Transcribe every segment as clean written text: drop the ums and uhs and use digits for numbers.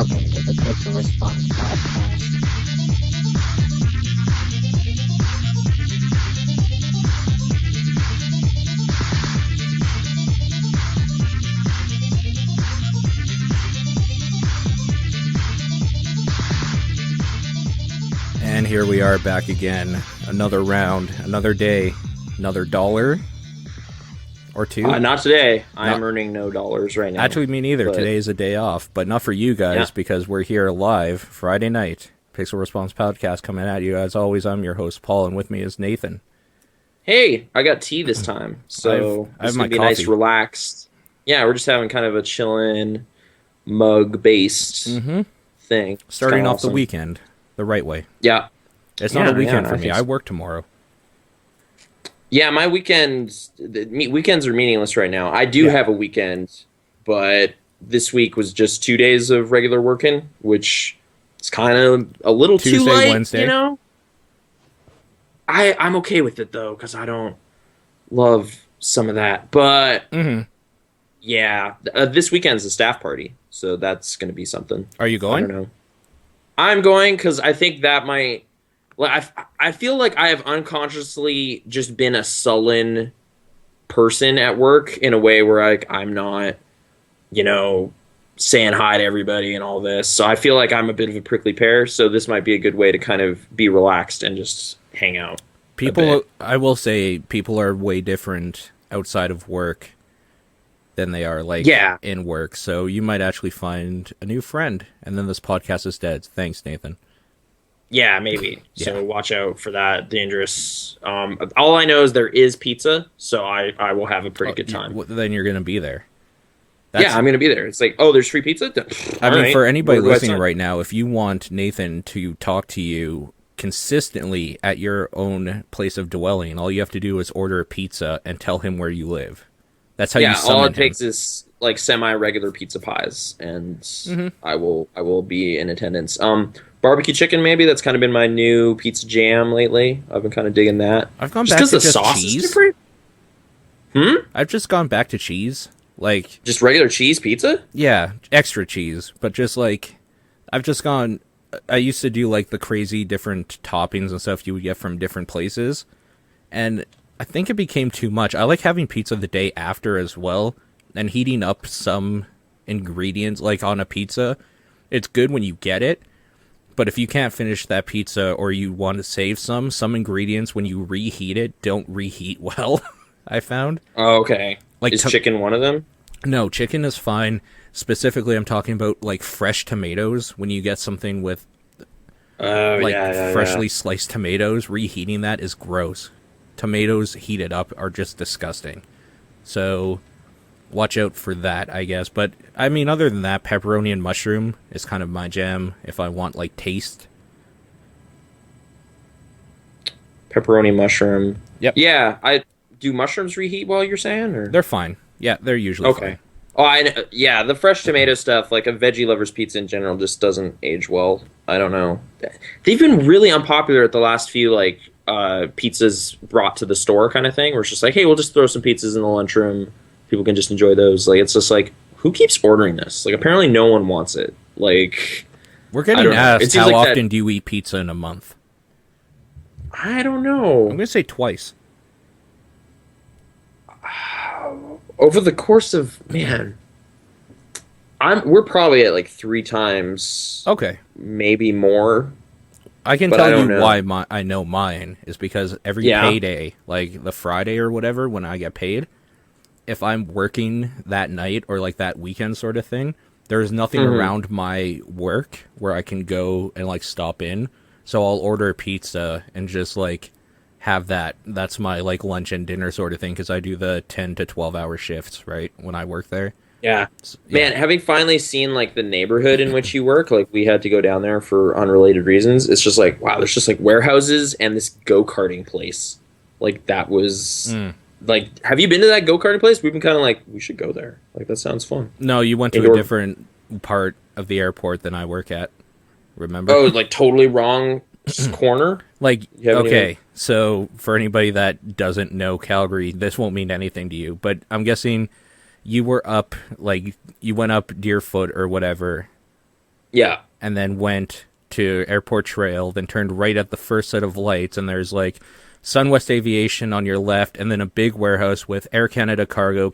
Welcome to the Quick Response Podcast. And here we are back again. Another round, another day, another dollar or two. Not today. I'm earning no dollars right now. Actually, me neither. But Today is a day off, but not for you guys because we're here live Friday night. Pixel Response Podcast coming at you. As always, I'm your host, Paul, and with me is Nathan. Hey, I got tea this time, so I have it's my going to be coffee. nice, relaxed. Yeah, we're just having kind of a chillin', mug-based thing. It's Starting kinda off awesome. the weekend the right way. Yeah. It's not a weekend yeah, for I me. think I so. work tomorrow. Yeah, my weekends are meaningless right now. I do have a weekend, but this week was just 2 days of regular working, which is kind of a little Tuesday, too light, Wednesday. you know? I'm okay with it, though, because I don't love some of that. But, yeah, this weekend's a staff party, so that's going to be something. Are you going? I don't know. I'm going because I think that might... I feel like I have unconsciously just been a sullen person at work in a way where I'm not, saying hi to everybody and all this. So I feel like I'm a bit of a prickly pear. So this might be a good way to kind of be relaxed and just hang out. I will say, people are way different outside of work than they are in work. So you might actually find a new friend, and then this podcast is dead. Thanks, Nathan. Yeah, maybe. So watch out for that. Dangerous. All I know is there is pizza, so I will have a pretty good time. Then you're going to be there. I'm going to be there. It's like, oh, there's free pizza? I mean, for anybody Where do I listening sign? right now, if you want Nathan to talk to you consistently at your own place of dwelling, all you have to do is order a pizza and tell him where you live. That's how you summon all it him. takes is like semi-regular pizza pies, and I will be in attendance. Barbecue chicken, maybe. That's kind of been my new pizza jam lately. I've been kind of digging that. I've gone just back because to the just sauce cheese. is different. I've just gone back to cheese. Just regular cheese pizza. Yeah, extra cheese, but just I've just gone. I used to do the crazy different toppings and stuff you would get from different places, and I think it became too much. I like having pizza the day after as well, and heating up some ingredients on a pizza. It's good when you get it, but if you can't finish that pizza or you want to save some ingredients when you reheat it don't reheat well. I found. Oh, okay. Is chicken one of them? No, chicken is fine. Specifically, I'm talking about fresh tomatoes. When you get something with freshly sliced tomatoes, reheating that is gross. Tomatoes heated up are just disgusting. So watch out for that, I guess. But I mean, other than that, pepperoni and mushroom is kind of my jam if I want taste. Pepperoni, mushroom. Yep. Yeah, I do mushrooms reheat while you're saying, or They're fine. Yeah, they're usually fine. Oh, the fresh tomato stuff, like a veggie lover's pizza in general, just doesn't age well. I don't know. They've been really unpopular at the last few pizzas brought to the store kind of thing, where it's just hey, we'll just throw some pizzas in the lunchroom. People can just enjoy those. It's just who keeps ordering this? Apparently no one wants it. We're getting asked how often do you eat pizza in a month? I don't know. I'm going to say twice. Over the course of we're probably at 3 times. Okay, maybe more. I can tell you why I know mine is because every payday, the Friday or whatever, when I get paid, if I'm working that night or that weekend sort of thing, there's nothing around my work where I can go and stop in. So I'll order a pizza and just have that. That's my lunch and dinner sort of thing, because I do the 10 to 12 hour shifts, right, when I work there. Yeah. So, Man, having finally seen the neighborhood in which you work, we had to go down there for unrelated reasons. It's just wow, there's just warehouses and this go-karting place. That was have you been to that go-karting place? We've been kind of we should go there. That sounds fun. No, you went to a different part of the airport than I work at. Remember? Oh, totally wrong corner? Okay, so for anybody that doesn't know Calgary, this won't mean anything to you, but I'm guessing you were up, you went up Deerfoot or whatever Yeah. and then went to Airport Trail, then turned right at the first set of lights, and there's like SunWest Aviation on your left, and then a big warehouse with Air Canada Cargo,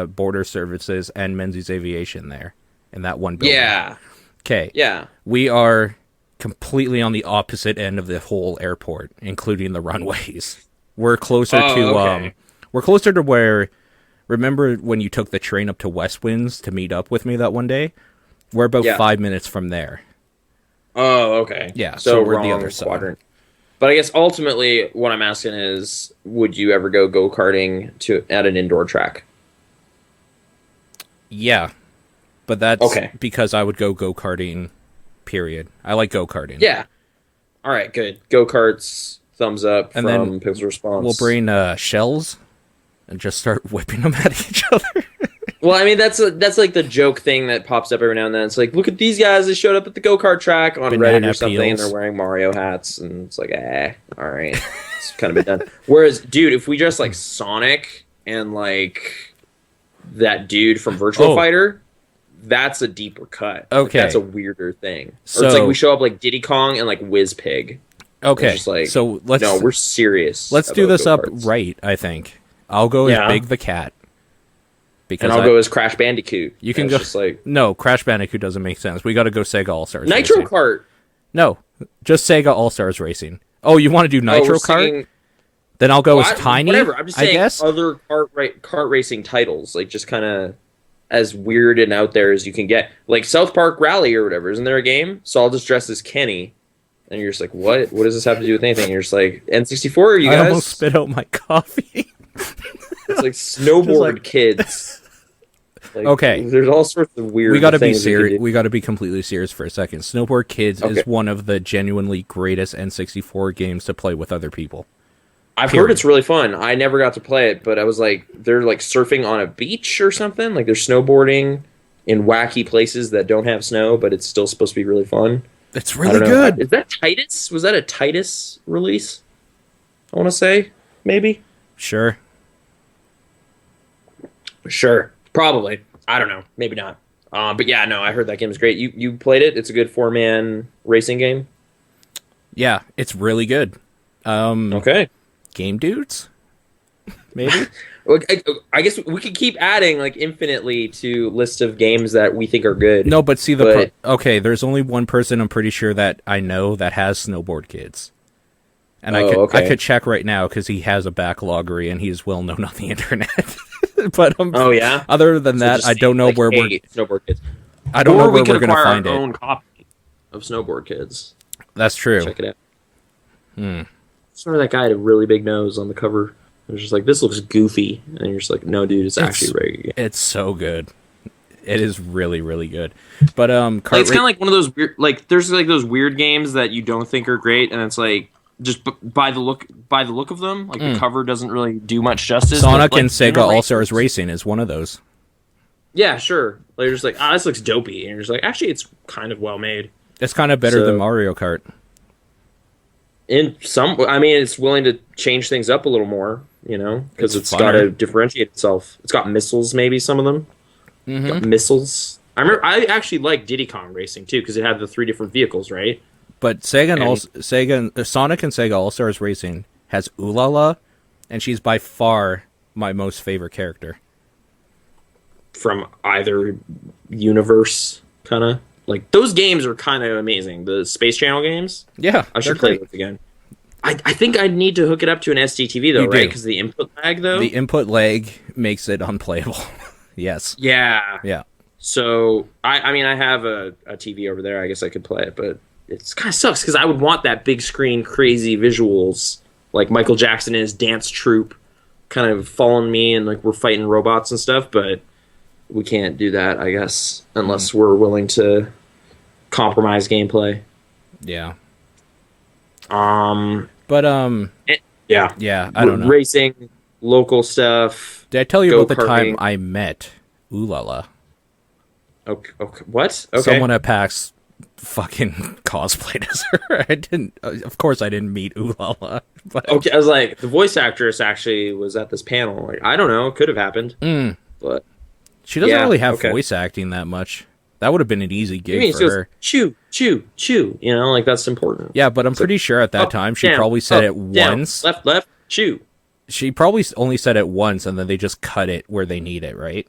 Border Services, and Menzies Aviation there in that one building. Yeah. Okay. Yeah. We are completely on the opposite end of the whole airport, including the runways. We're closer we're closer to where, remember when you took the train up to West Winds to meet up with me that one day? We're about 5 minutes from there. Oh, okay. Yeah, so we're the other quadrant. Side. But I guess ultimately what I'm asking is, would you ever go go-karting at an indoor track? Yeah. But that's because I would go go-karting, period. I like go-karting. Yeah. All right, good. Go-karts, thumbs up and from Pixel Response. We'll bring shells and just start whipping them at each other. Well, I mean, that's like the joke thing that pops up every now and then. It's like, look at these guys. They showed up at the go-kart track on Reddit or something, and they're wearing Mario hats. And it's like, all right. It's kind of been done. Whereas, dude, if we just like Sonic and like that dude from Virtual Fighter, that's a deeper cut. Okay. Like, that's a weirder thing. So, or it's like we show up like Diddy Kong and like Whiz Pig. Okay. Just like, so we're serious. Let's do this go-karts. Up right, I think. I'll go as Big the Cat. And I'll go as Crash Bandicoot. You can go. Just like, no, Crash Bandicoot doesn't make sense. We got to go Sega All Stars. Nitro Racing. Kart. No, just Sega All Stars Racing. Oh, you want to do Nitro Kart? Then I'll go as Tiny. Whatever. I'm just saying, I guess other kart racing titles, like just kind of as weird and out there as you can get, like South Park Rally or whatever. Isn't there a game? So I'll just dress as Kenny, and you're just like, what? What does this have to do with anything? And you're just like, N64. You guys? I almost spit out my coffee. It's like snowboard kids. Like, okay, there's all sorts of weird. We got to be serious. We got to be completely serious for a second. Snowboard Kids is one of the genuinely greatest N64 games to play with other people. I've heard it's really fun. I never got to play it, but I was like, they're like surfing on a beach or something. Like they're snowboarding in wacky places that don't have snow, but it's still supposed to be really fun. It's really good. Is that Titus? Was that a Titus release? I want to say maybe. Sure. Probably. I don't know. Maybe not. But yeah, no, I heard that game is great. You played it? It's a good 4-man racing game? Yeah, it's really good. Okay. Game dudes? Maybe? I guess we could keep adding like infinitely to list of games that we think are good. No, but see, okay, there's only one person I'm pretty sure that I know that has Snowboard Kids. And I could check right now because he has a backloggery and he's well known on the internet. But other than that, I don't know like, where we're Snowboard Kids. I don't know where we're going to find it. Our own copy of Snowboard Kids. That's true. Check it out. Sort of that guy had a really big nose on the cover. It was just like, this looks goofy, and you're just like, no, dude, it's actually very good. It's so good. It is really, really good. But it's kind of like one of those weird, like there's like those weird games that you don't think are great, and it's like just by the look of them, like the cover doesn't really do much justice. Sonic and Sega All Stars Racing is one of those. Yeah, sure. Like you're just like, this looks dopey, and you're just like, actually, it's kind of well made. It's kind of better than Mario Kart. It's willing to change things up a little more, because it's got to differentiate itself. It's got missiles, maybe some of them. Got missiles. I remember I actually liked Diddy Kong Racing too because it had the 3 different vehicles, right? But Sonic and Sega All Stars Racing has Ulala, and she's by far my most favorite character from either universe, kind of. Like, those games are kind of amazing. The Space Channel games? Yeah. I should play those again. I think I need to hook it up to an SDTV, though, right? Because the input lag, though? The input lag makes it unplayable. Yes. Yeah. Yeah. So, I have a TV over there. I guess I could play it, but it kind of sucks because I would want that big screen, crazy visuals, like Michael Jackson and his dance troupe kind of following me and, like, we're fighting robots and stuff, but we can't do that, I guess, unless we're willing to compromise gameplay. Yeah. Yeah, I don't know. Racing, local stuff. Did I tell you about the time I met Ulala? Okay, what? Okay. Someone at PAX fucking cosplayed as her. I didn't. Of course, I didn't meet Ulala. But... Okay, I was like, the voice actress actually was at this panel. Like, I don't know, it could have happened, but she doesn't really have voice acting that much. That would have been an easy I gig mean, for she goes, her. chew, chew, chew. You know, like that's important. Yeah, but I'm So, pretty sure at that up, time she down, probably said up, it down, once. left, left, chew. She probably only said it once, and then they just cut it where they need it, right?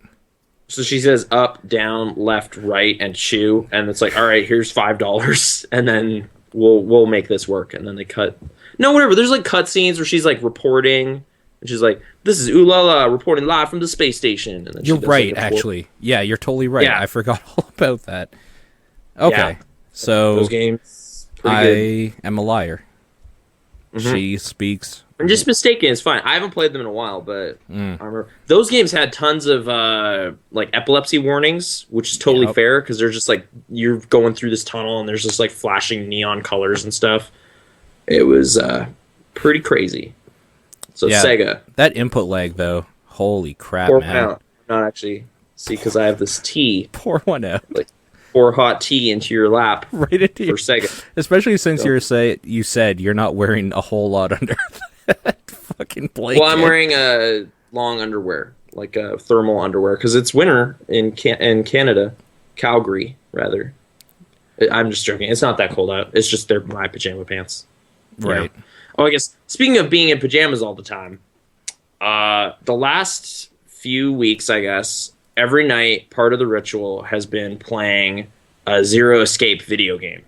So she says up, down, left, right, and chew, and it's like, all right, here's $5, and then we'll make this work. And then they cut. No, whatever. There's like cut scenes where she's like reporting, and she's like, "This is Ooh La La reporting live from the space station." And then You're she does, right, like, a actually. Yeah, you're totally right. Yeah. I forgot all about that. Okay, Yeah. so those games. Pretty I good. am a liar. Mhm. She speaks. I'm just mistaken. It's fine. I haven't played them in a while, but Mm. I remember those games had tons of like epilepsy warnings, which is totally Yep. fair because they're just like you're going through this tunnel and there's just like flashing neon colors and stuff. It was pretty crazy. So Yeah. Sega, That input lag, though. Holy crap, pour one man. out. Not actually see because I have this tea, Pour one out. like pour hot tea into your lap Right into for your... Sega. Especially since So- you said you're not wearing a whole lot under that fucking blanket. Well, I'm wearing a long underwear, like a thermal underwear, because it's winter in Canada, Calgary rather. I'm just joking. It's not that cold out. It's just they're my pajama pants. You know? Right. Oh, I guess speaking of being in pajamas all the time, the last few weeks, I guess, every night part of the ritual has been playing a Zero Escape video game.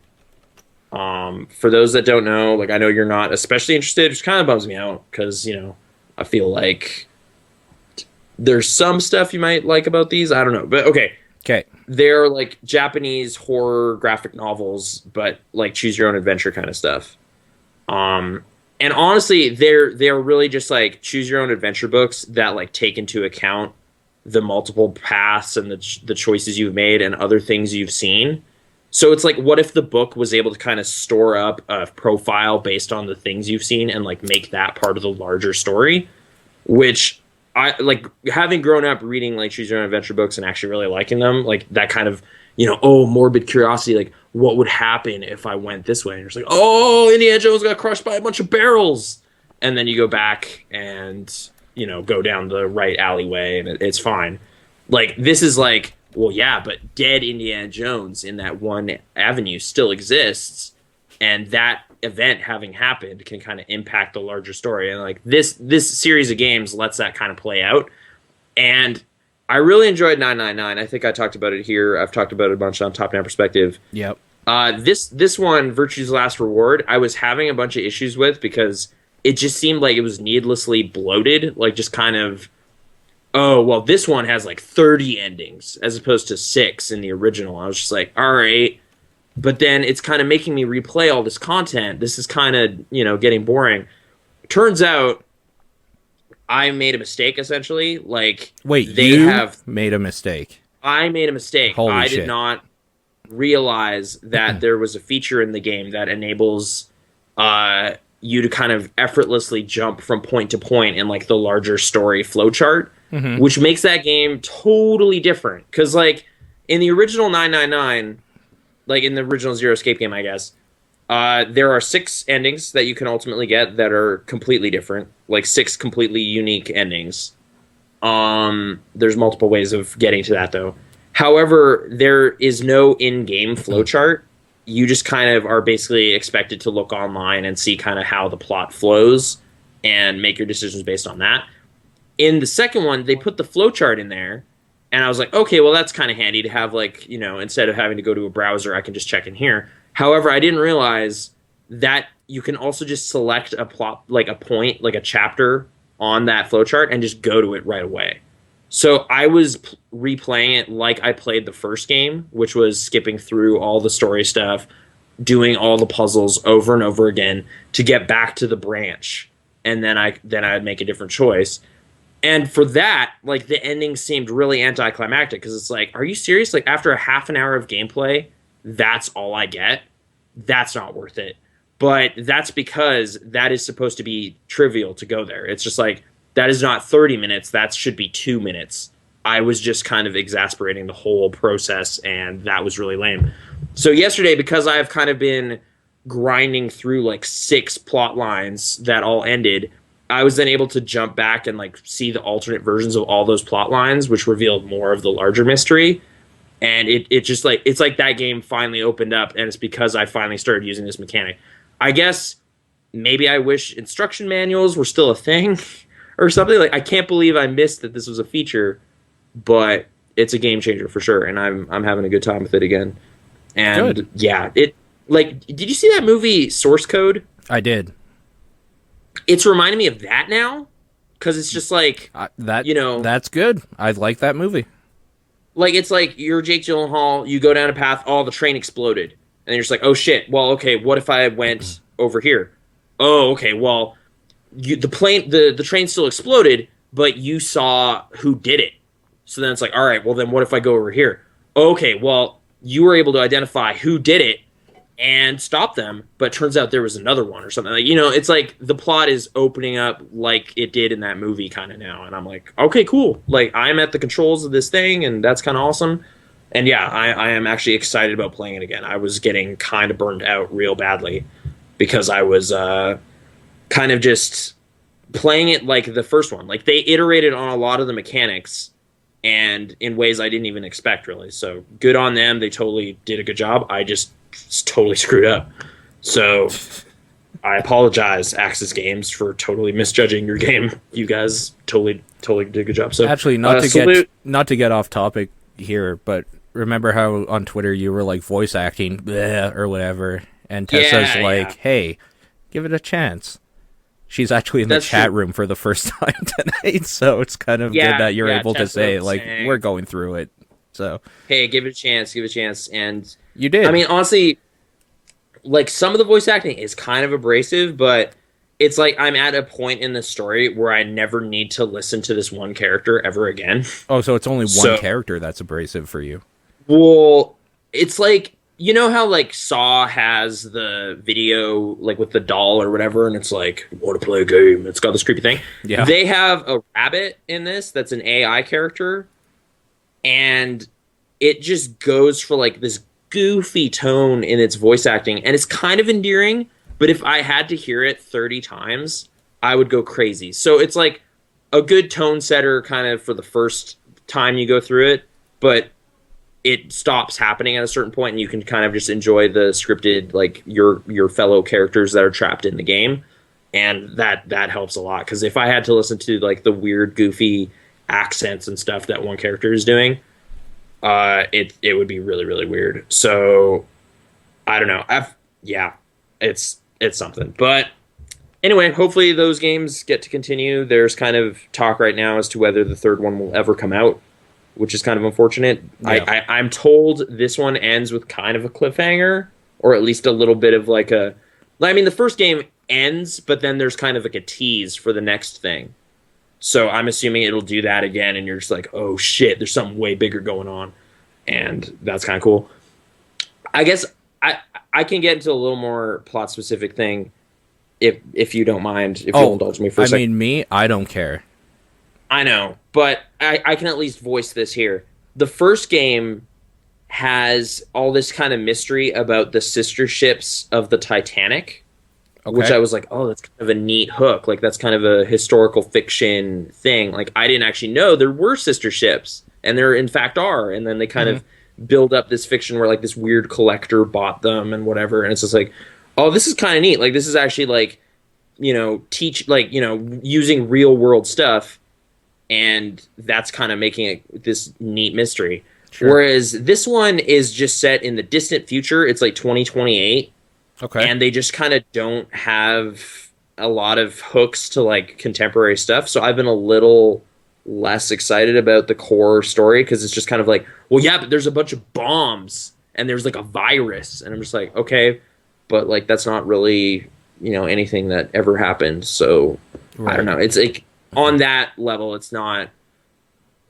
For those that don't know, like I know you're not especially interested, which kind of bums me out because, you know, I feel like there's some stuff you might like about these. I don't know. But okay. Okay. They're like Japanese horror graphic novels, but like choose your own adventure kind of stuff. And honestly, they're really just like choose your own adventure books that like take into account the multiple paths and the choices you've made and other things you've seen. So it's like, what if the book was able to kind of store up a profile based on the things you've seen and like make that part of the larger story? Which I like, having grown up reading like choose your own adventure books and actually really liking them, like that kind of, you know, morbid curiosity, like what would happen if I went this way? And it's like, Indiana Jones got crushed by a bunch of barrels. And then you go back and, you know, go down the right alleyway and it's fine. Like, this is like, well, yeah, but dead Indiana Jones in that one avenue still exists, and that event having happened can kind of impact the larger story. And like this series of games lets that kind of play out. And I really enjoyed 999. I think I talked about it here. I've talked about it a bunch on Top Down Perspective. Yep. This one, Virtue's Last Reward, I was having a bunch of issues with because it just seemed like it was needlessly bloated, like just kind of, oh, well, this one has like 30 endings as opposed to 6 in the original. I was just like, all right. But then it's kind of making me replay all this content. This is kind of, you know, getting boring. Turns out I made a mistake, essentially. Like, Wait, they you have made a mistake. I made a mistake. Holy I shit. did not realize that there was a feature in the game that enables you to kind of effortlessly jump from point to point in like the larger story flowchart, which makes that game totally different. Because like in the original 999, like in the original Zero Escape game, I guess, there are 6 endings that you can ultimately get that are completely different, like 6 completely unique endings. There's multiple ways of getting to that, though. However, there is no in-game flowchart. You just kind of are basically expected to look online and see kind of how the plot flows and make your decisions based on that. In the second one, they put the flowchart in there, and I was like, okay, well, that's kind of handy to have, like, you know, instead of having to go to a browser, I can just check in here. However, I didn't realize that you can also just select a plot, like a point, like a chapter on that flowchart and just go to it right away. So I was replaying it like I played the first game, which was skipping through all the story stuff, doing all the puzzles over and over again to get back to the branch, and then I'd make a different choice. And for that, like the ending seemed really anticlimactic because it's like, are you serious? Like after a half an hour of gameplay, that's all I get? That's not worth it. But that's because that is supposed to be trivial to go there. It's just like, that is not 30 minutes. That should be 2 minutes. I was just kind of exasperating the whole process, and that was really lame. So yesterday, because I've kind of been grinding through like 6 plot lines that all ended, I was then able to jump back and like see the alternate versions of all those plot lines, which revealed more of the larger mystery. And it just like it's like that game finally opened up, and it's because I finally started using this mechanic. I guess maybe I wish instruction manuals were still a thing or something. Like, I can't believe I missed that this was a feature, but it's a game changer for sure, and I'm having a good time with it again. And Good. yeah, it like did you see that movie Source Code? I did. It's reminding me of that now because it's just like That's good. I like that movie. like it's like you're Jake Gyllenhaal, you go down a path, the train exploded, and you're just like, oh shit. Well, okay, what if I went over here? Oh, okay. Well, the train still exploded, but you saw who did it. So then it's like, all right, well then what if I go over here? Okay, well you were able to identify who did it and stop them, but turns out there was another one or something. Like, it's like the plot is opening up like it did in that movie kind of now, and I'm like, okay, cool. Like, I'm at the controls of this thing, and that's kind of awesome. And yeah, I am actually excited about playing it again. I was getting kind of burned out real badly because I was kind of just playing it like the first one. Like, they iterated on a lot of the mechanics and in ways I didn't even expect, really. So good on them. They totally did a good job. I just totally screwed up. So I apologize, Axis Games, for totally misjudging your game. You guys totally did a good job. So Actually, not to get off topic here, but remember how on Twitter you were like voice acting bleh, or whatever, and Tessa's hey, give it a chance. She's actually in the chat room for the first time tonight, so it's kind of good that you're able to say, like, we're going through it. So, hey, give it a chance. And you did. I mean, honestly, like, some of the voice acting is kind of abrasive, but it's like I'm at a point in the story where I never need to listen to this one character ever again. Oh, so it's only one character that's abrasive for you. Well, it's like, you know how, like, Saw has the video, like, with the doll or whatever, and it's like, want to play a game? It's got this creepy thing. Yeah. They have a rabbit in this that's an AI character, and it just goes for, like, this goofy tone in its voice acting, and it's kind of endearing, but if I had to hear it 30 times, I would go crazy. So it's, like, a good tone setter kind of for the first time you go through it, but it stops happening at a certain point, and you can kind of just enjoy the scripted, like, your fellow characters that are trapped in the game, and that helps a lot. Because if I had to listen to, like, the weird, goofy accents and stuff that one character is doing, it would be really, really weird. So I don't know. It's something. But anyway, hopefully those games get to continue. There's kind of talk right now as to whether the third one will ever come out, which is kind of unfortunate. Yeah. I'm told this one ends with kind of a cliffhanger, or at least a little bit of like a... I mean, the first game ends, but then there's kind of like a tease for the next thing. So I'm assuming it'll do that again, and you're just like, oh shit, there's something way bigger going on. And that's kind of cool. I guess I can get into a little more plot-specific thing, if you don't mind, if you'll indulge me for a second. I mean, me, I don't care. I know, but I can at least voice this here. The first game has all this kind of mystery about the sister ships of the Titanic, which I was like, oh, that's kind of a neat hook. Like, that's kind of a historical fiction thing. Like, I didn't actually know there were sister ships, and there in fact are. And then they kind of build up this fiction where, like, this weird collector bought them and whatever. And it's just like, oh, this is kind of neat. Like, this is actually, like, using real world stuff. And that's kind of making it this neat mystery. Sure. Whereas this one is just set in the distant future. It's like 2028. Okay. And they just kind of don't have a lot of hooks to, like, contemporary stuff. So I've been a little less excited about the core story, because it's just kind of like, well, yeah, but there's a bunch of bombs and there's like a virus. And I'm just like, okay, but like, that's not really, anything that ever happened. So I don't know. It's like, on that level, it's not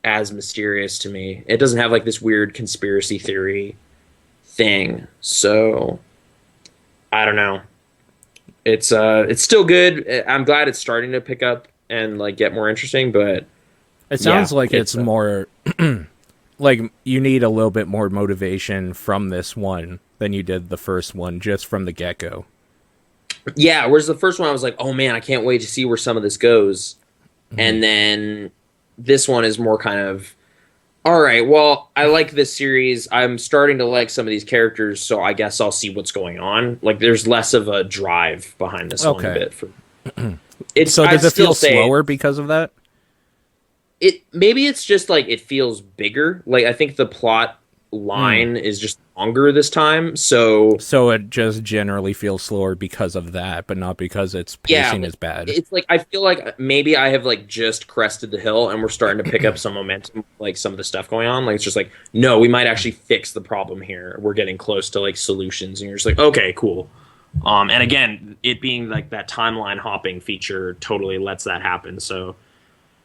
as mysterious to me. It doesn't have like this weird conspiracy theory thing. So I don't know. It's still good. I'm glad it's starting to pick up and like get more interesting, but it sounds like it's more like you need a little bit more motivation from this one than you did the first one, just from the get-go. Yeah, whereas the first one I was like, oh man, I can't wait to see where some of this goes. And then this one is more kind of, All right. Well, I like this series. I'm starting to like some of these characters, so I guess I'll see what's going on. Like, there's less of a drive behind this one a Okay. bit. For it's. So I'd does it still feel say slower because of that? it. Maybe it's just like it feels bigger. Like I think the plot Hmm. line is just longer this time. So So it just generally feels slower because of that, but not because its yeah, pacing is bad. it's like I feel like maybe I have like just crested the hill and we're starting to pick up some momentum, like some of the stuff going on. Like it's just like, no, we might actually fix the problem here. We're getting close to like solutions, and you're just like, okay, cool. And again, it being like that timeline hopping feature totally lets that happen. So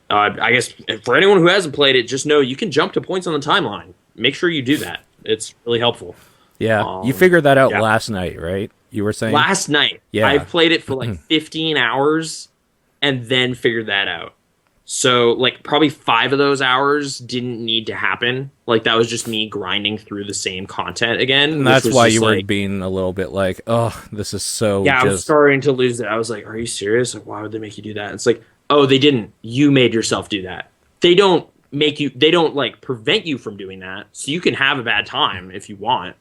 I guess for anyone who hasn't played it, just know you can jump to points on the timeline. Make sure you do that. It's really helpful. Yeah, you Um, figured that out yeah. last night, right? You were saying? Last night, Yeah. I've played it for like 15 hours and then figured that out. So, like, probably 5 of those hours didn't need to happen. Like, that was just me grinding through the same content again, And which that's was why just you were like, being a little bit like, oh, this is so yeah, I was just. starting to lose it. I was like, are you serious? Like, why would they make you do that? It's like, oh, they didn't. You made yourself do that. They don't, like, prevent you from doing that. So you can have a bad time if you want,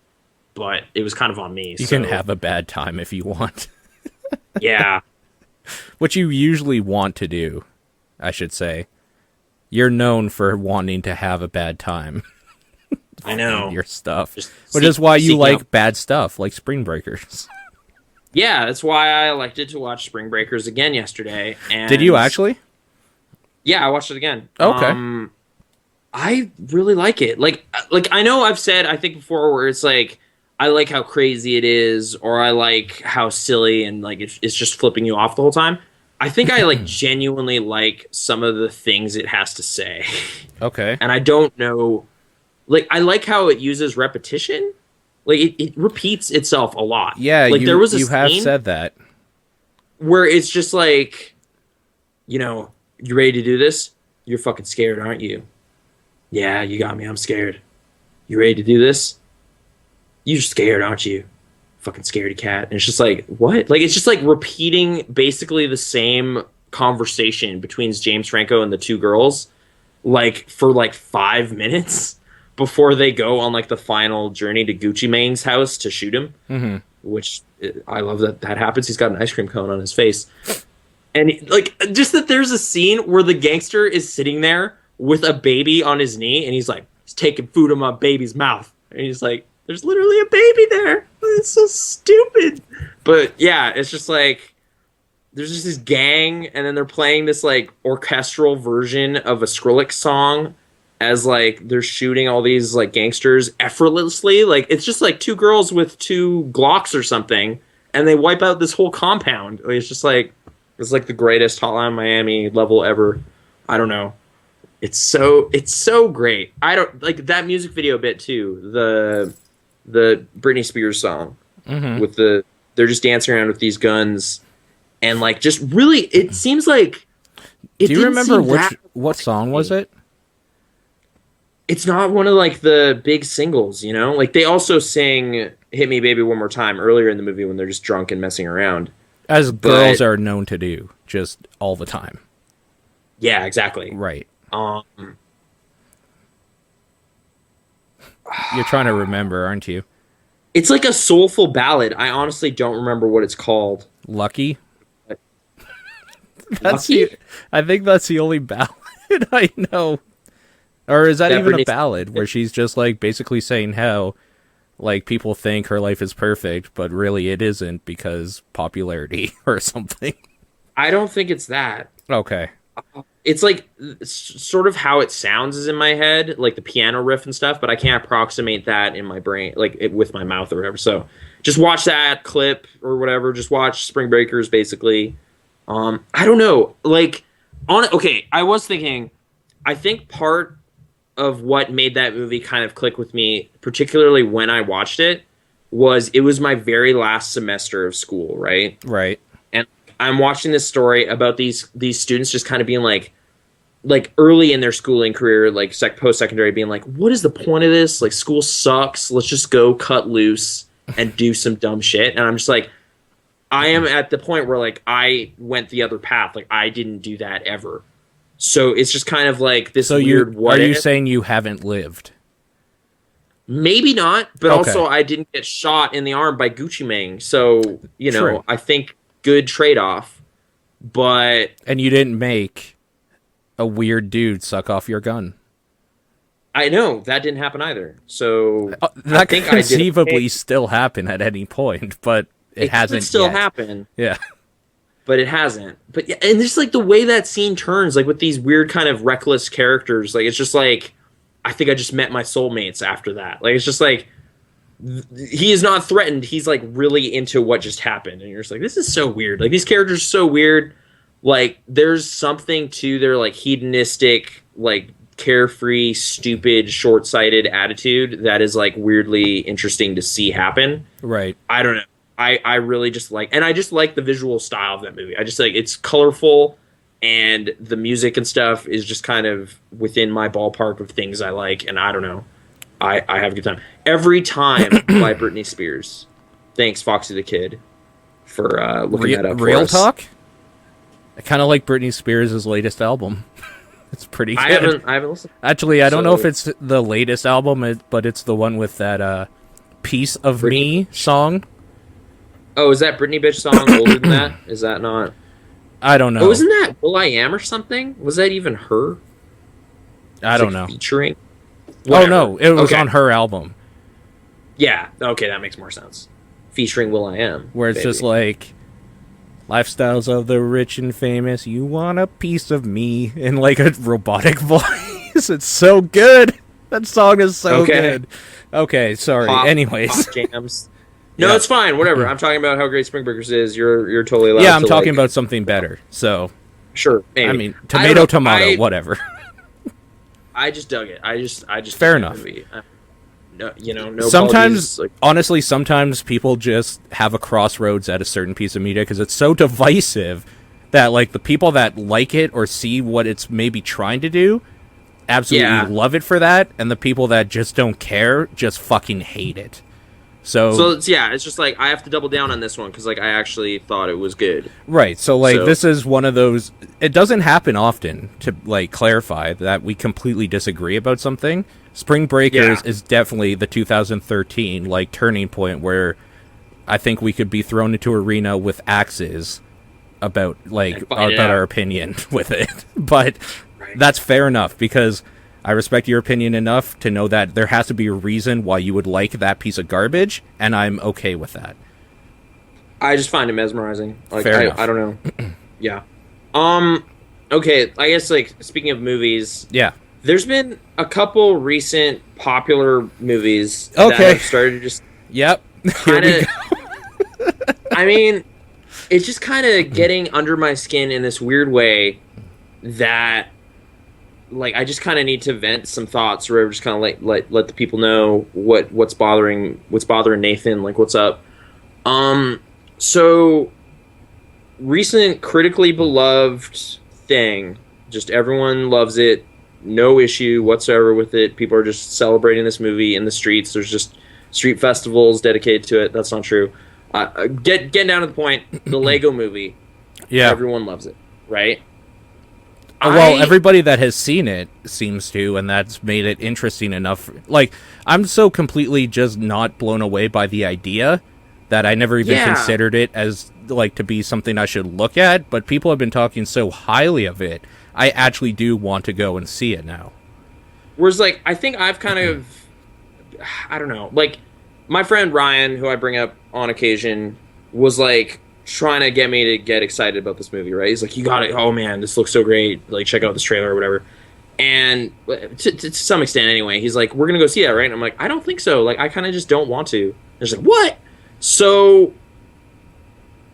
but it was kind of on me. You So, can have a bad time if you want. yeah. Which you usually want to do, I should say. You're known for wanting to have a bad time I in know. your stuff. Just Which is why you seeking like out. bad stuff, like Spring Breakers. Yeah, that's why I elected to watch Spring Breakers again yesterday. And Did you actually? Yeah, I watched it again. Okay. I really like it. Like I know I've said I think before where it's like I like how crazy it is, or I like how silly and like it's just flipping you off the whole time. I think I like genuinely like some of the things it has to say, Okay. and I don't know. Like I like how it uses repetition. Like it repeats itself a lot. Yeah, Like there was a you have scene said that. where it's just like, you ready to do this? You're fucking scared, aren't you? Yeah, you got me. I'm scared. You ready to do this? You're scared, aren't you? Fucking scaredy cat. And it's just like, what? Like, it's just like repeating basically the same conversation between James Franco and the two girls, like for like 5 minutes before they go on like the final journey to Gucci Mane's house to shoot him, which I love that happens. He's got an ice cream cone on his face. And like, just that there's a scene where the gangster is sitting there with a baby on his knee, and he's like, he's taking food in my baby's mouth, and he's like, there's literally a baby there. It's so stupid. But yeah, it's just like there's just this gang, and then they're playing this like orchestral version of a Skrillex song as like they're shooting all these like gangsters effortlessly. Like it's just like two girls with two Glocks or something, and they wipe out this whole compound. It's just like it's like the greatest Hotline Miami level ever. I don't know. It's so great. I don't like that music video bit too. The Britney Spears song with they're just dancing around with these guns and like just really it seems like it Do you didn't remember seem that what song was it? it's not one of like the big singles, you know? Like they also sing Hit Me Baby One More Time earlier in the movie when they're just drunk and messing around. As But girls are known to do, just all the time. yeah, exactly. Right. Um You're trying to remember, aren't you? it's like a soulful ballad. I honestly don't remember what it's called. Lucky? That's Lucky? I think that's the only ballad I know. Or is that That even a Britney- ballad where she's just like basically saying how like people think her life is perfect, but really it isn't because popularity or something. I don't think it's that. Okay. It's like sort of how it sounds is in my head, like the piano riff and stuff, but I can't approximate that in my brain, like with my mouth or whatever. So just watch that clip or whatever. Just watch Spring Breakers, basically. I don't know. Like, okay, I was thinking, I think part of what made that movie kind of click with me, particularly when I watched it, was it was my very last semester of school, right? Right. And I'm watching this story about these students just kind of being like early in their schooling career, like post secondary, being like, what is the point of this? Like school sucks. Let's just go cut loose and do some dumb shit. And I'm just like, I am at the point where like I went the other path. Like I didn't do that ever. So it's just kind of like this So weird what are you if. saying you haven't lived? Maybe not, but Okay. also I didn't get shot in the arm by Gucci Mane. So, True. I think good trade-off. But And you didn't make a weird dude suck off your gun. I know that didn't happen either. So That could think I did conceivably okay. still happen at any point, but it hasn't could still yet. happen, Yeah. but it hasn't. But yeah, and just like the way that scene turns, like with these weird kind of reckless characters, like it's just like I think I just met my soulmates after that. Like it's just like he is not threatened. He's like really into what just happened, and you're just like, this is so weird. Like these characters are so weird. Like there's something to their like hedonistic, like carefree, stupid, short-sighted attitude that is like weirdly interesting to see happen. Right. I don't know. I really just like, and I just like the visual style of that movie. I just like it's colorful, and the music and stuff is just kind of within my ballpark of things I like. And I don't know. I have a good time every time by Britney Spears. Thanks, Foxy the Kid, for looking that up. Real for us. talk? I kind of like Britney Spears' latest album. It's pretty good. I haven't listened. Actually, I don't know if So- it's the latest album, but it's the one with that Piece of Britney Me song. Oh, is that Britney bitch song older than that? Is that not? I don't know. Oh, isn't that Will I Am or something? Was that even her? I It's, don't like, know. Featuring. Oh, Whatever. no. It was Okay. on her album, Yeah. Okay, that makes more sense. Featuring Will I Am, where it's just like, lifestyles of the rich and famous, you want a piece of me, in like a robotic voice. It's so good. That song is so Okay. good. Okay, sorry. pop, Anyways. pop jams. No, Yeah. it's fine. Whatever. I'm talking about how great Spring Breakers is. You're totally allowed. Yeah, I'm to, talking like- about something better. So, Sure. Maybe. I mean, I tomato, don't know. tomato, whatever. I just dug it. I just. Fair dug the enough. movie. No, no. Sometimes, apologies, like, honestly, sometimes people just have a crossroads at a certain piece of media because it's so divisive that, like, the people that like it or see what it's maybe trying to do absolutely Yeah. love it for that, and the people that just don't care just fucking hate it. so it's just like I have to double down on this one because like I actually thought it was good. Right, so, like, So- this is one of those... It doesn't happen often, to, like, clarify, that we completely disagree about something. Spring Breakers Yeah. is definitely the 2013, like, turning point where I think we could be thrown into arena with axes about, like, And fight it about out. our opinion with it. But Right. that's fair enough, because I respect your opinion enough to know that there has to be a reason why you would like that piece of garbage, and I'm okay with that. I just find it mesmerizing. Like Fair enough. I don't know. Yeah. Okay. I guess like speaking of movies, Yeah. there's been a couple recent popular movies Okay. that have started to just Yep. Here kind we of. go. I mean, it's just kind of getting under my skin in this weird way that, like, I just kind of need to vent some thoughts, or just kind of let the people know what's bothering Nathan, like what's up. So recent critically beloved thing, just everyone loves it, no issue whatsoever with it. People are just celebrating this movie in the streets. There's just street festivals dedicated to it. That's not true. Getting down to the point, the Leggo movie. Yeah. Everyone loves it, right? Well, everybody that has seen it seems to, and that's made it interesting enough. Like, I'm so completely just not blown away by the idea that I never even Yeah. considered it as, like, to be something I should look at, but people have been talking so highly of it, I actually do want to go and see it now. Whereas, like, I think I've kind of, I don't know, like, my friend Ryan, who I bring up on occasion, was, like, trying to get me to get excited about this movie, right? He's like, you got it. Oh, man, this looks so great. Like, check out this trailer or whatever. And to some extent, anyway, he's like, we're going to go see that, right? And I'm like, I don't think so. Like, I kind of just don't want to. And he's like, what? So,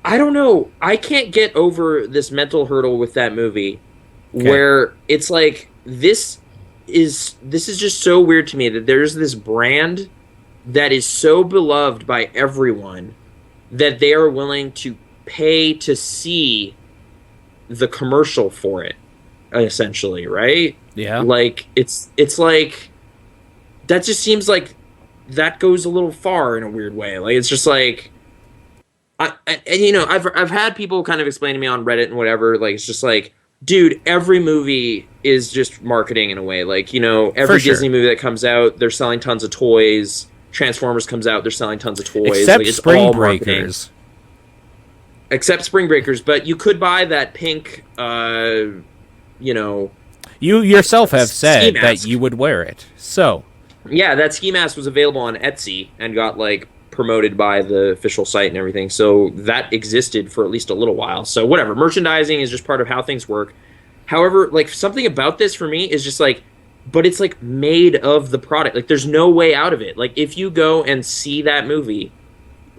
I don't know. I can't get over this mental hurdle with that movie where it's like, this is just so weird to me that there's this brand that is so beloved by everyone that they are willing to pay to see the commercial for it, essentially, right? Yeah. Like it's like that just seems like that goes a little far in a weird way. Like it's just like and you know, I've had people kind of explain to me on Reddit and whatever, like it's just like Dude, every movie is just marketing in a way. Like, For every sure. Disney movie that comes out, they're selling tons of toys. Transformers comes out, they're selling tons of toys. Except Like, it's Spring all marketing. Breakers. Except Spring Breakers, but you could buy that pink, You yourself have ski said mask. that you would wear it. So, Yeah, that ski mask was available on Etsy and got, like, promoted by the official site and everything. So that existed for at least a little while. So whatever, merchandising is just part of how things work. However, like, something about this for me is just like, but it's like made of the product. Like, there's no way out of it. Like, if you go and see that movie,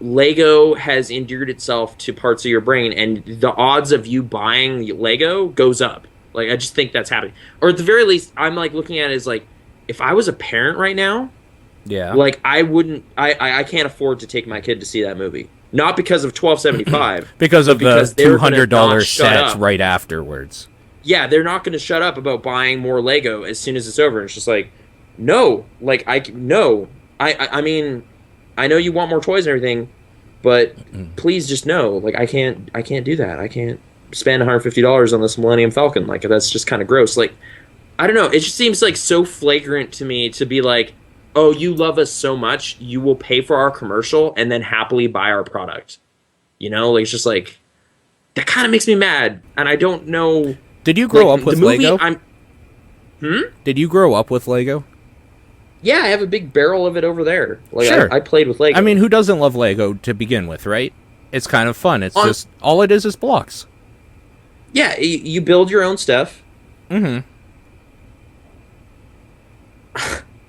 Lego has endeared itself to parts of your brain, and the odds of you buying Lego goes up. Like, I just think that's happening. Or at the very least, I'm like looking at it as like, if I was a parent right now, yeah. like, I wouldn't, I can't afford to take my kid to see that movie. Not because of $12.75, because of because the they're gonna $200 not shut sets up. right afterwards. Yeah, they're not going to shut up about buying more Lego as soon as it's over. It's just like, no, like, no. I mean, I know you want more toys and everything, but please just know, like, I can't do that. I can't spend $150 on this Millennium Falcon. Like, that's just kind of gross. Like, I don't know. It just seems like so flagrant to me to be like, oh, you love us so much, you will pay for our commercial and then happily buy our product. Like, it's just like, that kind of makes me mad. And I don't know. Did you grow Like, up with the movie, Lego? Did you grow up with Lego? Yeah, I have a big barrel of it over there. Like, Sure. I played with Lego. I mean, who doesn't love Lego to begin with, right? It's kind of fun. It's just, all it is blocks. yeah, you build your own stuff. Mm-hmm.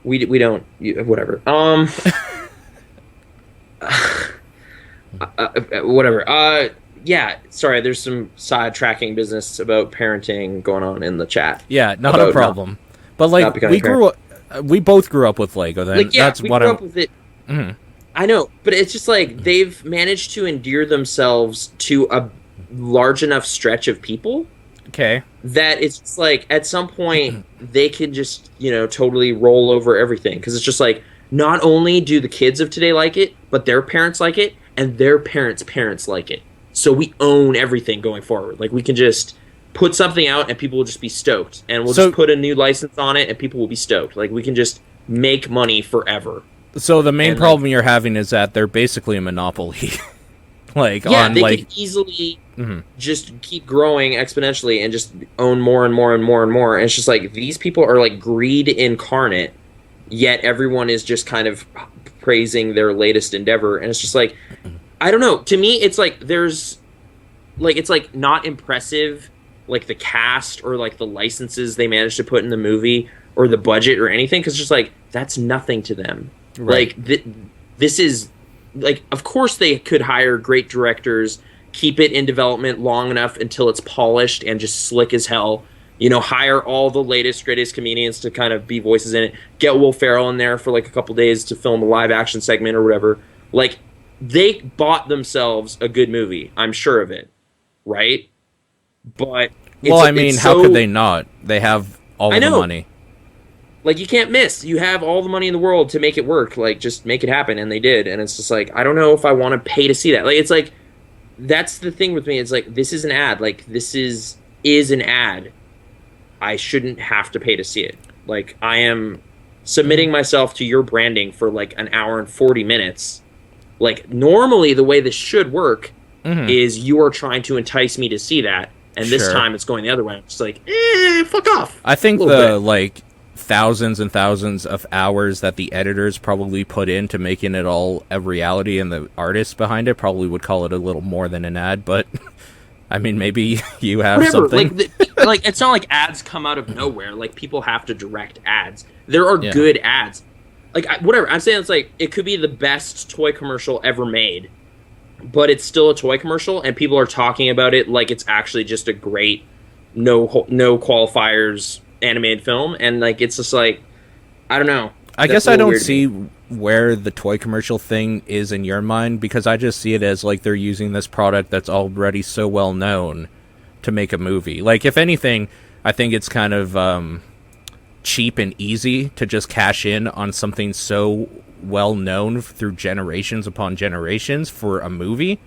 We don't, whatever. Whatever. Yeah, sorry, there's some sidetracking business about parenting going on in the chat. Yeah, not About a problem. But, like, not becoming we both grew up with Lego, then. Like, yeah, That's we what grew I'm... up with it. Mhm. I know, but it's just like they've managed to endear themselves to a large enough stretch of people Okay. that it's just like at some point they can just totally roll over everything, because it's just like, not only do the kids of today like it, but their parents like it, and their parents like it. So we own everything going forward. Like, we can just put something out and people will just be stoked, and we'll just put a new license on it and people will be stoked. Like, we can just make money forever. So the main And, problem you're having is that they're basically a monopoly. Like, yeah, on, they like... can easily Mhm. just keep growing exponentially and just own more and more and more and more. And it's just like, these people are like greed incarnate, yet everyone is just kind of praising their latest endeavor. And it's just like, I don't know. To me, it's like it's like not impressive, like the cast or like the licenses they managed to put in the movie or the budget or anything, because it's just like, that's nothing to them. Right. Like, this is like, of course they could hire great directors, keep it in development long enough until it's polished and just slick as hell. Hire all the latest, greatest comedians to kind of be voices in it. Get Will Ferrell in there for like a couple days to film a live action segment or whatever. Like, they bought themselves a good movie. I'm sure of it. Right? But Well, I mean, how could they not? They have all of the money. Like, you can't miss. You have all the money in the world to make it work. Like, just make it happen, and they did. And it's just like, I don't know if I want to pay to see that. Like, it's like, that's the thing with me. It's like, this is an ad. Like, this is an ad. I shouldn't have to pay to see it. Like, I am submitting myself to your branding for like an hour and 40 minutes. Like, normally the way this should work is you are trying to entice me to see that, and this Sure. time it's going the other way. It's like, fuck off. I think A little bit. like, thousands and thousands of hours that the editors probably put into making it all a reality, and the artists behind it probably would call it a little more than an ad, but I mean, maybe you have Whatever. something. Like, it's not like ads come out of nowhere. Like, people have to direct ads. There are Yeah. good ads. Like, whatever. I'm saying, it's like, it could be the best toy commercial ever made, but it's still a toy commercial, and people are talking about it like it's actually just a great no qualifiers animated film. And like, it's just like, I don't know. I That's guess a I little don't weird to see me. where the toy commercial thing is in your mind, because I just see it as like they're using this product that's already so well known to make a movie. Like, if anything, I think it's kind of cheap and easy to just cash in on something so well known through generations upon generations for a movie.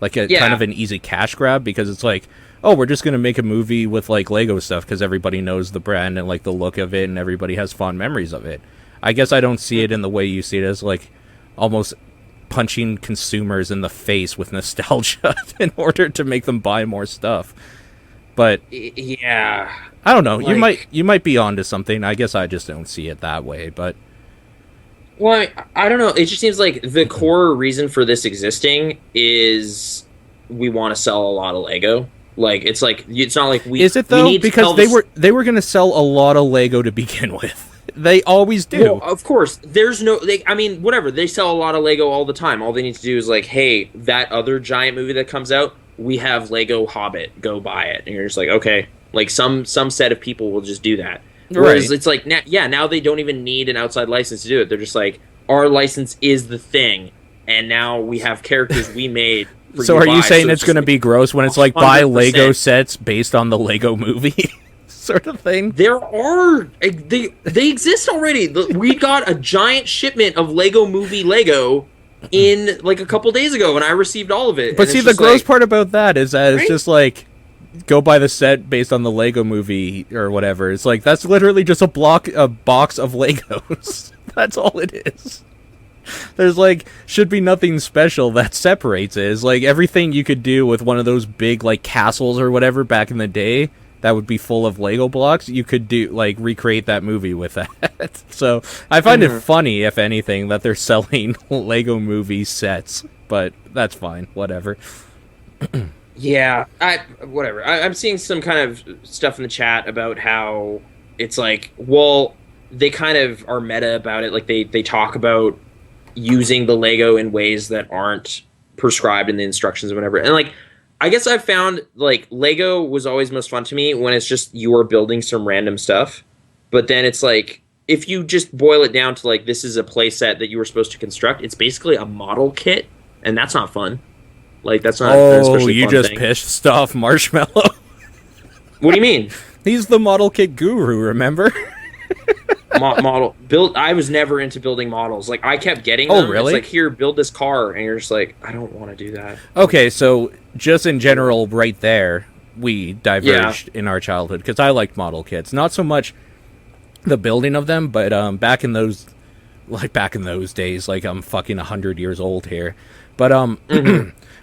Like, kind of an easy cash grab, because it's like, oh, we're just going to make a movie with like Lego stuff because everybody knows the brand and like the look of it and everybody has fond memories of it. I guess I don't see it in the way you see it, as like almost punching consumers in the face with nostalgia in order to make them buy more stuff. But yeah, I don't know. Like, You might be onto something. I guess I just don't see it that way. But well, I don't know. It just seems like the core reason for this existing is we want to sell a lot of Lego. Like it's not like we is it we though? need to Because tell they were going to sell a lot of Lego to begin with. They always do. Well, of course, there's no. I mean, whatever. They sell a lot of Lego all the time. All they need to do is like, hey, that other giant movie that comes out, we have Lego Hobbit. Go buy it. And you're just like, okay. Like some set of people will just do that. Whereas it's like, now they don't even need an outside license to do it. They're just like, our license is the thing, and now we have characters we made. So are you saying it's going to be gross when it's like 100%. Buy Lego sets based on the Lego movie? Sort of thing. There are they exist already. We got a giant shipment of Lego Movie Lego in like a couple days ago, and I received all of it. But see, the gross part about that is that it's just like go buy the set based on the Lego Movie or whatever. It's like that's literally just a box of Legos. That's all it is. There's like should be nothing special that separates it. It's like everything you could do with one of those big like castles or whatever back in the day. That would be full of Lego blocks. You could do like recreate that movie with that. So I find it funny, if anything, that they're selling Lego movie sets. But that's fine, whatever. Yeah, whatever. I'm seeing some kind of stuff in the chat about how it's like, well, they kind of are meta about it. Like they talk about using the Lego in ways that aren't prescribed in the instructions or whatever, and like. I guess I've found, like, Lego was always most fun to me when it's just you are building some random stuff. But then it's like, if you just boil it down to, like, this is a play set that you were supposed to construct, it's basically a model kit, and that's not fun. Like, that's not an especially you fun just thing. pissed off Marshmallow. What do you mean? He's the model kit guru, remember? Model build. I was never into building models. Like I kept getting them. Oh, really? It's like, here, build this car, and you're just like, I don't want to do that. Okay, so just in general, right there, we diverged in our childhood because I liked model kits. Not so much the building of them, but back in those days, like I'm fucking 100 years old here, but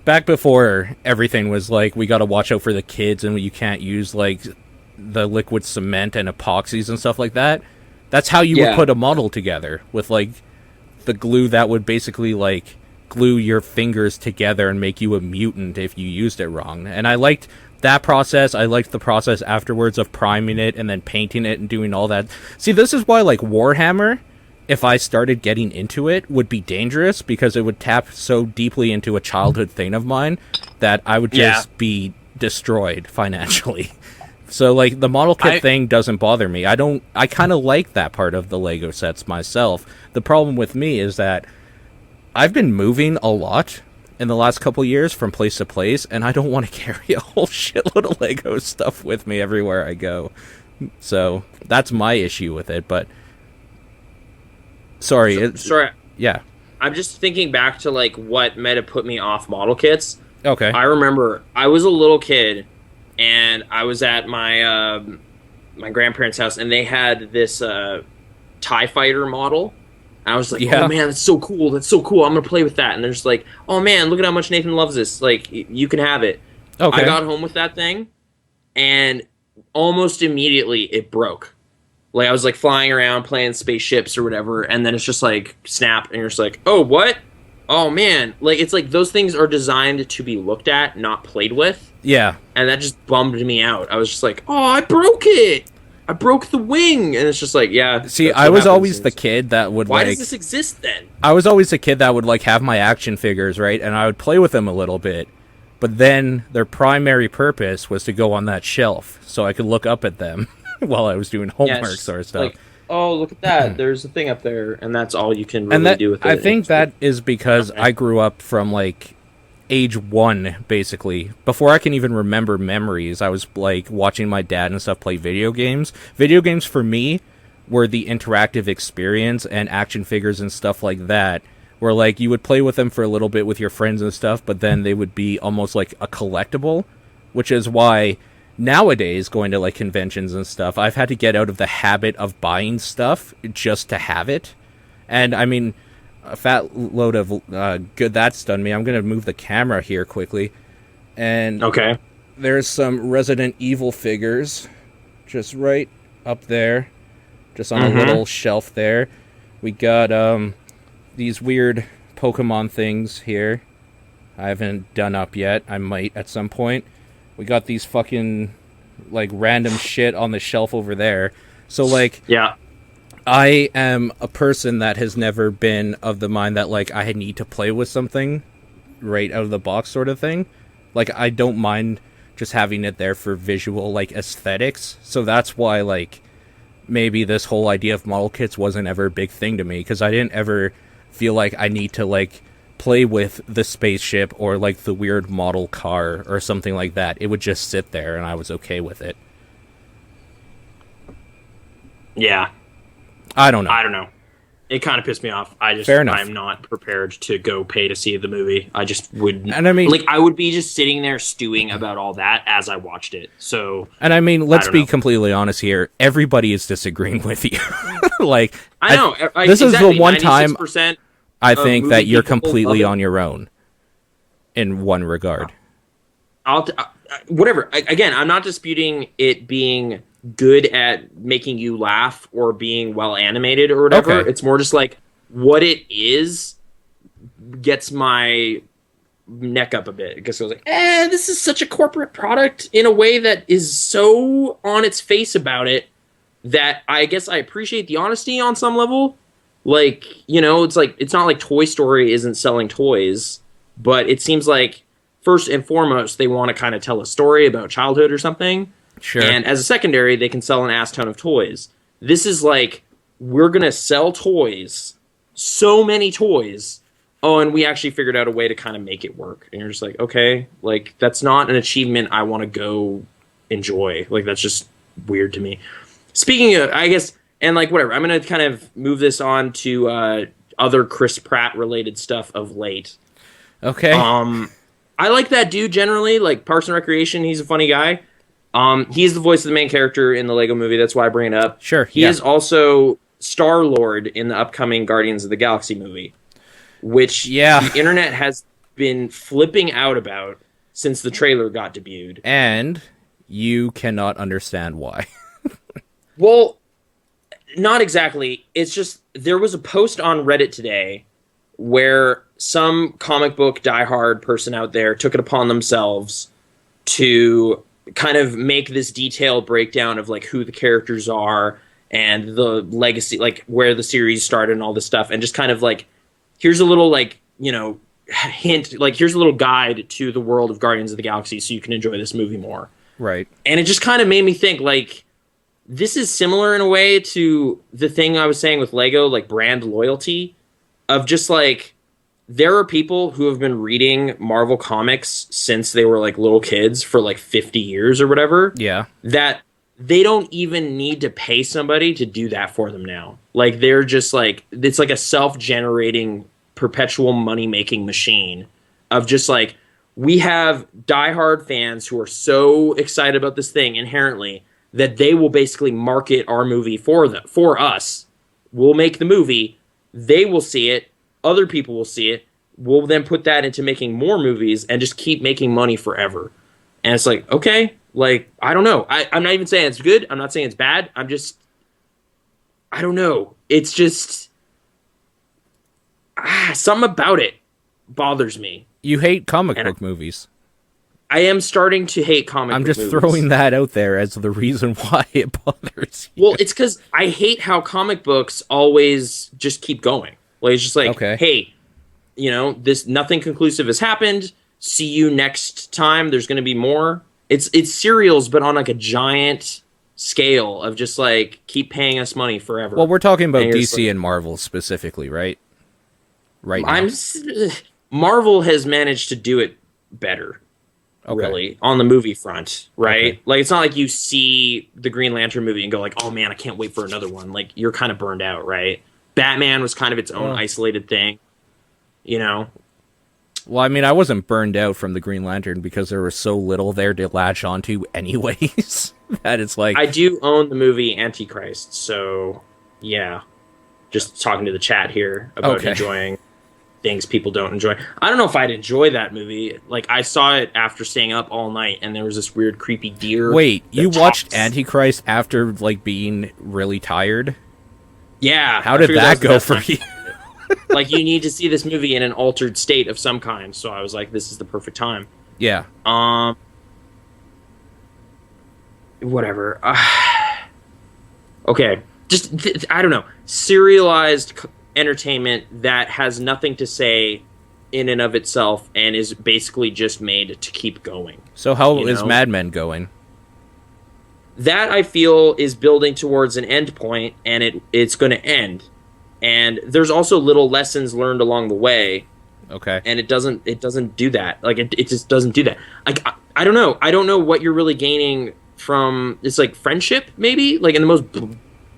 back before everything was like we got to watch out for the kids and you can't use like the liquid cement and epoxies and stuff like that. That's how you would put a model together with like the glue that would basically like glue your fingers together and make you a mutant if you used it wrong. And I liked that process. I liked the process afterwards of priming it and then painting it and doing all that. See, this is why like Warhammer, if I started getting into it, would be dangerous because it would tap so deeply into a childhood thing of mine that I would just be destroyed financially. So, like, the model kit thing doesn't bother me. I kind of like that part of the Lego sets myself. The problem with me is that I've been moving a lot in the last couple years from place to place, and I don't want to carry a whole shitload of Lego stuff with me everywhere I go. So, that's my issue with it, but... Sorry. Yeah. I'm just thinking back to, like, what might have put me off model kits. Okay. I remember I was a little kid... And I was at my my grandparents' house, and they had this TIE fighter model. And I was like, oh, man, that's so cool. That's so cool. I'm going to play with that. And they're just like, oh, man, look at how much Nathan loves this. Like, you can have it. Okay. I got home with that thing, and almost immediately it broke. Like, I was, like, flying around playing spaceships or whatever, and then it's just, like, snap, and you're just like, oh, what? Oh, man. Like, it's like those things are designed to be looked at, not played with. Yeah. And that just bummed me out. I was just like, oh, I broke it. I broke the wing. And it's just like, yeah. See, I was always the kid that would Why does this exist then? I was always the kid that would like have my action figures, right? And I would play with them a little bit. But then their primary purpose was to go on that shelf so I could look up at them while I was doing homework sort of stuff. Like, oh, look at that. There's a thing up there. And that's all you can really do with it. I think that is because I grew up from like age 1, basically. Before I can even remember memories, I was like watching my dad and stuff play video games. Video games for me were the interactive experience, and action figures and stuff like that where like you would play with them for a little bit with your friends and stuff, but then they would be almost like a collectible. which is why nowadays going to like conventions and stuff, I've had to get out of the habit of buying stuff just to have it. And I mean, a fat load of good that's done me. I'm going to move the camera here quickly. And Okay. there's some Resident Evil figures just right up there, just on a little shelf there. We got these weird Pokemon things here. I haven't done up yet. I might at some point. We got these fucking like random shit on the shelf over there. So like, Yeah. I am a person that has never been of the mind that like I need to play with something right out of the box sort of thing. Like I don't mind just having it there for visual like aesthetics. So that's why like maybe this whole idea of model kits wasn't ever a big thing to me, because I didn't ever feel like I need to like play with the spaceship or like the weird model car or something like that. It would just sit there and I was okay with it. Yeah. I don't know. I don't know. It kind of pissed me off. Fair enough. I'm not prepared to go pay to see the movie. I just wouldn't. And I mean, like, I would be just sitting there stewing about all that as I watched it. So, and I mean, let's be know. completely honest here. Everybody is disagreeing with you. Like, I know. This is the one time 96% I of think movie that you're people completely love it. on your own in one regard. Whatever. Again, I'm not disputing it being good at making you laugh or being well animated or whatever. Okay. It's more just like what it is gets my neck up a bit, because I was like, this is such a corporate product in a way that is so on its face about it that I guess I appreciate the honesty on some level. Like, you know, it's like, it's not like Toy Story isn't selling toys, but it seems like first and foremost they want to kind of tell a story about childhood or something. Sure. And as a secondary, they can sell an ass ton of toys. This is like, we're going to sell toys, so many toys. Oh, and we actually figured out a way to kind of make it work. And you're just like, okay, like, that's not an achievement I want to go enjoy. Like, that's just weird to me. Speaking of, I guess, and like, whatever, I'm going to kind of move this on to other Chris Pratt related stuff of late. Okay. I like that dude generally, like Parks and Recreation. He's a funny guy. He's the voice of the main character in the Lego movie. That's why I bring it up. Sure. He is also Star-Lord in the upcoming Guardians of the Galaxy movie, which the internet has been flipping out about since the trailer got debuted. And you cannot understand why. Well, not exactly. It's just, there was a post on Reddit today where some comic book diehard person out there took it upon themselves to kind of make this detailed breakdown of like who the characters are and the legacy, like where the series started and all this stuff, and just kind of like, here's a little like, you know, hint, like here's a little guide to the world of Guardians of the Galaxy so you can enjoy this movie more. Right. And it just kind of made me think, like, this is similar in a way to the thing I was saying with Lego, like brand loyalty, of just like, there are people who have been reading Marvel comics since they were like little kids for like 50 years or whatever. Yeah. That they don't even need to pay somebody to do that for them now. Like, they're just like, it's like a self-generating perpetual money-making machine of just like, we have diehard fans who are so excited about this thing inherently that they will basically market our movie for us. We'll make the movie. They will see it. Other people will see it. We'll then put that into making more movies and just keep making money forever. And it's like, okay, like, I don't know. I'm not even saying it's good. I'm not saying it's bad. I'm just, I don't know. It's just, something about it bothers me. You hate comic book movies. I am starting to hate comic book movies. I'm just throwing that out there as the reason why it bothers you. Well, it's because I hate how comic books always just keep going. Like, it's just like, hey, you know, this, nothing conclusive has happened. See you next time. There's going to be more. It's serials, but on like a giant scale of just like, keep paying us money forever. Well, we're talking about DC and Marvel specifically, right? Right now. Marvel has managed to do it better. Really, on the movie front, right? Like, it's not like you see the Green Lantern movie and go like, oh man, I can't wait for another one. Like, you're kind of burned out, right? Batman was kind of its own isolated thing, you know? Well, I mean, I wasn't burned out from the Green Lantern because there was so little there to latch onto anyways. That it's like... I do own the movie Antichrist, so yeah. Just talking to the chat here about enjoying things people don't enjoy. I don't know if I'd enjoy that movie. Like, I saw it after staying up all night, and there was this weird, creepy deer. Wait, you watched Antichrist after, like, being really tired? Yeah. How did that go for you? Like, you need to see this movie in an altered state of some kind. So I was like, this is the perfect time. Yeah. Whatever. Okay. Just, I don't know. Serialized entertainment that has nothing to say in and of itself and is basically just made to keep going. So how is Mad Men going? That, I feel, is building towards an end point, and it's going to end. And there's also little lessons learned along the way. Okay. And it doesn't do that. Like, it just doesn't do that. Like, I don't know. I don't know what you're really gaining from... It's like friendship, maybe? Like, in the most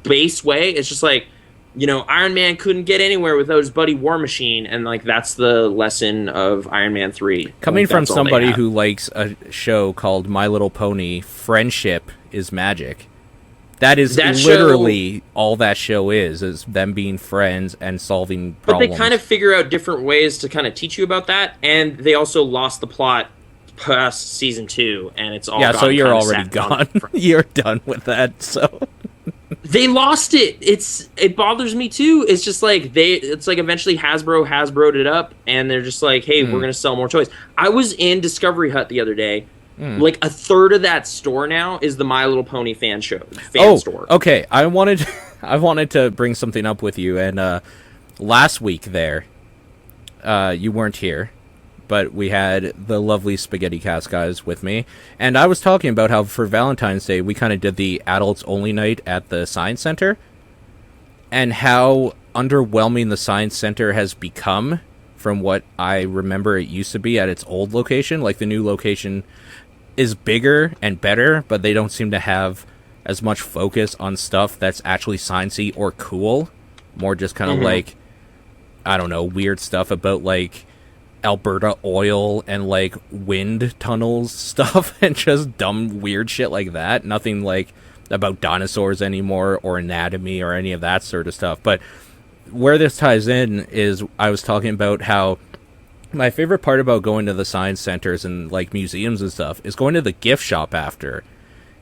base way. It's just like, Iron Man couldn't get anywhere without his buddy War Machine, and like that's the lesson of Iron Man 3. Coming from somebody who likes a show called My Little Pony, friendship is magic. That is literally all that show is them being friends and solving problems. But they kind of figure out different ways to kind of teach you about that, and they also lost the plot past season 2, and it's all so you're already gone. You're done with that, so... They lost it. It bothers me too. It's just like it's like eventually Hasbro'd it up, and they're just like, hey, we're gonna sell more toys. I was in Discovery Hut the other day. Like a third of that store now is the My Little Pony fan store. Okay. I wanted to bring something up with you, and last week there, you weren't here. But we had the lovely Spaghetti Cast guys with me. And I was talking about how for Valentine's Day, we kind of did the adults-only night at the Science Center. And how underwhelming the Science Center has become from what I remember it used to be at its old location. Like, the new location is bigger and better, but they don't seem to have as much focus on stuff that's actually sciencey or cool. More just kind of like, I don't know, weird stuff about, like... Alberta oil and like wind tunnels stuff and just dumb weird shit like that. Nothing like about dinosaurs anymore or anatomy or any of that sort of stuff. But where this ties in is I was talking about how my favorite part about going to the science centers and like museums and stuff is going to the gift shop after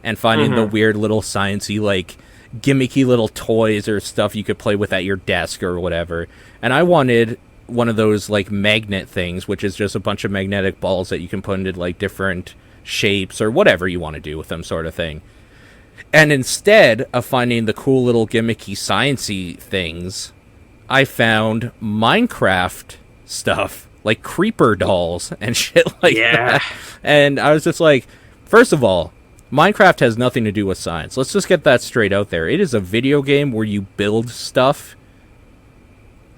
and finding the weird little sciencey like gimmicky little toys or stuff you could play with at your desk or whatever. And I wanted one of those like magnet things, which is just a bunch of magnetic balls that you can put into like different shapes or whatever you want to do with them, sort of thing. And instead of finding the cool little gimmicky sciencey things, I found Minecraft stuff, like creeper dolls and shit like that. And I was just like, first of all, Minecraft has nothing to do with science. Let's just get that straight out there. It is a video game where you build stuff.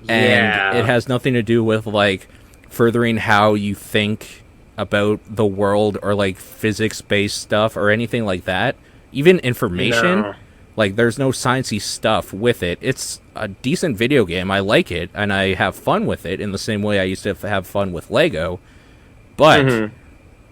And it has nothing to do with, like, furthering how you think about the world or, like, physics-based stuff or anything like that. Even information, like, there's no sciencey stuff with it. It's a decent video game. I like it, and I have fun with it in the same way I used to have fun with Leggo. But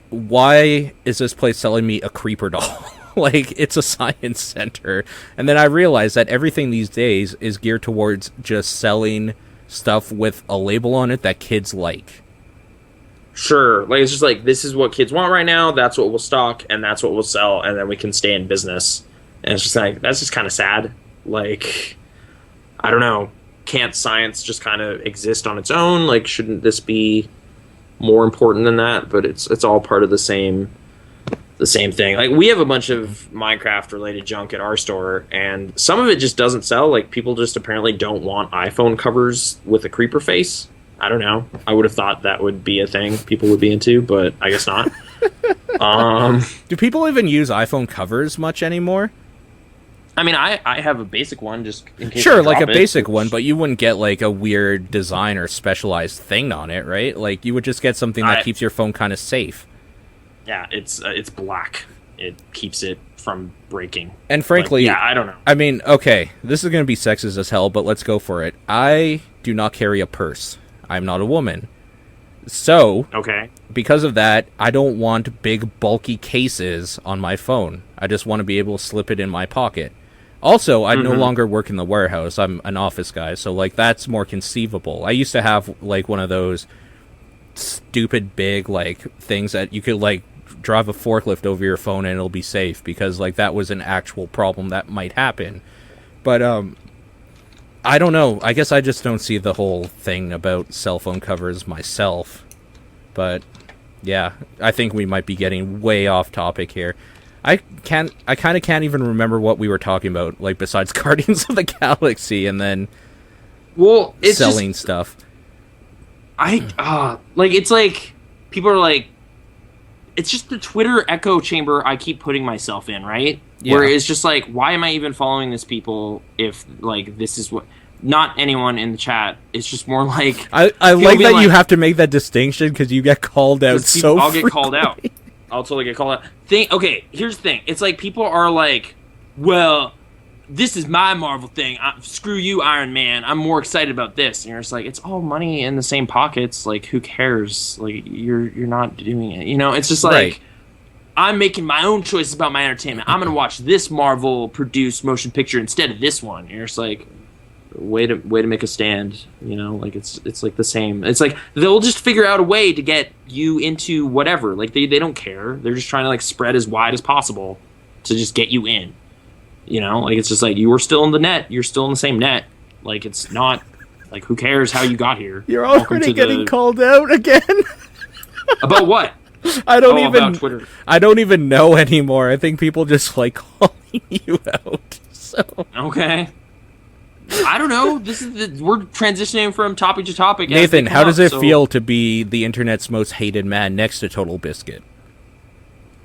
why is this place selling me a creeper doll? Like, it's a science center. And then I realized that everything these days is geared towards just selling stuff with a label on it that kids like. Sure. Like, it's just like, this is what kids want right now, that's what we'll stock, and that's what we'll sell, and then we can stay in business. And it's just like, that's just kind of sad. Like, I don't know. Can't science just kind of exist on its own? Like, shouldn't this be more important than that? But it's all part of the same thing. Like, we have a bunch of Minecraft related junk at our store, and some of it just doesn't sell. Like, people just apparently don't want iPhone covers with a creeper face. I don't know. I would have thought that would be a thing people would be into, but I guess not. Do people even use iPhone covers much anymore? I mean, I have a basic one just in case. Sure, like a basic one, but you wouldn't get like a weird design or specialized thing on it, right? Like, you would just get something that keeps your phone kind of safe. Yeah, it's black. It keeps it from breaking. And frankly, I don't know. I mean, okay, this is going to be sexist as hell, but let's go for it. I do not carry a purse. I'm not a woman. So, Okay. because of that, I don't want big, bulky cases on my phone. I just want to be able to slip it in my pocket. Also, I no longer work in the warehouse. I'm an office guy, so, like, that's more conceivable. I used to have, like, one of those stupid big, like, things that you could, like, drive a forklift over your phone and it'll be safe, because, like, that was an actual problem that might happen. But, I don't know. I guess I just don't see the whole thing about cell phone covers myself. But, yeah, I think we might be getting way off topic here. I kind of can't even remember what we were talking about, like, besides Guardians of the Galaxy and then it's selling just, stuff. it's like, people are like, it's just the Twitter echo chamber I keep putting myself in, right? Yeah. Where it's just like, why am I even following this people if, like, this is what... Not anyone in the chat. It's just more like... I like that you have to make that distinction because you get called out so I'll get called out. I'll totally get called out. Okay, here's the thing. It's like people are like, well, this is my Marvel thing. Screw you, Iron Man. I'm more excited about this. And you're just like, it's all money in the same pockets. Like, who cares? Like, you're not doing it. You know, it's just like, right. I'm making my own choices about my entertainment. I'm going to watch this Marvel-produced motion picture instead of this one. And you're just like... Way to make a stand, you know, like it's like the same. It's like they'll just figure out a way to get you into whatever. Like they don't care. They're just trying to like spread as wide as possible to just get you in. You know, like it's just like you were still in the net. You're still in the same net. Like it's not like who cares how you got here. You're already getting called out again. About what? I don't even about Twitter. I don't even know anymore. I think people just like calling you out. So okay. I don't know. We're transitioning from topic to topic. Nathan, how does it feel to be the internet's most hated man next to Total Biscuit?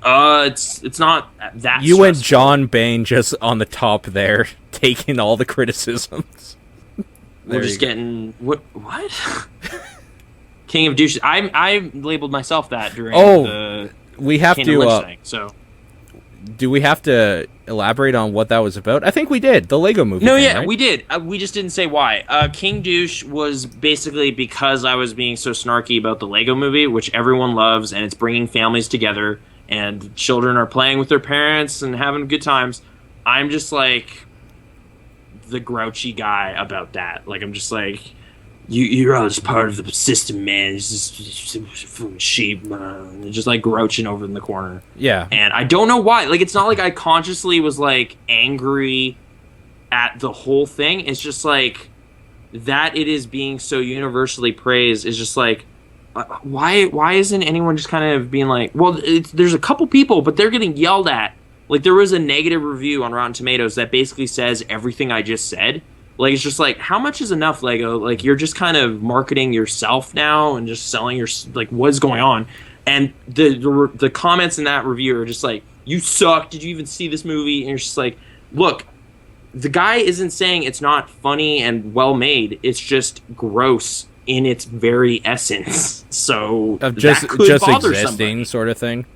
It's not that. You stressful. and John Bain just on the top there, taking all the criticisms. We're just getting what? King of douches. I labeled myself that during the we have King of Lynch thing. So, do we have to elaborate on what that was about? I think we did. The Leggo movie. No, thing, yeah, right? we did. We just didn't say why. King Douche was basically because I was being so snarky about the Leggo movie, which everyone loves, and it's bringing families together, and children are playing with their parents and having good times. I'm just like the grouchy guy about that. Like, I'm just like, you're all just part of the system, man. It's just sheep, man. They're just like grouching over in the corner. Yeah. And I don't know why. Like, it's not like I consciously was like angry at the whole thing. It's just like that it is being so universally praised is just like, why isn't anyone just kind of being like, well, there's a couple people, but they're getting yelled at. Like, there was a negative review on Rotten Tomatoes that basically says everything I just said. Like, it's just like, how much is enough, Lego? Like, you're just kind of marketing yourself now and just selling your, like, what's going on? And the comments in that review are just like, you suck. Did you even see this movie? And you're just like, look, the guy isn't saying it's not funny and well made. It's just gross in its very essence. So of just bother existing somebody. Sort of thing.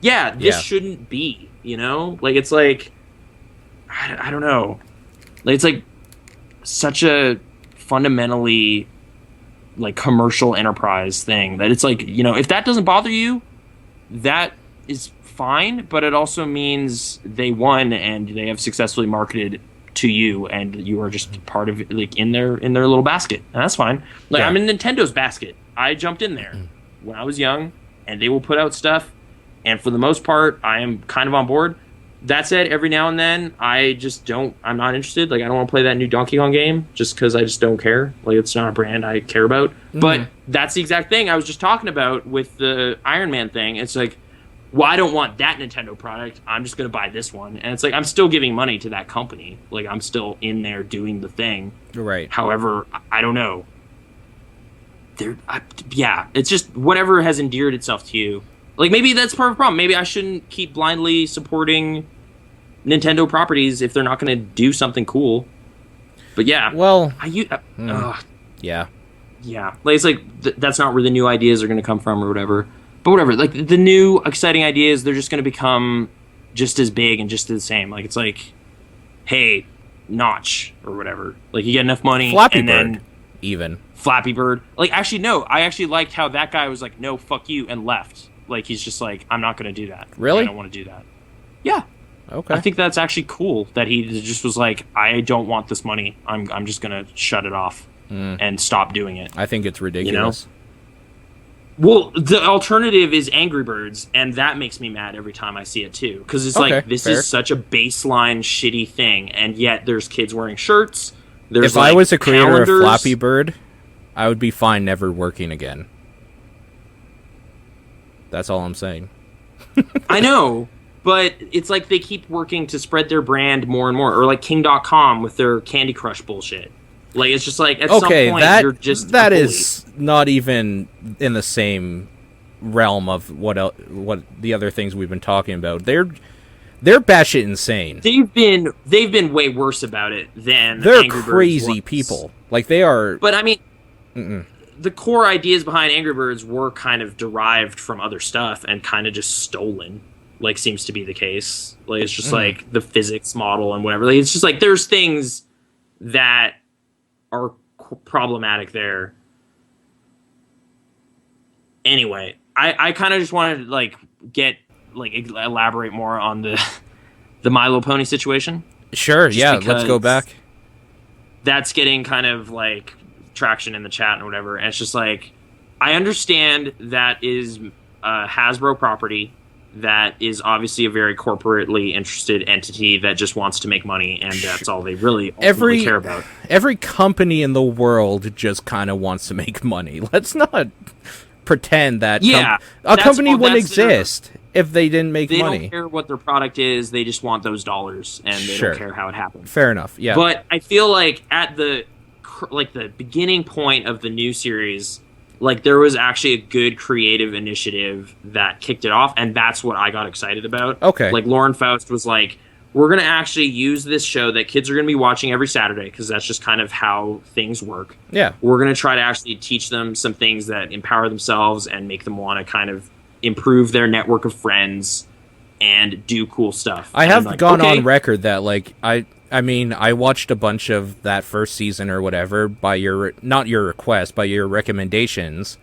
Yeah, this shouldn't be, you know? Like, it's like, I don't know. Like, it's like such a fundamentally, like, commercial enterprise thing that it's like, you know, if that doesn't bother you, that is fine, but it also means they won and they have successfully marketed to you and you are just part of it, like, in their little basket. And that's fine. Like, I'm in Nintendo's basket. I jumped in there when I was young, and they will put out stuff, and for the most part, I am kind of on board. That said, every now and then, I'm not interested. Like, I don't want to play that new Donkey Kong game just because I just don't care. Like, it's not a brand I care about. Mm-hmm. But that's the exact thing I was just talking about with the Iron Man thing. It's like, well, I don't want that Nintendo product. I'm just going to buy this one. And it's like, I'm still giving money to that company. Like, I'm still in there doing the thing. Right. However, I don't know. It's just whatever has endeared itself to you. Like, maybe that's part of the problem. Maybe I shouldn't keep blindly supporting Nintendo properties if they're not going to do something cool. But yeah. Well, yeah. Like, it's like, that's not where the new ideas are going to come from or whatever. But whatever. Like, the new exciting ideas, they're just going to become just as big and just the same. Like, it's like, hey, Notch or whatever. Like, you get enough money. Flappy and Bird. then even. Flappy Bird. Like, actually, no. I actually liked how that guy was like, no, fuck you, and left. Like, he's just like, I'm not going to do that. Really? I don't want to do that. Yeah. Okay. I think that's actually cool that he just was like, I don't want this money. I'm just going to shut it off and stop doing it. I think it's ridiculous. Well, the alternative is Angry Birds, and that makes me mad every time I see it, too. Because it's like, this fair. is such a baseline shitty thing, and yet there's kids wearing shirts. There's If I was a creator calendars. of Flappy Bird, I would be fine never working again. That's all I'm saying. I know, but it's like they keep working to spread their brand more and more. Or like King.com with their Candy Crush bullshit. Like, it's just like, at some point, you're just that a bully. is not even in the same realm of what the other things we've been talking about. They're batshit insane. They've been way worse about it than They're Angry Birds crazy was. people. Like, they are... But, I mean, the core ideas behind Angry Birds were kind of derived from other stuff and kind of just stolen, like, seems to be the case. Like, it's just, like, the physics model and whatever. Like, it's just, like, there's things that are problematic there. Anyway, I kind of just wanted to, like, elaborate more on the My Little Pony situation. Sure, Just yeah, let's go back. That's getting kind of, like, traction in the chat and whatever, and it's just like, I understand that is Hasbro property that is obviously a very corporately interested entity that just wants to make money, and that's all they really ultimately care about. Every company in the world just kind of wants to make money. Let's not pretend that a company wouldn't exist if they didn't make money. They don't care what their product is, they just want those dollars, and they don't care how it happens. Fair enough, yeah. But I feel like at the beginning point of the new series, like, there was actually a good creative initiative that kicked it off, and that's what I got excited about. Okay. Like, Lauren Faust was like, we're going to actually use this show that kids are going to be watching every Saturday, because that's just kind of how things work. Yeah. We're going to try to actually teach them some things that empower themselves and make them want to kind of improve their network of friends and do cool stuff. I have gone on record that, like, I mean, I watched a bunch of that first season or whatever by your, not your request, by your recommendations,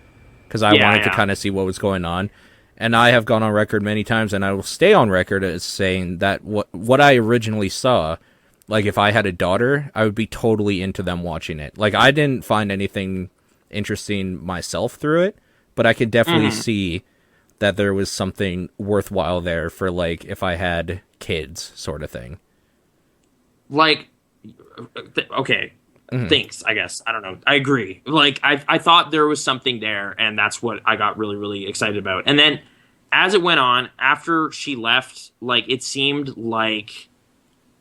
because I wanted to kind of see what was going on. And I have gone on record many times, and I will stay on record as saying that what I originally saw, like, if I had a daughter, I would be totally into them watching it. Like, I didn't find anything interesting myself through it, but I could definitely see that there was something worthwhile there for, like, if I had kids, sort of thing. Like, okay, thanks, I guess. I don't know. I agree. Like, I thought there was something there, and that's what I got really, really excited about. And then, as it went on, after she left, like, it seemed like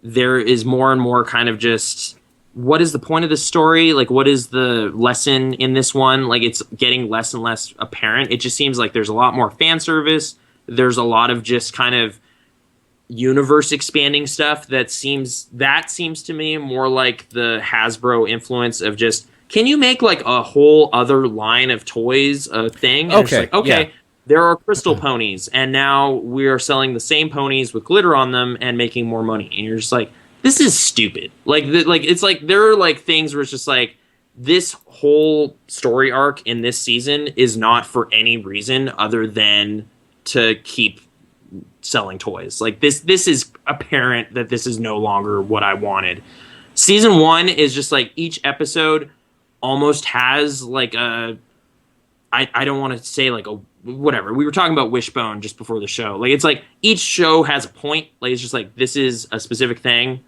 there is more and more kind of just, what is the point of the story? Like, what is the lesson in this one? Like, it's getting less and less apparent. It just seems like there's a lot more fan service. There's a lot of just kind of universe expanding stuff that seems to me more like the Hasbro influence of just, can you make like a whole other line of toys a thing? And okay, it's like, there are crystal ponies, and now we are selling the same ponies with glitter on them and making more money. And you're just like, this is stupid. Like, it's like there are like things where it's just like, this whole story arc in this season is not for any reason other than to keep selling toys. Like, this is apparent that this is no longer what I wanted. Season 1 is just like, each episode almost has like a, I don't want to say like a, whatever. We were talking about Wishbone just before the show. Like, it's like each show has a point. Like, it's just like, this is a specific thing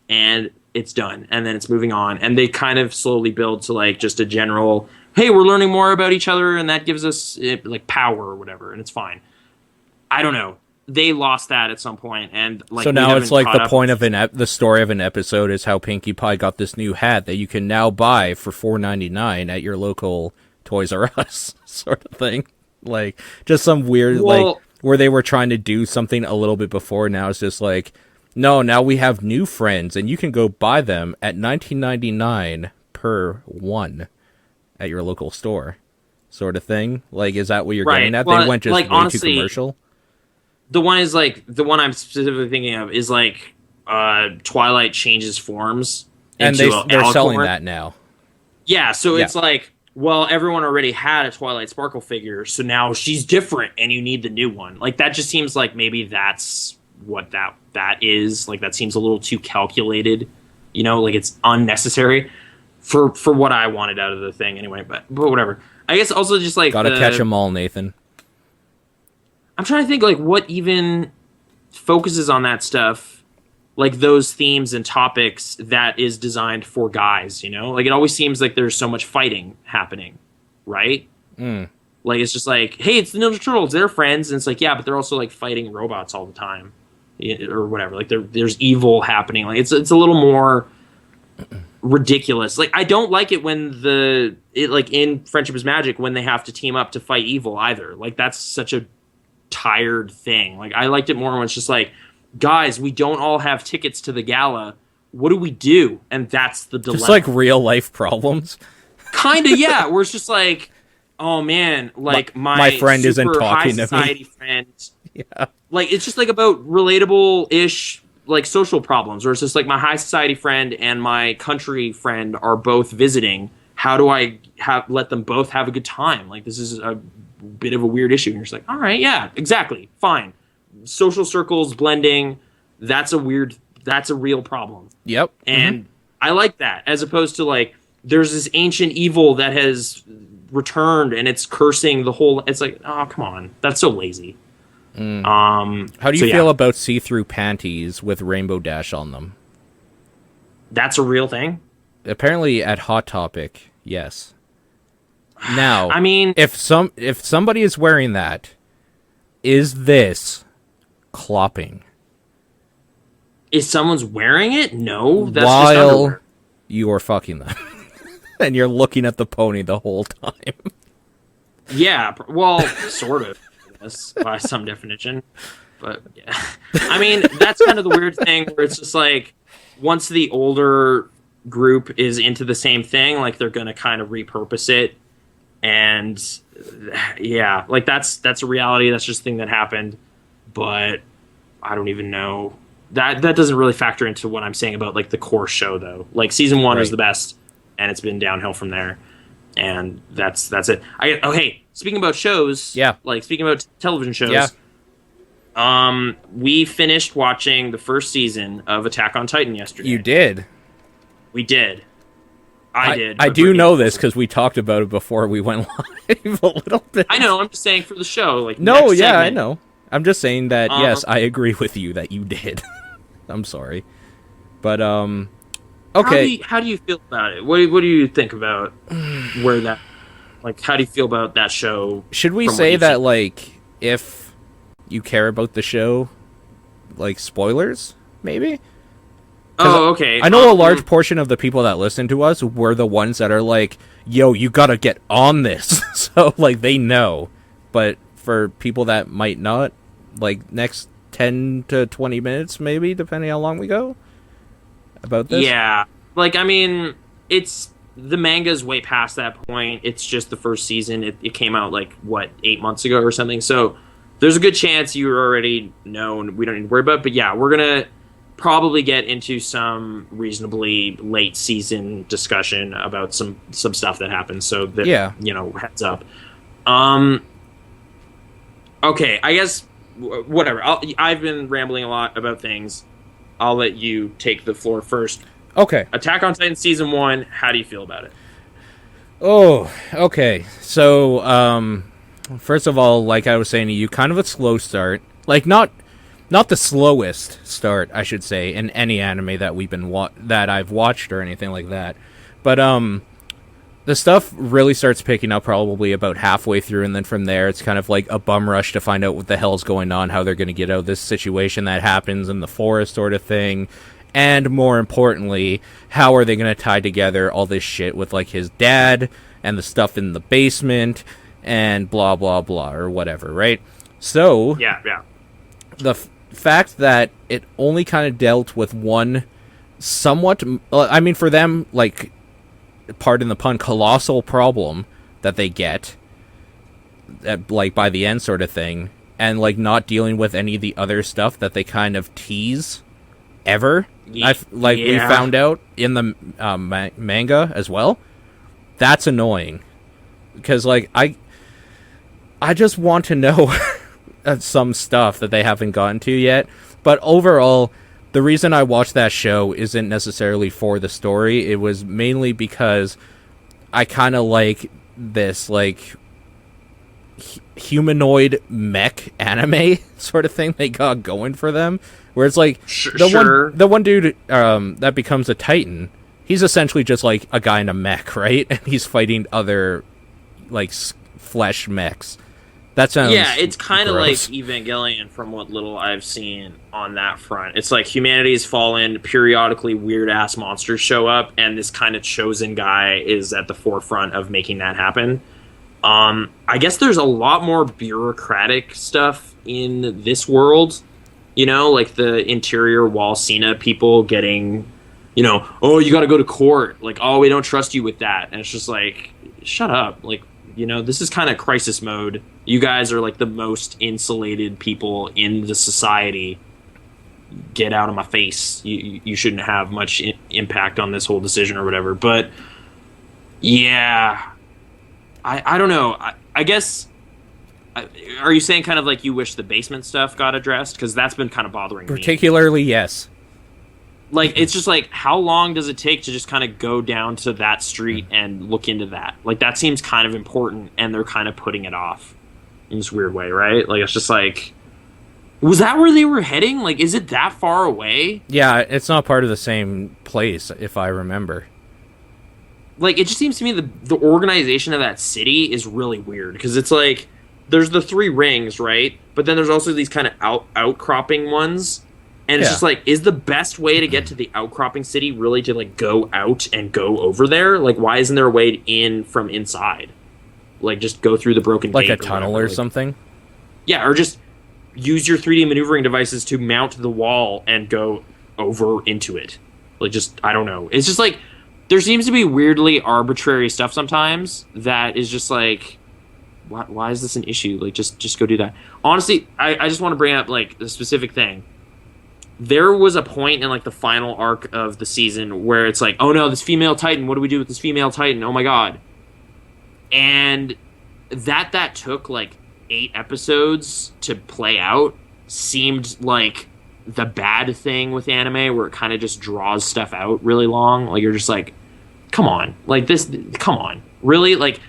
and it's done. And then it's moving on. And they kind of slowly build to like just a general, hey, we're learning more about each other and that gives us like power or whatever. And it's fine. I don't know. They lost that at some point, and like, so now it's like the point of the story of an episode is how Pinkie Pie got this new hat that you can now buy for $4.99 at your local Toys R Us sort of thing. Like, just some weird, like, where they were trying to do something a little bit before. Now it's just like, no, now we have new friends, and you can go buy them at $19.99 per one at your local store, sort of thing. Like, is that what you're getting at? Well, they went just like, way honestly, too commercial. The one is like, the one I'm specifically thinking of is like Twilight changes forms, and they're selling that now. Yeah, so Yeah. it's like, well, everyone already had a Twilight Sparkle figure, so now she's different, and you need the new one. Like that just seems like maybe that's what that is. Like that seems a little too calculated. Like it's unnecessary for what I wanted out of the thing anyway. But whatever. I guess also just like Gotta catch 'em all, Nathan. I'm trying to think like what even focuses on that stuff, like those themes and topics that is designed for guys. Like it always seems like there's so much fighting happening, right? Like it's just like, hey, it's the Ninja Turtles, they're friends, and it's like, yeah, but they're also like fighting robots all the time, or whatever. Like there's evil happening. Like it's a little more ridiculous. Like I don't like it when like in Friendship is Magic when they have to team up to fight evil either. Like that's such a tired thing. Like I liked it more when it's just like, guys, we don't all have tickets to the gala. What do we do? And that's the dilemma. Just like real life problems. Kind of, yeah. Where it's just like, oh man, like my friend isn't super talking high to me. society friend. Yeah. Like it's just like about relatable-ish like social problems, where it's just like my high society friend and my country friend are both visiting. How do I let them both have a good time? Like this is a bit of a weird issue. And you're just like, all right, yeah, exactly, fine. Social circles blending, that's a real problem. Yep. And I like that, as opposed to like there's this ancient evil that has returned and it's cursing the whole. It's like, oh come on, that's so lazy. How do you feel about see-through panties with Rainbow Dash on them? That's a real thing? Apparently at Hot Topic, yes. Now, I mean, if somebody is wearing that, is this clopping? If someone's wearing it, no, that's just While underwear. you are fucking them. And you're looking at the pony the whole time. Yeah, well, sort of. By some definition, but yeah, I mean that's kind of the weird thing where it's just like once the older group is into the same thing, like they're gonna kind of repurpose it, and yeah, like that's a reality. That's just a thing that happened, but I don't even know that doesn't really factor into what I'm saying about like the core show though. Like season 1 was the best, and it's been downhill from there. And that's it. Hey, speaking about shows, yeah, like speaking about television shows, yeah. We finished watching the first season of Attack on Titan yesterday. You did. We did. I did. I do know this because we talked about it before we went live a little bit. I know. I'm just saying for the show. Like no, next yeah, segment, I know. I'm just saying that yes, I agree with you that you did. I'm sorry, but okay. How do you feel about it? What do you think about where that? Like, how do you feel about that show? Should we say that, like, if you care about the show, like, spoilers, maybe? Oh, okay. I know a large portion of the people that listen to us were the ones that are like, yo, you gotta get on this. So, like, they know. But for people that might not, like, next 10 to 20 minutes, maybe, depending how long we go about this. Yeah. Like, I mean, the manga's way past that point. It's just the first season. It came out, like, 8 months ago or something. So there's a good chance you already know, and we don't need to worry about it. But yeah, we're going to probably get into some reasonably late season discussion about some stuff that happens. So that, heads up. Okay, I guess, whatever. I've been rambling a lot about things. I'll let you take the floor first. Okay. Attack on Titan Season 1, how do you feel about it? Oh, okay. So, first of all, like I was saying to you, kind of a slow start. Like, not the slowest start, I should say, in any anime that we've been that I've watched or anything like that. But, the stuff really starts picking up probably about halfway through, and then from there, it's kind of like a bum rush to find out what the hell's going on, how they're going to get out of this situation that happens in the forest sort of thing. And more importantly, how are they going to tie together all this shit with, like, his dad and the stuff in the basement and blah, blah, blah, or whatever, right? So, yeah. The fact that it only kind of dealt with one somewhat, I mean, for them, like, pardon the pun, colossal problem that they get, like, by the end sort of thing, and, like, not dealing with any of the other stuff that they kind of tease ever. We found out in the manga as well. That's annoying. Because, like, I just want to know some stuff that they haven't gotten to yet. But overall, the reason I watched that show isn't necessarily for the story. It was mainly because I kind of like this, like, humanoid mech anime sort of thing they got going for them. Where it's like, the one dude that becomes a Titan, he's essentially just, like, a guy in a mech, right? And he's fighting other, like, flesh mechs. That sounds it's kind of like gross. Evangelion from what little I've seen on that front. It's like humanity's fallen, periodically weird-ass monsters show up, and this kind of chosen guy is at the forefront of making that happen. I guess there's a lot more bureaucratic stuff in this world. You know, like the interior Walsena people getting, you know, oh, you got to go to court. Like, oh, we don't trust you with that. And it's just like, shut up. Like, you know, this is kind of crisis mode. You guys are like the most insulated people in the society. Get out of my face. You shouldn't have much impact on this whole decision or whatever. But yeah, I don't know. I guess, are you saying kind of like you wish the basement stuff got addressed? Because that's been kind of bothering me. Particularly, yes. Like, it's just like, how long does it take to just kind of go down to that street and look into that? Like, that seems kind of important, and they're kind of putting it off in this weird way, right? Like, it's just like, was that where they were heading? Like, is it that far away? Yeah, it's not part of the same place, if I remember. Like, it just seems to me the organization of that city is really weird, because it's like, there's the 3 rings, right? But then there's also these kind of outcropping ones. And it's just like, is the best way to get to the outcropping city really to, like, go out and go over there? Like, why isn't there a way in from inside? Like, just go through the broken gate. Like a tunnel or something? Yeah, or just use your 3D maneuvering devices to mount the wall and go over into it. Like, just, I don't know. It's just like, there seems to be weirdly arbitrary stuff sometimes that is just like, why is this an issue? Like, just go do that. Honestly, I just want to bring up, like, a specific thing. There was a point in, like, the final arc of the season where it's like, oh no, this female Titan, what do we do with this female Titan? Oh my god. And that took, like, 8 episodes to play out seemed like the bad thing with anime, where it kind of just draws stuff out really long. Like, you're just like, come on. Like, come on. Really? Like,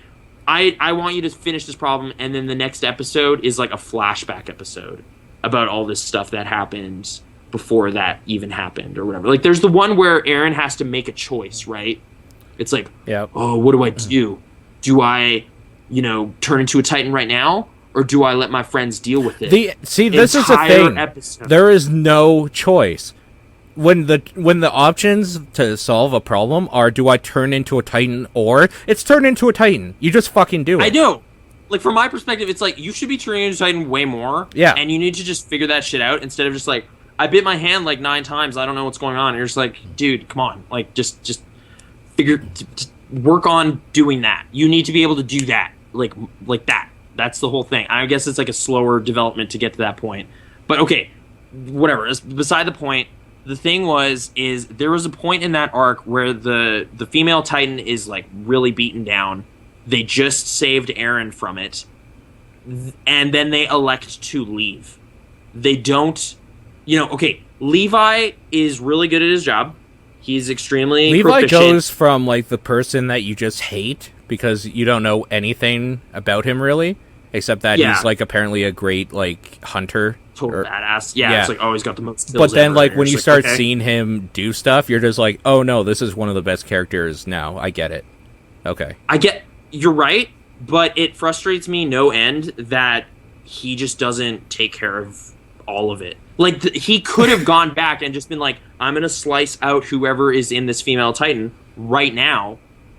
I want you to finish this problem, and then the next episode is, like, a flashback episode about all this stuff that happened before that even happened or whatever. Like, there's the one where Eren has to make a choice, right? It's like, oh, what do I do? Do I, you know, turn into a Titan right now? Or do I let my friends deal with it? This is the thing. Episode. There is no choice. When the options to solve a problem are, do I turn into a Titan, or it's turn into a Titan. You just fucking do it. I know. Like, from my perspective, it's like, you should be turning into a Titan way more. Yeah. And you need to just figure that shit out instead of just like, I bit my hand like 9 times. I don't know what's going on. And you're just like, dude, come on. Like, just figure, just work on doing that. You need to be able to do that. Like that. That's the whole thing. I guess it's like a slower development to get to that point. But okay, whatever. It's beside the point. The thing is there was a point in that arc where the female Titan is, like, really beaten down. They just saved Eren from it. And then they elect to leave. They don't, you know, okay, Levi is really good at his job. He's extremely proficient. Goes from, like, the person that you just hate because you don't know anything about him, really, except that he's, like, apparently a great, like, hunter. Total badass. Yeah, it's like, oh, he's got the most skills But then, ever. like, when you like, start seeing him do stuff, you're just like, oh, no, this is one of the best characters now. I get it. Okay. You're right, but it frustrates me no end that he just doesn't take care of all of it. Like, he could have gone back and just been like, I'm going to slice out whoever is in this female Titan right now,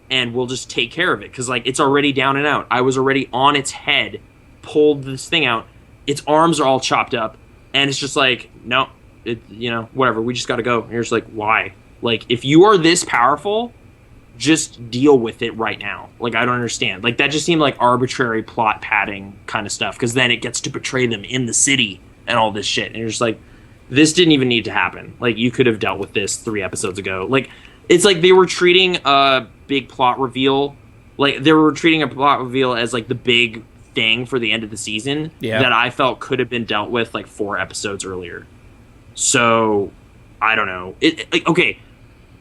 and we'll just take care of it. Because, like, it's already down and out. I was already on its head, pulled this thing out. Its arms are all chopped up, and it's just like, no, you know, whatever. We just got to go. And you're just like, why? Like, if you are this powerful, just deal with it right now. Like, I don't understand. Like, that just seemed like arbitrary plot padding kind of stuff, because then it gets to betray them in the city and all this shit. And you're just like, this didn't even need to happen. Like, you could have dealt with this 3 episodes ago. Like, it's like they were treating a big plot reveal like they were treating a plot reveal as like the big thing for the end of the season that I felt could have been dealt with like 4 episodes earlier. So I don't know. Okay,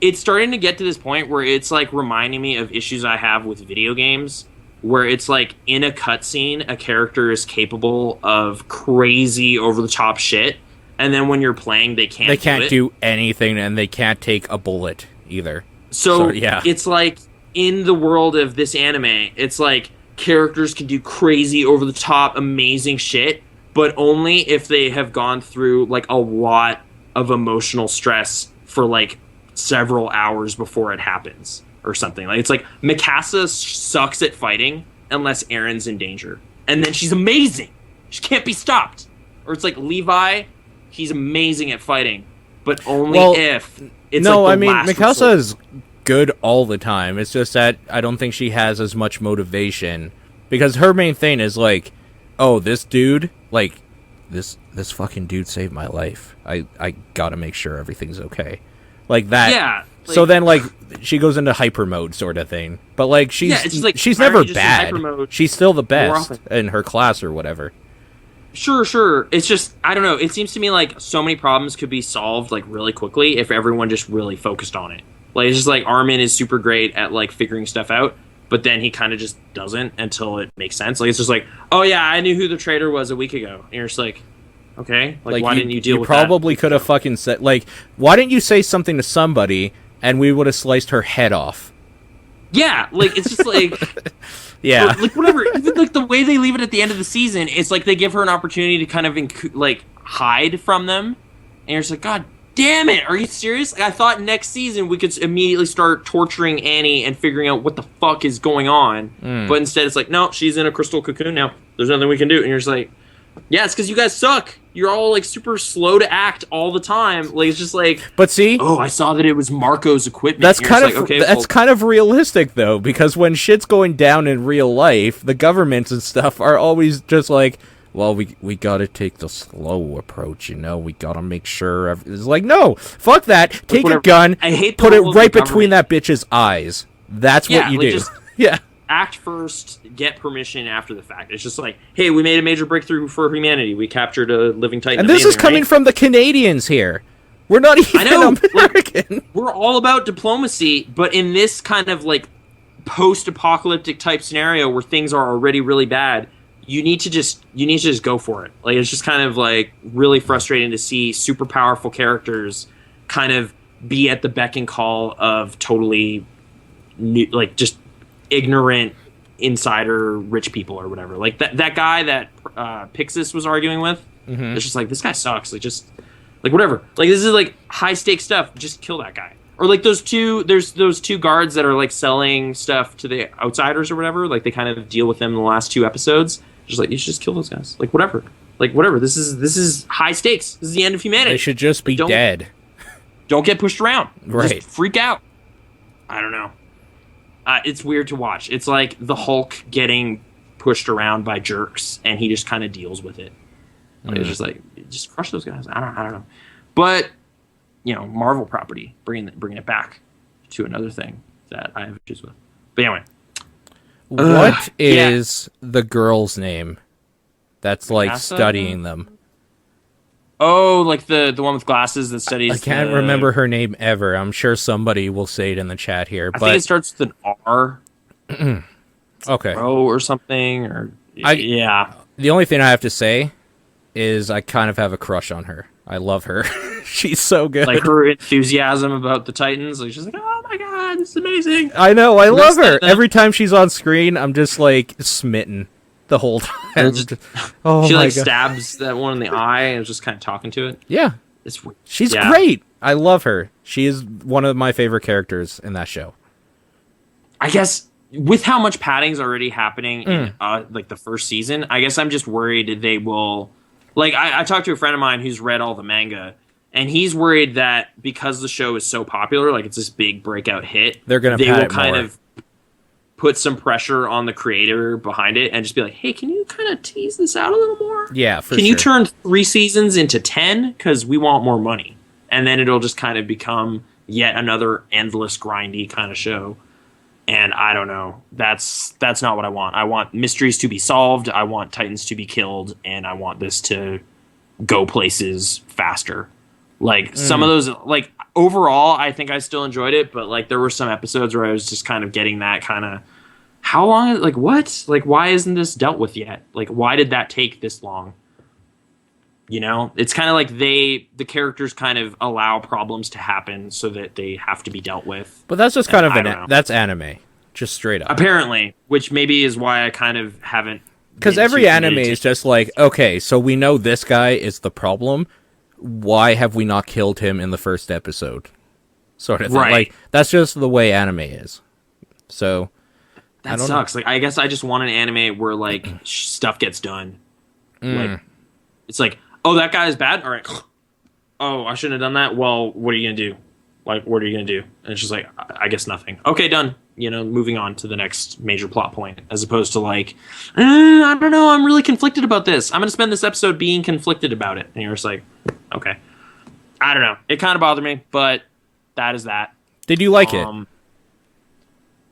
it's starting to get to this point where it's like reminding me of issues I have with video games, where it's like in a cutscene, a character is capable of crazy over the top shit, and then when you're playing, they can't do anything, and they can't take a bullet either. So yeah, it's like in the world of this anime, it's like characters can do crazy over the top, amazing shit, but only if they have gone through like a lot of emotional stress for like several hours before it happens or something. Like it's like Mikasa sucks at fighting unless Erin's in danger, and then she's amazing. She can't be stopped. Or it's like Levi, he's amazing at fighting, but only if it's no. like I mean, Mikasa is good all the time. It's just that I don't think she has as much motivation, because her main thing is like, oh, this dude, like this fucking dude saved my life. I gotta make sure everything's okay. Like that. Yeah. Like, so then, like, she goes into hyper mode sort of thing. But like, she's never bad. She's still the best in her class or whatever. Sure. It's just, I don't know. It seems to me like so many problems could be solved like really quickly if everyone just really focused on it. Like, it's just like Armin is super great at like figuring stuff out, but then he kind of just doesn't until it makes sense. Like, it's just like, oh yeah, I knew who the traitor was a week ago. And you're just like, okay, like why didn't you deal with that? You probably could have fucking said, like, why didn't you say something to somebody and we would have sliced her head off? Yeah, like, it's just like... yeah. Or, like, whatever. Even, like, the way they leave it at the end of the season, it's like they give her an opportunity to kind of, like, hide from them. And you're just like, God damn it, are you serious? Like, I thought next season we could immediately start torturing Annie and figuring out what the fuck is going on. But instead it's like, no, she's in a crystal cocoon now. There's nothing we can do. And you're just like, yeah, it's because you guys suck. You're all, like, super slow to act all the time. Like, it's just like... But see... Oh, I saw that it was Marco's equipment. That's kind of realistic, though, because when shit's going down in real life, the governments and stuff are always just like, well, we gotta take the slow approach, you know? We gotta make sure... It's like, no! Fuck that! Take a gun, put it right between that bitch's eyes. That's what you do. Just, yeah. Act first, get permission after the fact. It's just like, hey, we made a major breakthrough for humanity. We captured a living titan. And this is coming from the Canadians here. We're not even American. Like, we're all about diplomacy, but in this kind of like post-apocalyptic type scenario where things are already really bad, you need to just go for it. Like, it's just kind of like really frustrating to see super powerful characters kind of be at the beck and call of totally new, like just ignorant insider rich people or whatever. Like that guy that Pixis was arguing with, it's just like, this guy sucks. Like, just like whatever. Like, this is like high stakes stuff. Just kill that guy. Or like there's those two guards that are like selling stuff to the outsiders or whatever. Like, they kind of deal with them in the last 2 episodes. Just like, you should just kill those guys. Like, whatever. Like, whatever. This is high stakes. This is the end of humanity. They should just be dead. Don't get pushed around. Right. Just freak out. I don't know. It's weird to watch. It's like the Hulk getting pushed around by jerks, and he just kind of deals with it. Like, it's just like, just crush those guys. I don't know. But, you know, Marvel property, bringing it back to another thing that I have issues with. But anyway. What is the girl's name that's like studying them? Oh, like the one with glasses that studies. I can't remember her name ever. I'm sure somebody will say it in the chat here. I think it starts with an R. Okay. Or something. Or yeah. The only thing I have to say is I kind of have a crush on her. I love her. She's so good. Like, her enthusiasm about the Titans. Like, she's like, oh my god, this is amazing. I know. I love her. Every time she's on screen, I'm just like smitten. The whole time. She like stabs that one in the eye and is just kind of talking to it. Yeah. It's weird. She's great. I love her. She is one of my favorite characters in that show. I guess with how much padding's already happening in like the first season, I guess I'm just worried they will... Like, I talked to a friend of mine who's read all the manga, and he's worried that because the show is so popular, like it's this big breakout hit, they will kind of put some pressure on the creator behind it and just be like, hey, can you kind of tease this out a little more? Yeah, Can you turn 3 seasons into 10? Because we want more money. And then it'll just kind of become yet another endless, grindy kind of show. And I don't know. That's not what I want. I want mysteries to be solved. I want Titans to be killed, and I want this to go places faster. Like some of those, like overall, I think I still enjoyed it, but like there were some episodes where I was just kind of getting that kind of, how long? Like what? Like why isn't this dealt with yet? Like why did that take this long? You know, it's kind of like the characters kind of allow problems to happen so that they have to be dealt with. But that's just kind of that's anime, just straight up. Apparently, which maybe is why I kind of haven't. Because every anime is just like, okay, so we know this guy is the problem. Why have we not killed him in the first episode? Sort of thing. Right. Like, that's just the way anime is. So, that sucks. Like, I guess I just want an anime where, like, stuff gets done. Like, it's like, oh, that guy is bad? All right. Oh, I shouldn't have done that? Well, what are you going to do? Like, what are you going to do? And it's just like, I guess nothing. Okay, done. You know, moving on to the next major plot point, as opposed to like, I don't know, I'm really conflicted about this. I'm going to spend this episode being conflicted about it. And you're just like, okay. I don't know. It kind of bothered me, but that is that. Did you like it?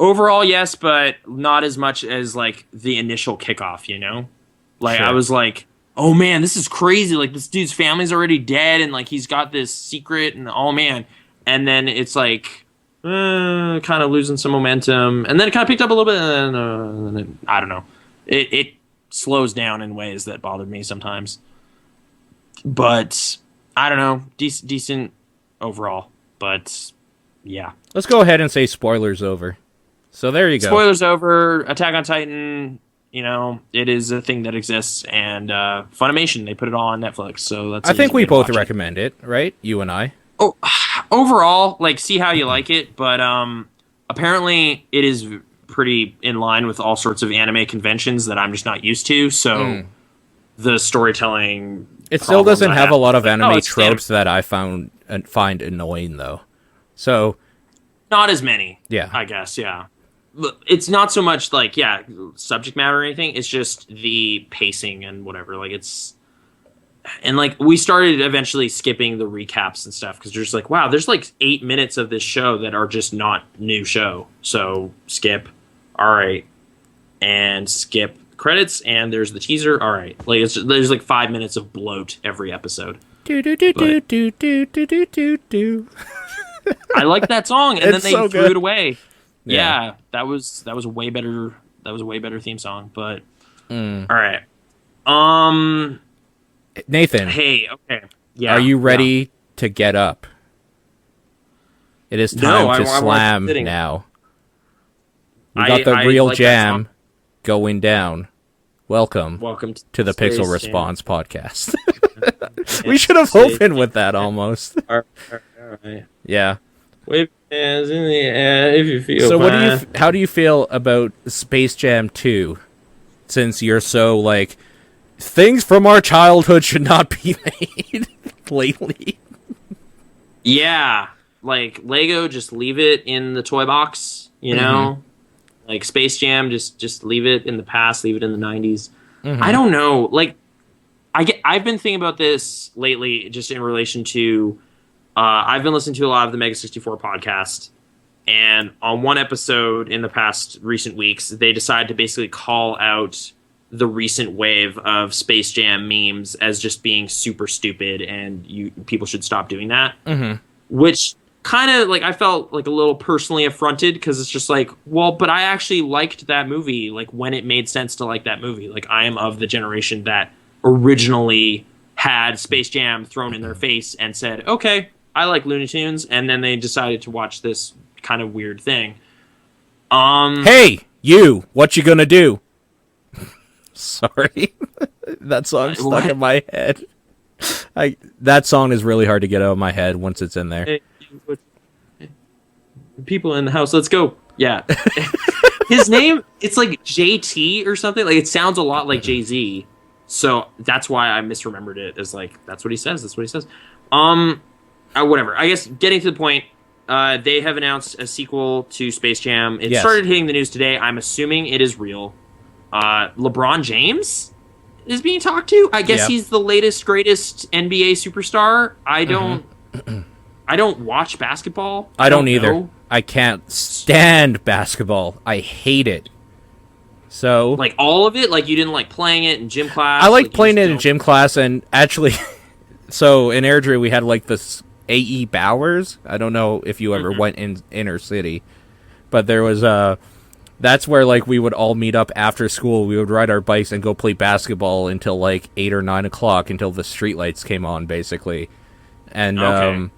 Overall, yes, but not as much as like the initial kickoff, you know? Like, Sure. I was like, oh man, this is crazy. Like, this dude's family's already dead, and like he's got this secret, and oh man. And then it's like, kind of losing some momentum, and then it kind of picked up a little bit, and then it, I don't know, it slows down in ways that bothered me sometimes. But I don't know, decent overall. But yeah, Let's go ahead and say spoilers over. So there you go. spoilers over. Attack on Titan. You know, it is a thing that exists, and Funimation, they put it all on Netflix. So that's. I think we both recommend it, right? You and I. Oh, overall, like, see how you like it, but apparently it is pretty in line with all sorts of anime conventions that I'm just not used to. So the storytelling, it still doesn't have a lot of like, anime it's tropes that I find annoying, though. So not as many. Yeah. I guess. Yeah. It's not so much like subject matter or anything. It's just the pacing and whatever. Like it's. And, like, we started eventually skipping the recaps and stuff because you're just like, wow, there's, like, 8 minutes of this show that are just not new show. So, skip. All right. And skip credits, and there's the teaser. All right. Like, there's, like, 5 minutes of bloat every episode. Do do do do do do do do do do. I like that song, and then It's they so threw good. it away. Yeah. Yeah, that was a way better theme song, but all right. Nathan, Hey, okay. Yeah. are you yeah. ready to get up? It is time No, to I'm slam sitting. now. We got the I real like that jam song. going down. Welcome Welcome to the Space Pixel Jam. Response podcast. We should have opened with that almost. All right. Yeah. Wave your hands in the air if you feel So fine. how do you feel about Space Jam 2? Since you're so like things from our childhood should not be made lately. Yeah, like Leggo, just leave it in the toy box, you know? Like Space Jam, just leave it in the past, leave it in the 90s. I don't know. Like I've been thinking about this lately just in relation to I've been listening to a lot of the Mega 64 podcast, and on one episode in the past recent weeks, they decided to basically call out the recent wave of Space Jam memes as just being super stupid, and people should stop doing that. Which kind of, like, I felt like a little personally affronted, because it's just like, well, but I actually liked that movie, like, when it made sense to like that movie. Like, I am of the generation that originally had Space Jam thrown in their face and said, okay, I like Looney Tunes, and then they decided to watch this kind of weird thing. Hey, you, what you gonna do? Sorry. That song stuck What? in my head. That song is really hard to get out of my head once it's in there. Hey, people in the house, let's go. Yeah. His name, it's like JT or something. Like, it sounds a lot like Jay-Z. So that's why I misremembered it as like, that's what he says. That's what he says. Whatever. I guess getting to the point, they have announced a sequel to Space Jam. It Yes. started hitting the news today. I'm assuming it is real. LeBron James is being talked to. I guess Yep. he's the latest, greatest NBA superstar. I don't watch basketball. I don't know. either. I can't stand basketball. I hate it. So Like all of it? Like you didn't like playing it in gym class? I like you playing just it in gym class, and actually, so in Airdrie we had like this AE Bowers. I don't know if you ever went in inner city, but there was that's where like we would all meet up after school. We would ride our bikes and go play basketball until like 8 or 9 o'clock until the streetlights came on, basically. And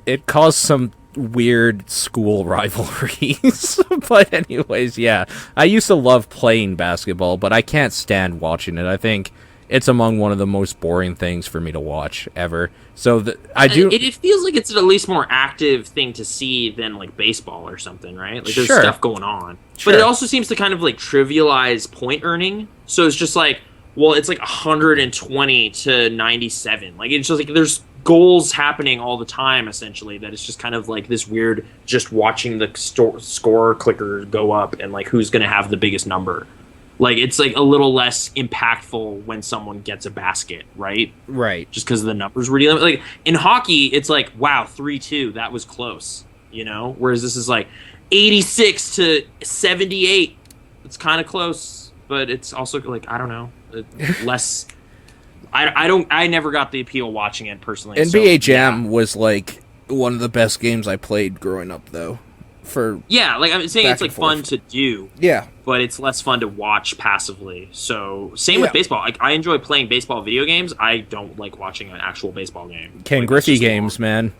it caused some weird school rivalries. But anyways, yeah, I used to love playing basketball, but I can't stand watching it. I think it's among one of the most boring things for me to watch ever. So I do. It feels like it's at least more active thing to see than like baseball or something, right? Like there's Sure. stuff going on, Sure. but it also seems to kind of like trivialize point earning. So it's just like, well, it's like 120 to 97. Like it's just like there's goals happening all the time, essentially. That it's just kind of like this weird, just watching the score clicker go up and like who's going to have the biggest number. Like, it's, like, a little less impactful when someone gets a basket, right? Right. Just because of the numbers we're dealing with. Like, in hockey, it's like, wow, 3-2, that was close, you know? Whereas this is, like, 86 to 78. It's kind of close, but it's also, like, I don't know, less... I never got the appeal watching it, personally. NBA Jam was, like, one of the best games I played growing up, though. Yeah, like I'm saying, back it's like and forth. fun to do. Yeah. But it's less fun to watch passively. So same with baseball. Like I enjoy playing baseball video games. I don't like watching an actual baseball game. Ken Like, Griffey games, man.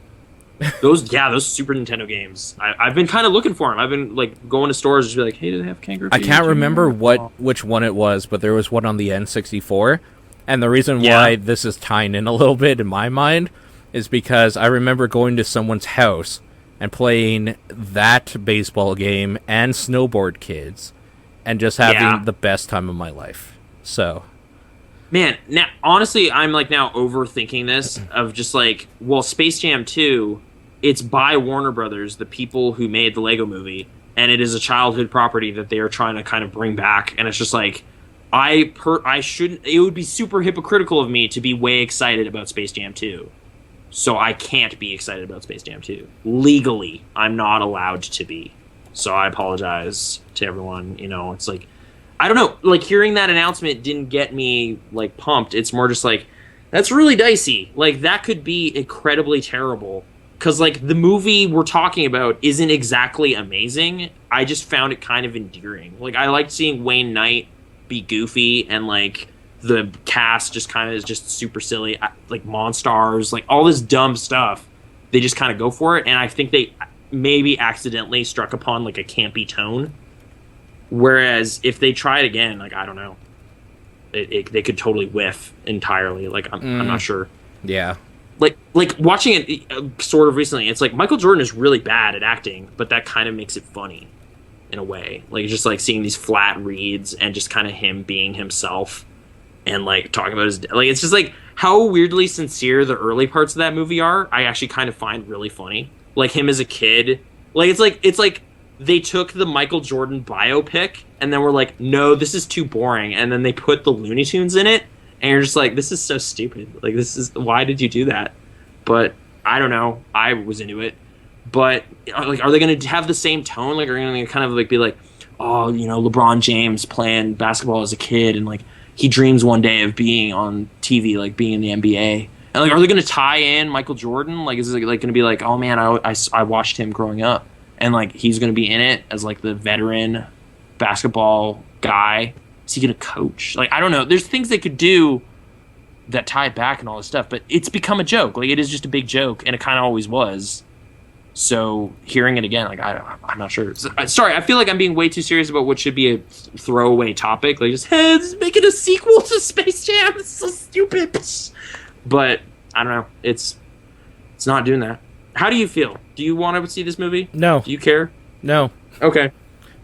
Those Super Nintendo games. I've been kind of looking for them. I've been like going to stores and just be like, hey, do they have Ken Griffey? I can't remember which one it was, but there was one on the N64. And the reason why this is tying in a little bit in my mind is because I remember going to someone's house and playing that baseball game and Snowboard Kids, and just having the best time of my life. So, man, now honestly, I'm like now overthinking this of just like, well, Space Jam 2, it's by Warner Brothers, the people who made the Lego movie, and it is a childhood property that they are trying to kind of bring back, and it's just like, I shouldn't. It would be super hypocritical of me to be way excited about Space Jam 2. So I can't be excited about Space Jam 2. Legally, I'm not allowed to be. So I apologize to everyone. You know, it's like, I don't know. Like, hearing that announcement didn't get me, like, pumped. It's more just like, that's really dicey. Like, that could be incredibly terrible. Because, like, the movie we're talking about isn't exactly amazing. I just found it kind of endearing. Like, I liked seeing Wayne Knight be goofy and, like, the cast just kind of is just super silly, like Monstars, like all this dumb stuff. They just kind of go for it, and I think they maybe accidentally struck upon like a campy tone. Whereas if they try it again, like I don't know, they could totally whiff entirely. Like I'm not sure. Yeah. Like watching it sort of recently, it's like Michael Jordan is really bad at acting, but that kind of makes it funny in a way. Like just like seeing these flat reads and just kind of him being himself. And like talking about his like, it's just like how weirdly sincere the early parts of that movie are. I actually kind of find really funny. Like him as a kid, like it's like they took the Michael Jordan biopic and then were like, no, this is too boring. And then they put the Looney Tunes in it, and you're just like, this is so stupid. Like why did you do that? But I don't know. I was into it. But like, are they going to have the same tone? Like, are they going to kind of like be like, oh, you know, LeBron James playing basketball as a kid and like. He dreams one day of being on TV, like being in the NBA. And like, are they going to tie in Michael Jordan? Like, is it like going to be like, oh man, I watched him growing up, and like he's going to be in it as like the veteran basketball guy? Is he going to coach? Like, I don't know. There's things they could do that tie it back and all this stuff, but it's become a joke. Like, it is just a big joke, and it kind of always was. So hearing it again, like I'm not sure. Sorry, I feel like I'm being way too serious about what should be a throwaway topic. Like just, hey, this is making a sequel to Space Jam. It's so stupid. But I don't know. It's not doing that. How do you feel? Do you want to see this movie? No. Do you care? No. Okay.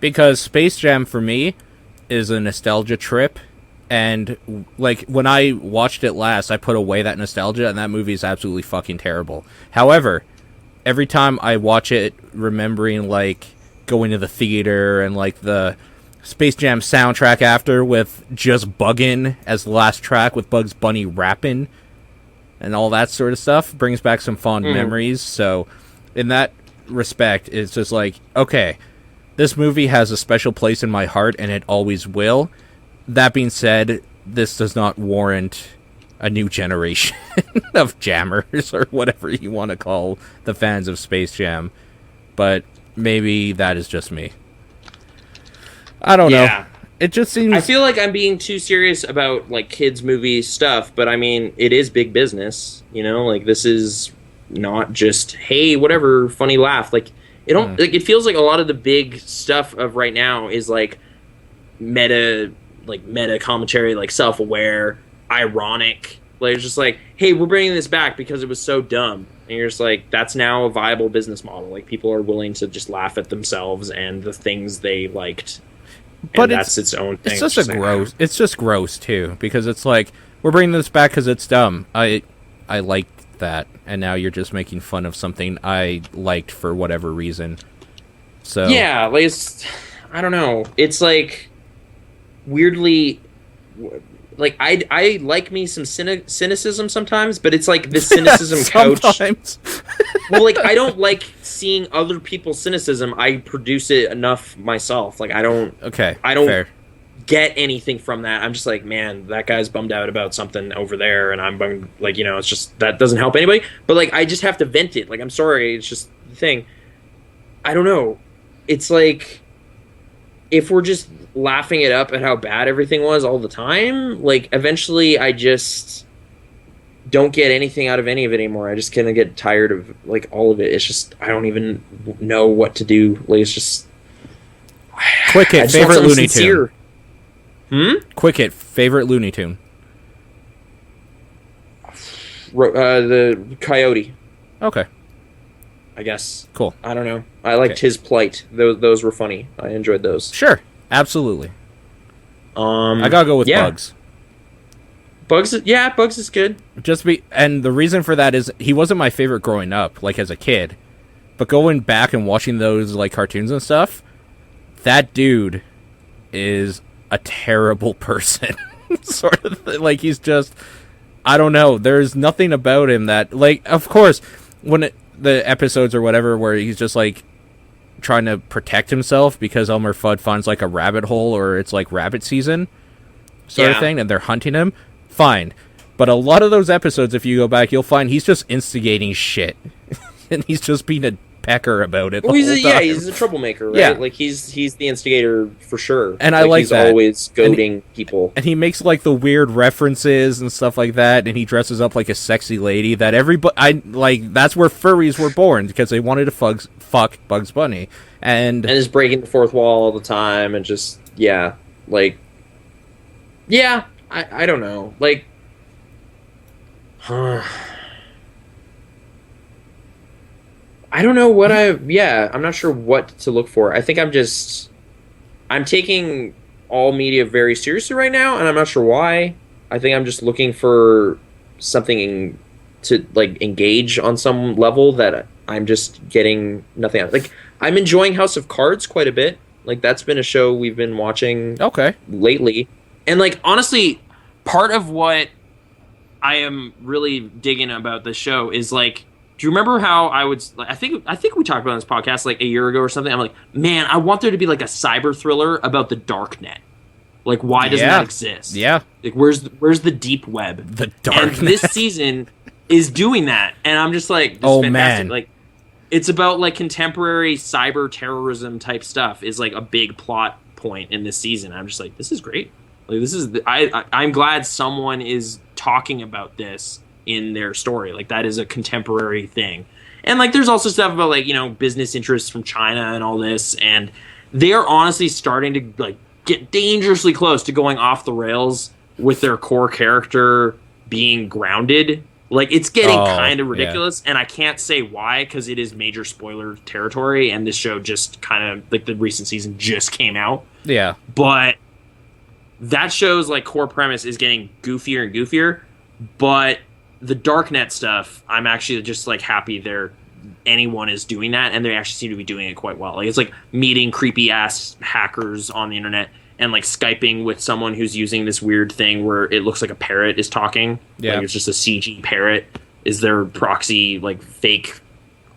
Because Space Jam for me is a nostalgia trip, and like when I watched it last, I put away that nostalgia, and that movie is absolutely fucking terrible. However, every time I watch it, remembering, like, going to the theater and, like, the Space Jam soundtrack after with just Buggin' as the last track with Bugs Bunny rapping and all that sort of stuff brings back some fond memories. So, in that respect, it's just like, okay, this movie has a special place in my heart, and it always will. That being said, this does not warrant a new generation of jammers, or whatever you want to call the fans of Space Jam. But maybe that is just me. I don't know. It just seems... I feel like I'm being too serious about, like, kids' movie stuff, but, I mean, it is big business, you know? Like, this is not just, hey, whatever, funny laugh. Like, it feels like a lot of the big stuff of right now is, like, meta commentary, like, self-aware, ironic. Like, it's just like, hey, we're bringing this back because it was so dumb. And you're just like, that's now a viable business model. Like, people are willing to just laugh at themselves and the things they liked. But that's its own thing. It's just It's just gross too, because it's like, we're bringing this back because it's dumb. I liked that, and now you're just making fun of something I liked for whatever reason. So yeah, like, I don't know. It's like weirdly, like, I like me some cynicism sometimes, but it's like the cynicism couch. Well, like, I don't like seeing other people's cynicism. I produce it enough myself. Like, I don't fair. get anything from that. I'm just like, man, that guy's bummed out about something over there, and I'm bummed. Like, you know, it's just, that doesn't help anybody. But, like, I just have to vent it. Like, I'm sorry, it's just the thing. I don't know. It's like, if we're just laughing it up at how bad everything was all the time, like, eventually I just don't get anything out of any of it anymore. I just kind of get tired of, like, all of it. It's just, I don't even know what to do. Like, it's just... Quick hit, favorite Looney Tune. Quick hit, favorite Looney Tune. The Coyote. Okay. I guess. Cool. I don't know. I liked his plight. Those were funny. I enjoyed those. Sure. Absolutely. I gotta go with Bugs. Bugs is good. And the reason for that is he wasn't my favorite growing up, like as a kid. But going back and watching those like cartoons and stuff, that dude is a terrible person. Sort of like, he's just, I don't know. There's nothing about him that, like, of course, when the episodes or whatever where he's just like trying to protect himself because Elmer Fudd finds like a rabbit hole, or it's like rabbit season sort of thing, and they're hunting him. Fine. But a lot of those episodes, if you go back, you'll find he's just instigating shit. And he's just being a pecker about it the whole time. Yeah, he's a troublemaker, right? Yeah. Like, he's the instigator for sure. And I like he's that. He's always goading people. And he makes, like, the weird references and stuff like that, and he dresses up like a sexy lady that that's where furries were born, because they wanted to fuck Bugs Bunny. And is breaking the fourth wall all the time, and just, I don't know. Like, I don't know what I'm not sure what to look for. I think I'm taking all media very seriously right now, and I'm not sure why. I think I'm just looking for something to, like, engage on some level that I'm just getting nothing out of. Like, I'm enjoying House of Cards quite a bit. Like, that's been a show we've been watching lately. And, like, honestly, part of what I am really digging about this show is, like, do you remember how I think we talked about this podcast like a year ago or something? I'm like, man, I want there to be like a cyber thriller about the dark net. Like, why doesn't that exist? Yeah. Like, where's the deep web? The dark net. And this season is doing that. And I'm just like, this is fantastic. Man. Like, it's about like contemporary cyber terrorism type stuff is like a big plot point in this season. I'm just like, this is great. Like, this is I'm glad someone is talking about this in their story. Like, that is a contemporary thing. And, like, there's also stuff about, like, you know, business interests from China and all this, and they're honestly starting to, like, get dangerously close to going off the rails with their core character being grounded. Like, it's getting kind of ridiculous, and I can't say why, because it is major spoiler territory, and this show just kind of, like, the recent season just came out. Yeah. But that show's, like, core premise is getting goofier and goofier, but the darknet stuff, I'm actually just, like, happy anyone is doing that, and they actually seem to be doing it quite well. Like, it's like meeting creepy ass hackers on the internet and, like, Skyping with someone who's using this weird thing where it looks like a parrot is talking. Yeah. Like, it's just a CG parrot is their proxy, like, fake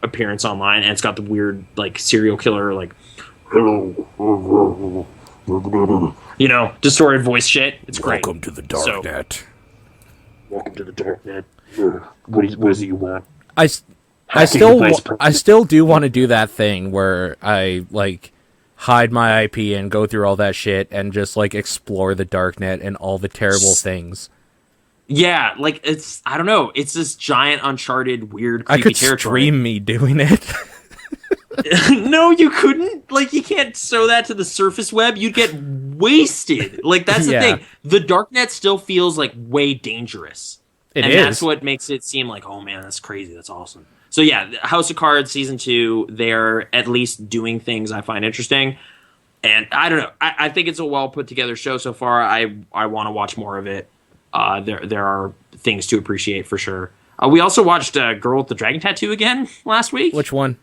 appearance online, and it's got the weird like serial killer like hello, distorted voice shit. It's great. Welcome to the dark net. Welcome to the dark net. What is it you want? I still do want to do that thing where I like hide my IP and go through all that shit and just like explore the darknet and all the terrible things. Yeah, like I don't know, it's this giant uncharted weird creepy I could territory. stream me doing it. No, you couldn't. Like, you can't sew that to the surface web. You'd get wasted. Like, that's the thing. The darknet still feels like way dangerous. And that's what makes it seem like, oh man, that's crazy. That's awesome. So yeah, House of Cards Season 2, they're at least doing things I find interesting. And I don't know. I think it's a well put together show so far. I want to watch more of it. There are things to appreciate for sure. We also watched Girl with the Dragon Tattoo again last week. Which one?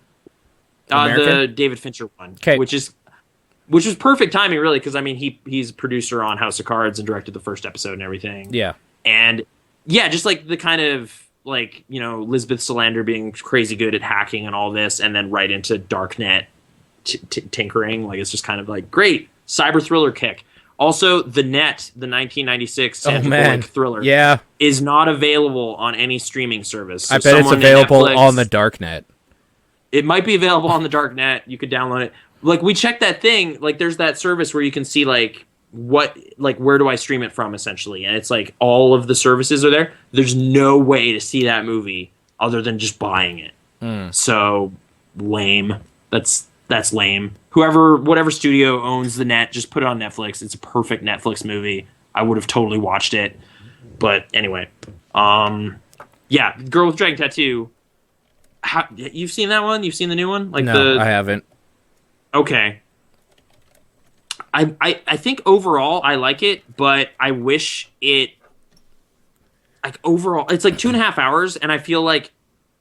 The David Fincher one, which was perfect timing, really, because I mean he's producer on House of Cards and directed the first episode and everything. Yeah, and yeah, just like the kind of like Lisbeth Salander being crazy good at hacking and all this, and then right into darknet tinkering. Like it's just kind of like great cyber thriller kick. Also, The Net, the 1996 Sandra Bullock thriller, is not available on any streaming service. So I bet it's available on the darknet. It might be available on the darknet. You could download it. Like we checked that thing. Like there's that service where you can see like where do I stream it from essentially, and it's like all of the services are there. There's no way to see that movie other than just buying it. So lame. That's lame. Whatever studio owns The Net, just put it on Netflix. It's a perfect Netflix movie. I would have totally watched it. But anyway, yeah, Girl with Dragon Tattoo. You've seen that one? You've seen the new one? No, I haven't. Okay. I think overall I like it, but I wish it like overall it's like 2.5 hours, and I feel like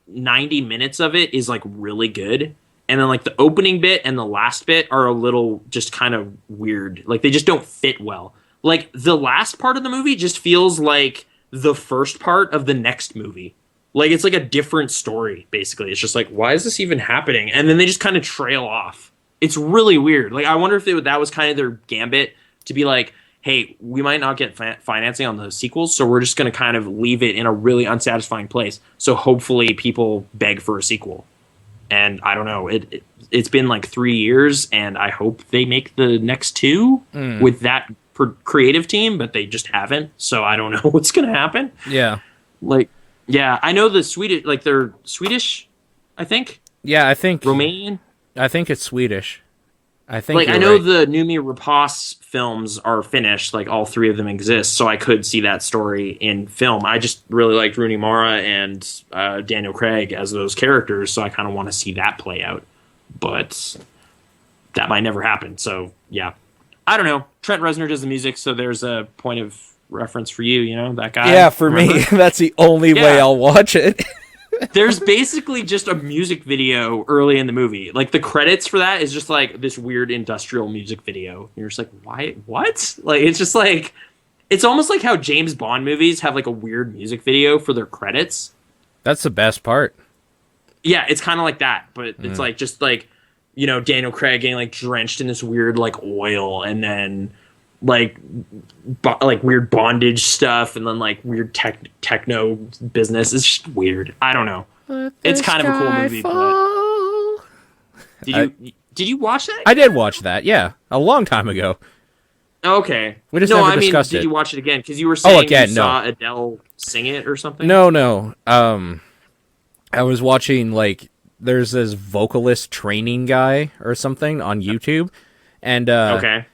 90 minutes of it is like really good. And then like the opening bit and the last bit are a little just kind of weird. Like they just don't fit well. Like the last part of the movie just feels like the first part of the next movie. Like, it's like a different story, basically. It's just like, why is this even happening? And then they just kind of trail off. It's really weird. Like, I wonder if that was kind of their gambit to be like, hey, we might not get financing on the sequels, so we're just going to kind of leave it in a really unsatisfying place. So hopefully people beg for a sequel. And I don't know. It's been like 3 years, and I hope they make the next two with that creative team, but they just haven't. So I don't know what's going to happen. Yeah. Like... Yeah, I know the Swedish, like they're Swedish, I think. Yeah, I think Romanian. I think it's Swedish. I think like I know the Noomi Rapace films are finished, like all three of them exist, so I could see that story in film. I just really liked Rooney Mara and Daniel Craig as those characters, so I kind of want to see that play out. But that might never happen. So yeah, I don't know. Trent Reznor does the music, so there's a point of reference for you, that guy. Yeah, for me, that's the only way I'll watch it. There's basically just a music video early in the movie. Like the credits for that is just like this weird industrial music video. You're just like, why? What? Like it's just like, it's almost like how James Bond movies have like a weird music video for their credits. That's the best part. Yeah, it's kind of like that, but it's like just like Daniel Craig getting like drenched in this weird like oil, and then like weird bondage stuff, and then like weird techno business. It's just weird. I don't know. It's kind of a cool movie. But did you watch that? I did watch that. Yeah, a long time ago. Okay. We just never discussed did it. you watch it again? Because you were saying again, you saw Adele sing it or something. No. I was watching like there's this vocalist training guy or something on YouTube, and okay.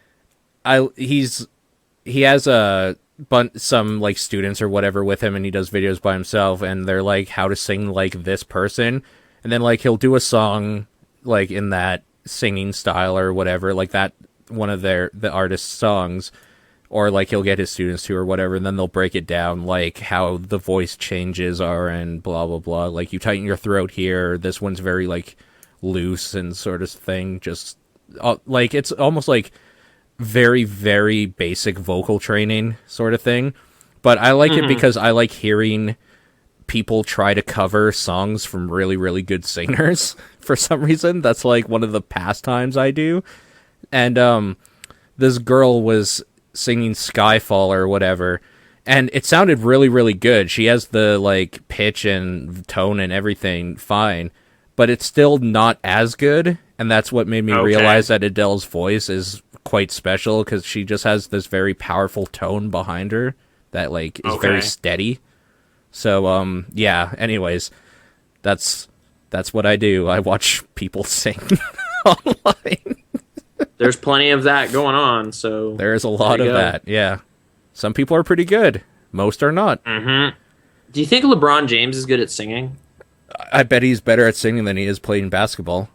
He has some like students or whatever with him, and he does videos by himself, and they're like how to sing like this person, and then like he'll do a song like in that singing style or whatever, like that one of the artist's songs, or like he'll get his students to or whatever, and then they'll break it down like how the voice changes are and blah blah blah. Like you tighten your throat here, this one's very like loose and sort of thing. Just like it's almost like very, very basic vocal training sort of thing. But I like it because I like hearing people try to cover songs from really, really good singers for some reason. That's like one of the pastimes I do. And this girl was singing Skyfall or whatever, and it sounded really, really good. She has the like pitch and tone and everything fine, but it's still not as good. And that's what made me realize that Adele's voice is quite special, because she just has this very powerful tone behind her that like is very steady. So yeah, anyways, that's what I do. I watch people sing online. There's plenty of that going on, so there's a lot of that. Yeah, some people are pretty good, most are not. Mm-hmm. Do you think LeBron James is good at singing? I bet he's better at singing than he is playing basketball.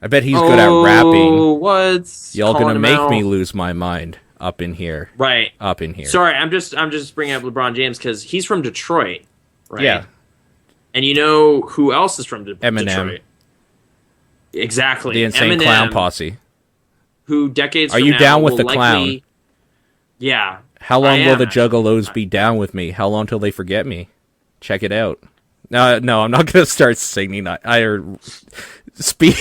I bet he's good at rapping. What's y'all gonna make me lose my mind up in here? Right, up in here. Sorry, I'm just bringing up LeBron James because he's from Detroit, right? Yeah. And you know who else is from Eminem. Detroit? Exactly, the Insane Eminem, Clown Posse. Who decades? Are from you now down with the likely, clown? Yeah. How long will the actually. Juggalos be down with me? How long till they forget me? Check it out. No, I'm not gonna start singing. I speak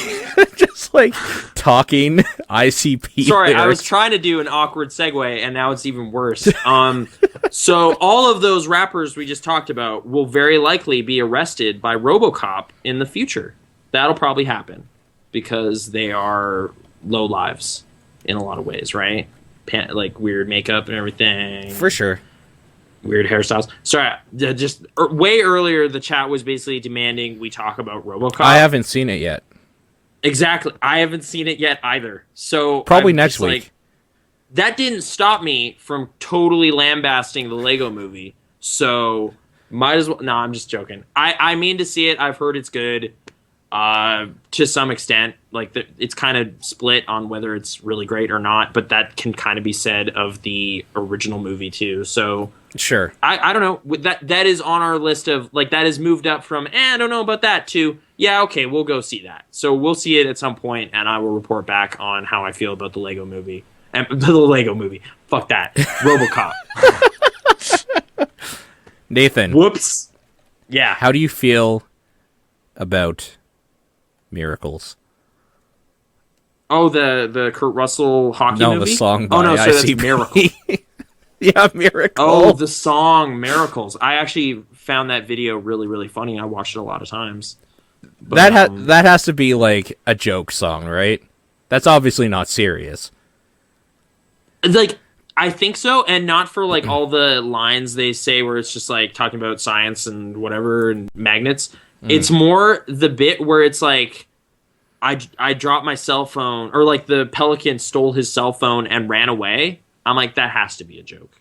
just like talking ICP. Sorry, lyrics. I was trying to do an awkward segue, and now it's even worse. So all of those rappers we just talked about will very likely be arrested by RoboCop in the future. That'll probably happen because they are low lives in a lot of ways, right? Like weird makeup and everything. For sure. Weird hairstyles. Sorry, just way earlier, the chat was basically demanding we talk about RoboCop. I haven't seen it yet. Exactly. I haven't seen it yet either. So probably next week. Like, that didn't stop me from totally lambasting the Lego movie. So might as well. No, I'm just joking. I mean to see it. I've heard it's good. To some extent, like it's kind of split on whether it's really great or not, but that can kind of be said of the original movie too. So sure, I don't know, that is on our list of like that is moved up from I don't know about that to yeah, okay, we'll go see that. So we'll see it at some point, and I will report back on how I feel about the Lego movie and the Lego movie. Fuck that, RoboCop. Nathan. Whoops. Yeah. How do you feel about Miracles? Oh, the Kurt Russell hockey movie? No, the song by so that's ICP. Miracle. Yeah, Miracle. Oh, the song Miracles. I actually found that video really, really funny. I watched it a lot of times. But, that has to be like a joke song, right? That's obviously not serious. Like, I think so, and not for like all the lines they say where it's just like talking about science and whatever and magnets. It's more the bit where it's like I dropped my cell phone, or like the pelican stole his cell phone and ran away. I'm like, that has to be a joke.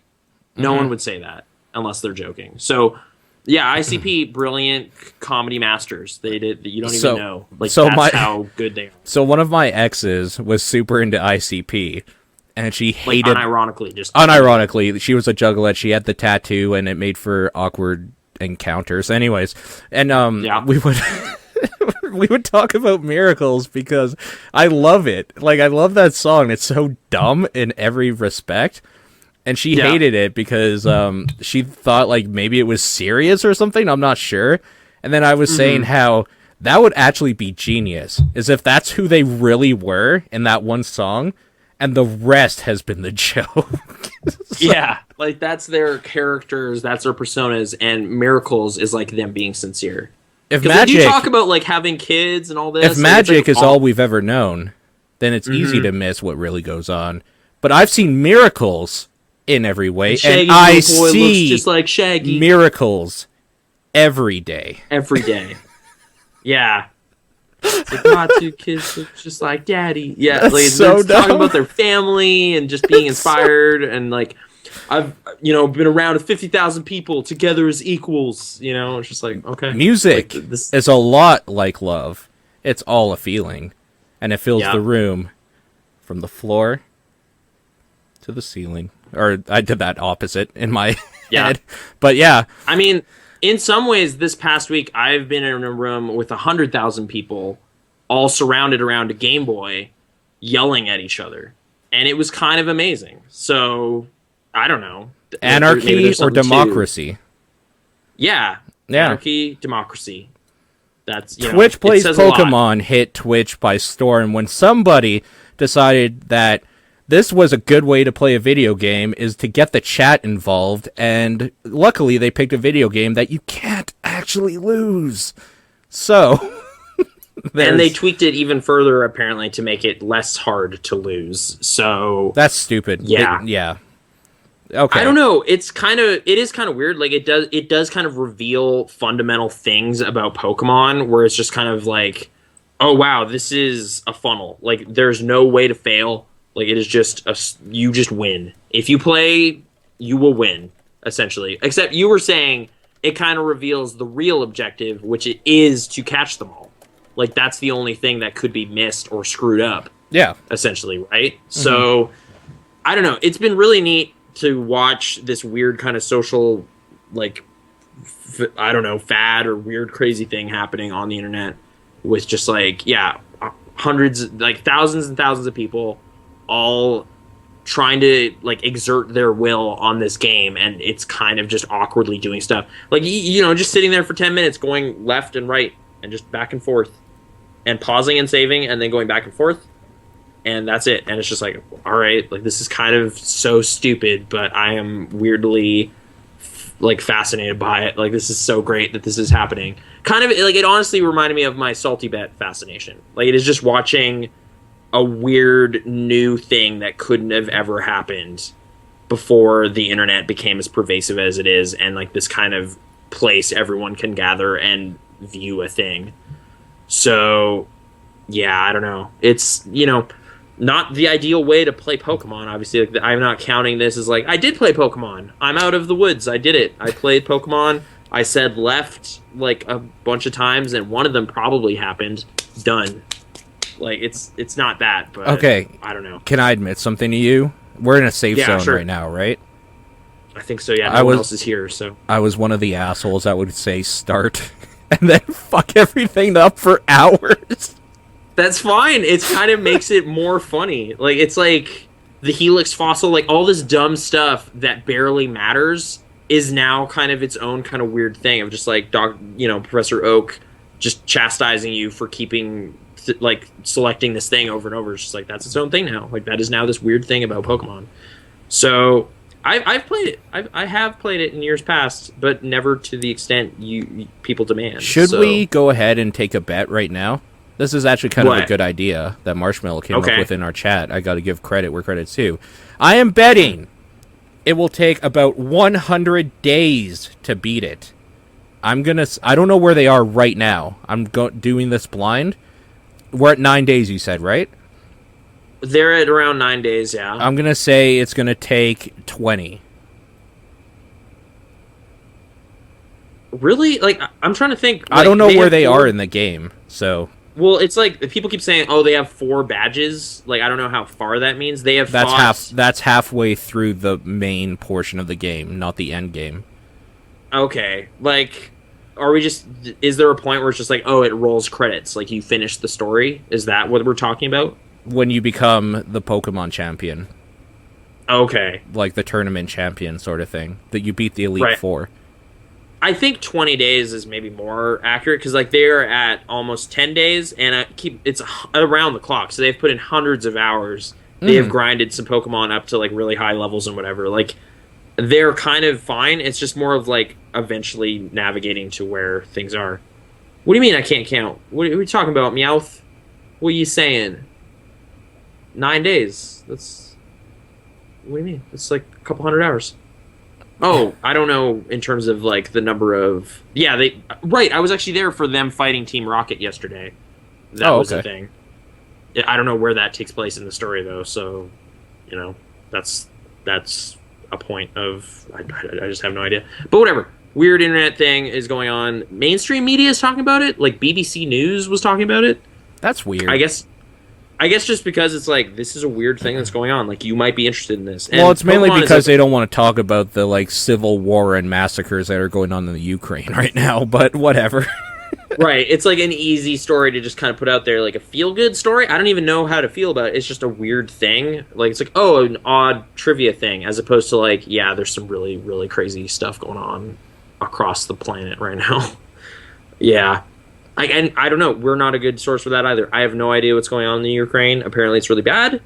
No one would say that unless they're joking. So yeah, ICP, brilliant comedy masters. They did. You don't even know. Like that's how good they are. So one of my exes was super into ICP, and she hated. Like, unironically, she was a juggalette. She had the tattoo, and it made for awkward encounters. Anyways, and we would we would talk about Miracles because I love it. Like I love that song. It's so dumb in every respect. And she hated it because she thought like maybe it was serious or something. I'm not sure. And then I was saying how that would actually be genius, is if that's who they really were in that one song, and the rest has been the joke. Yeah, like that's their characters, that's their personas, and Miracles is like them being sincere. If magic, they do talk about like having kids and all this. If magic is all we've ever known, then it's easy to miss what really goes on. But I've seen Miracles in every way, and I see just like Shaggy. Miracles every day. Every day. Yeah. It's like, my two kids look just like daddy. Yeah, like, so talking about their family and just being inspired and like I've been around with 50,000 people together as equals. It's just like okay. Music like, is a lot like love. It's all a feeling, and it fills the room from the floor to the ceiling. Or I did that opposite in my head, but yeah. I mean, in some ways, this past week, I've been in a room with 100,000 people all surrounded around a Game Boy yelling at each other. And it was kind of amazing. So, I don't know. Anarchy or democracy? Yeah. Yeah. Anarchy, democracy. That's Twitch plays it says a lot. Pokemon hit Twitch by storm when somebody decided that this was a good way to play a video game is to get the chat involved, and luckily they picked a video game that you can't actually lose. So, and they tweaked it even further apparently to make it less hard to lose. So that's stupid. Yeah. Yeah. Okay. I don't know. It is kind of weird. Like it does kind of reveal fundamental things about Pokemon where it's just kind of like, oh wow, this is a funnel. Like there's no way to fail. Like it is just you just win. If you play, you will win essentially. Except you were saying it kind of reveals the real objective, which it is to catch them all. Like that's the only thing that could be missed or screwed up. Yeah. Essentially, right? Mm-hmm. So I don't know. It's been really neat to watch this weird kind of social, like, I don't know, fad or weird crazy thing happening on the internet with just like, yeah, hundreds, like thousands and thousands of people all trying to like exert their will on this game, and it's kind of just awkwardly doing stuff. Like, you know, just sitting there for 10 minutes going left and right and just back and forth and pausing and saving and then going back and forth. And that's it. And it's just like, all right, like this is kind of so stupid, but I am weirdly like fascinated by it. Like this is so great that this is happening. Kind of like it honestly reminded me of my Salty Bet fascination. Like it is just watching a weird new thing that couldn't have ever happened before the internet became as pervasive as it is, and like this kind of place everyone can gather and view a thing. So yeah, I don't know. It's, you know, not the ideal way to play Pokemon, obviously. Like, I'm not counting this as like, I did play Pokemon. I'm out of the woods. I did it. I played Pokemon. I said left like a bunch of times, and one of them probably happened. Done. Like, it's not that, but okay. I don't know. Can I admit something to you? We're in a safe zone sure. right now, right? I think so, yeah. No one else is here, so. I was one of the assholes that would say start and then fuck everything up for hours. That's fine. It kind of makes it more funny. Like, it's like the Helix fossil, like all this dumb stuff that barely matters is now kind of its own kind of weird thing of just like Professor Oak just chastising you for keeping like selecting this thing over and over. It's just like that's its own thing now. Like that is now this weird thing about Pokemon. So I've played it. I have played it in years past, but never to the extent you people demand. Should we go ahead and take a bet right now? This is actually kind of a good idea that Marshmallow came up with in our chat. I got to give credit where credit's due. I am betting it will take about 100 days to beat it. I don't know where they are right now. I'm doing this blind. We're at 9 days, you said, right? They're at around 9 days, yeah. I'm going to say it's going to take 20. Really? Like, I'm trying to think. Like, I don't know where they are in the game, so... Well, it's like people keep saying, "Oh, they have 4 badges." Like I don't know how far that means. They have that's halfway through the main portion of the game, not the end game. Okay, like, is there a point where it's just like, oh, it rolls credits, like you finish the story? Is that what we're talking about? When you become the Pokemon champion. Okay, like the tournament champion sort of thing that you beat the Elite Four. I think 20 days is maybe more accurate because like they're at almost 10 days and it's around the clock. So they've put in hundreds of hours. They have grinded some Pokemon up to like really high levels and whatever. Like they're kind of fine. It's just more of like eventually navigating to where things are. What do you mean I can't count? What are we talking about, Meowth? What are you saying? 9 days. What do you mean? It's like a couple hundred hours. Oh, I don't know in terms of like the number of... Yeah, I was actually there for them fighting Team Rocket yesterday. That was the thing. I don't know where that takes place in the story though, so you know, that's a point of I just have no idea. But whatever. Weird internet thing is going on. Mainstream media is talking about it. Like BBC News was talking about it. That's weird. I guess just because it's like, this is a weird thing that's going on. Like, you might be interested in this. And well, it's mainly because they don't want to talk about the, like, civil war and massacres that are going on in the Ukraine right now, but whatever. Right. It's like an easy story to just kind of put out there, like a feel-good story. I don't even know how to feel about it. It's just a weird thing. Like, it's like, oh, an odd trivia thing, as opposed to, like, yeah, there's some really, really crazy stuff going on. across the planet right now. Yeah. And I don't know. We're not a good source for that either. I have no idea what's going on in the Ukraine. Apparently, it's really bad.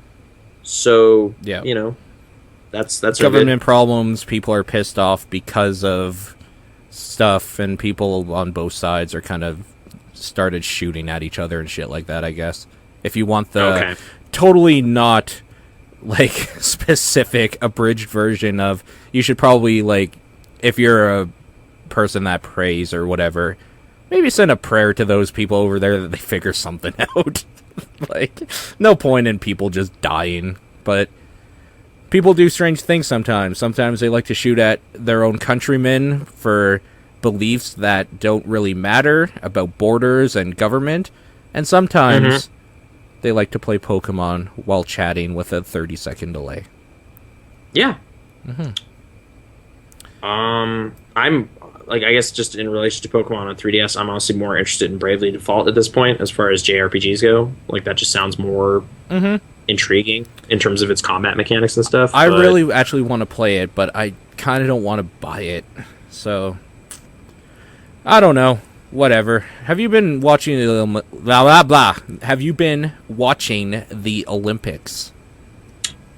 So, Yeah. you know, that's Government problems. People are pissed off because of stuff, and people on both sides are kind of started shooting at each other and shit like that, I guess. If you want the totally not, like, specific, abridged version of, you should probably, like, if you're a person that prays or whatever, maybe send a prayer to those people over there that they figure something out. Like, no point in people just dying, but people do strange things sometimes. Sometimes they like to shoot at their own countrymen for beliefs that don't really matter about borders and government, and sometimes they like to play Pokemon while chatting with a 30-second delay. Yeah. I'm like, I guess just in relation to Pokemon on 3DS, I'm honestly more interested in Bravely Default at this point as far as JRPGs go. Like, that just sounds more intriguing in terms of its combat mechanics and stuff. I really actually want to play it, but I kind of don't want to buy it. So, I don't know. Whatever. Have you been watching the blah blah blah? Have you been watching the Olympics?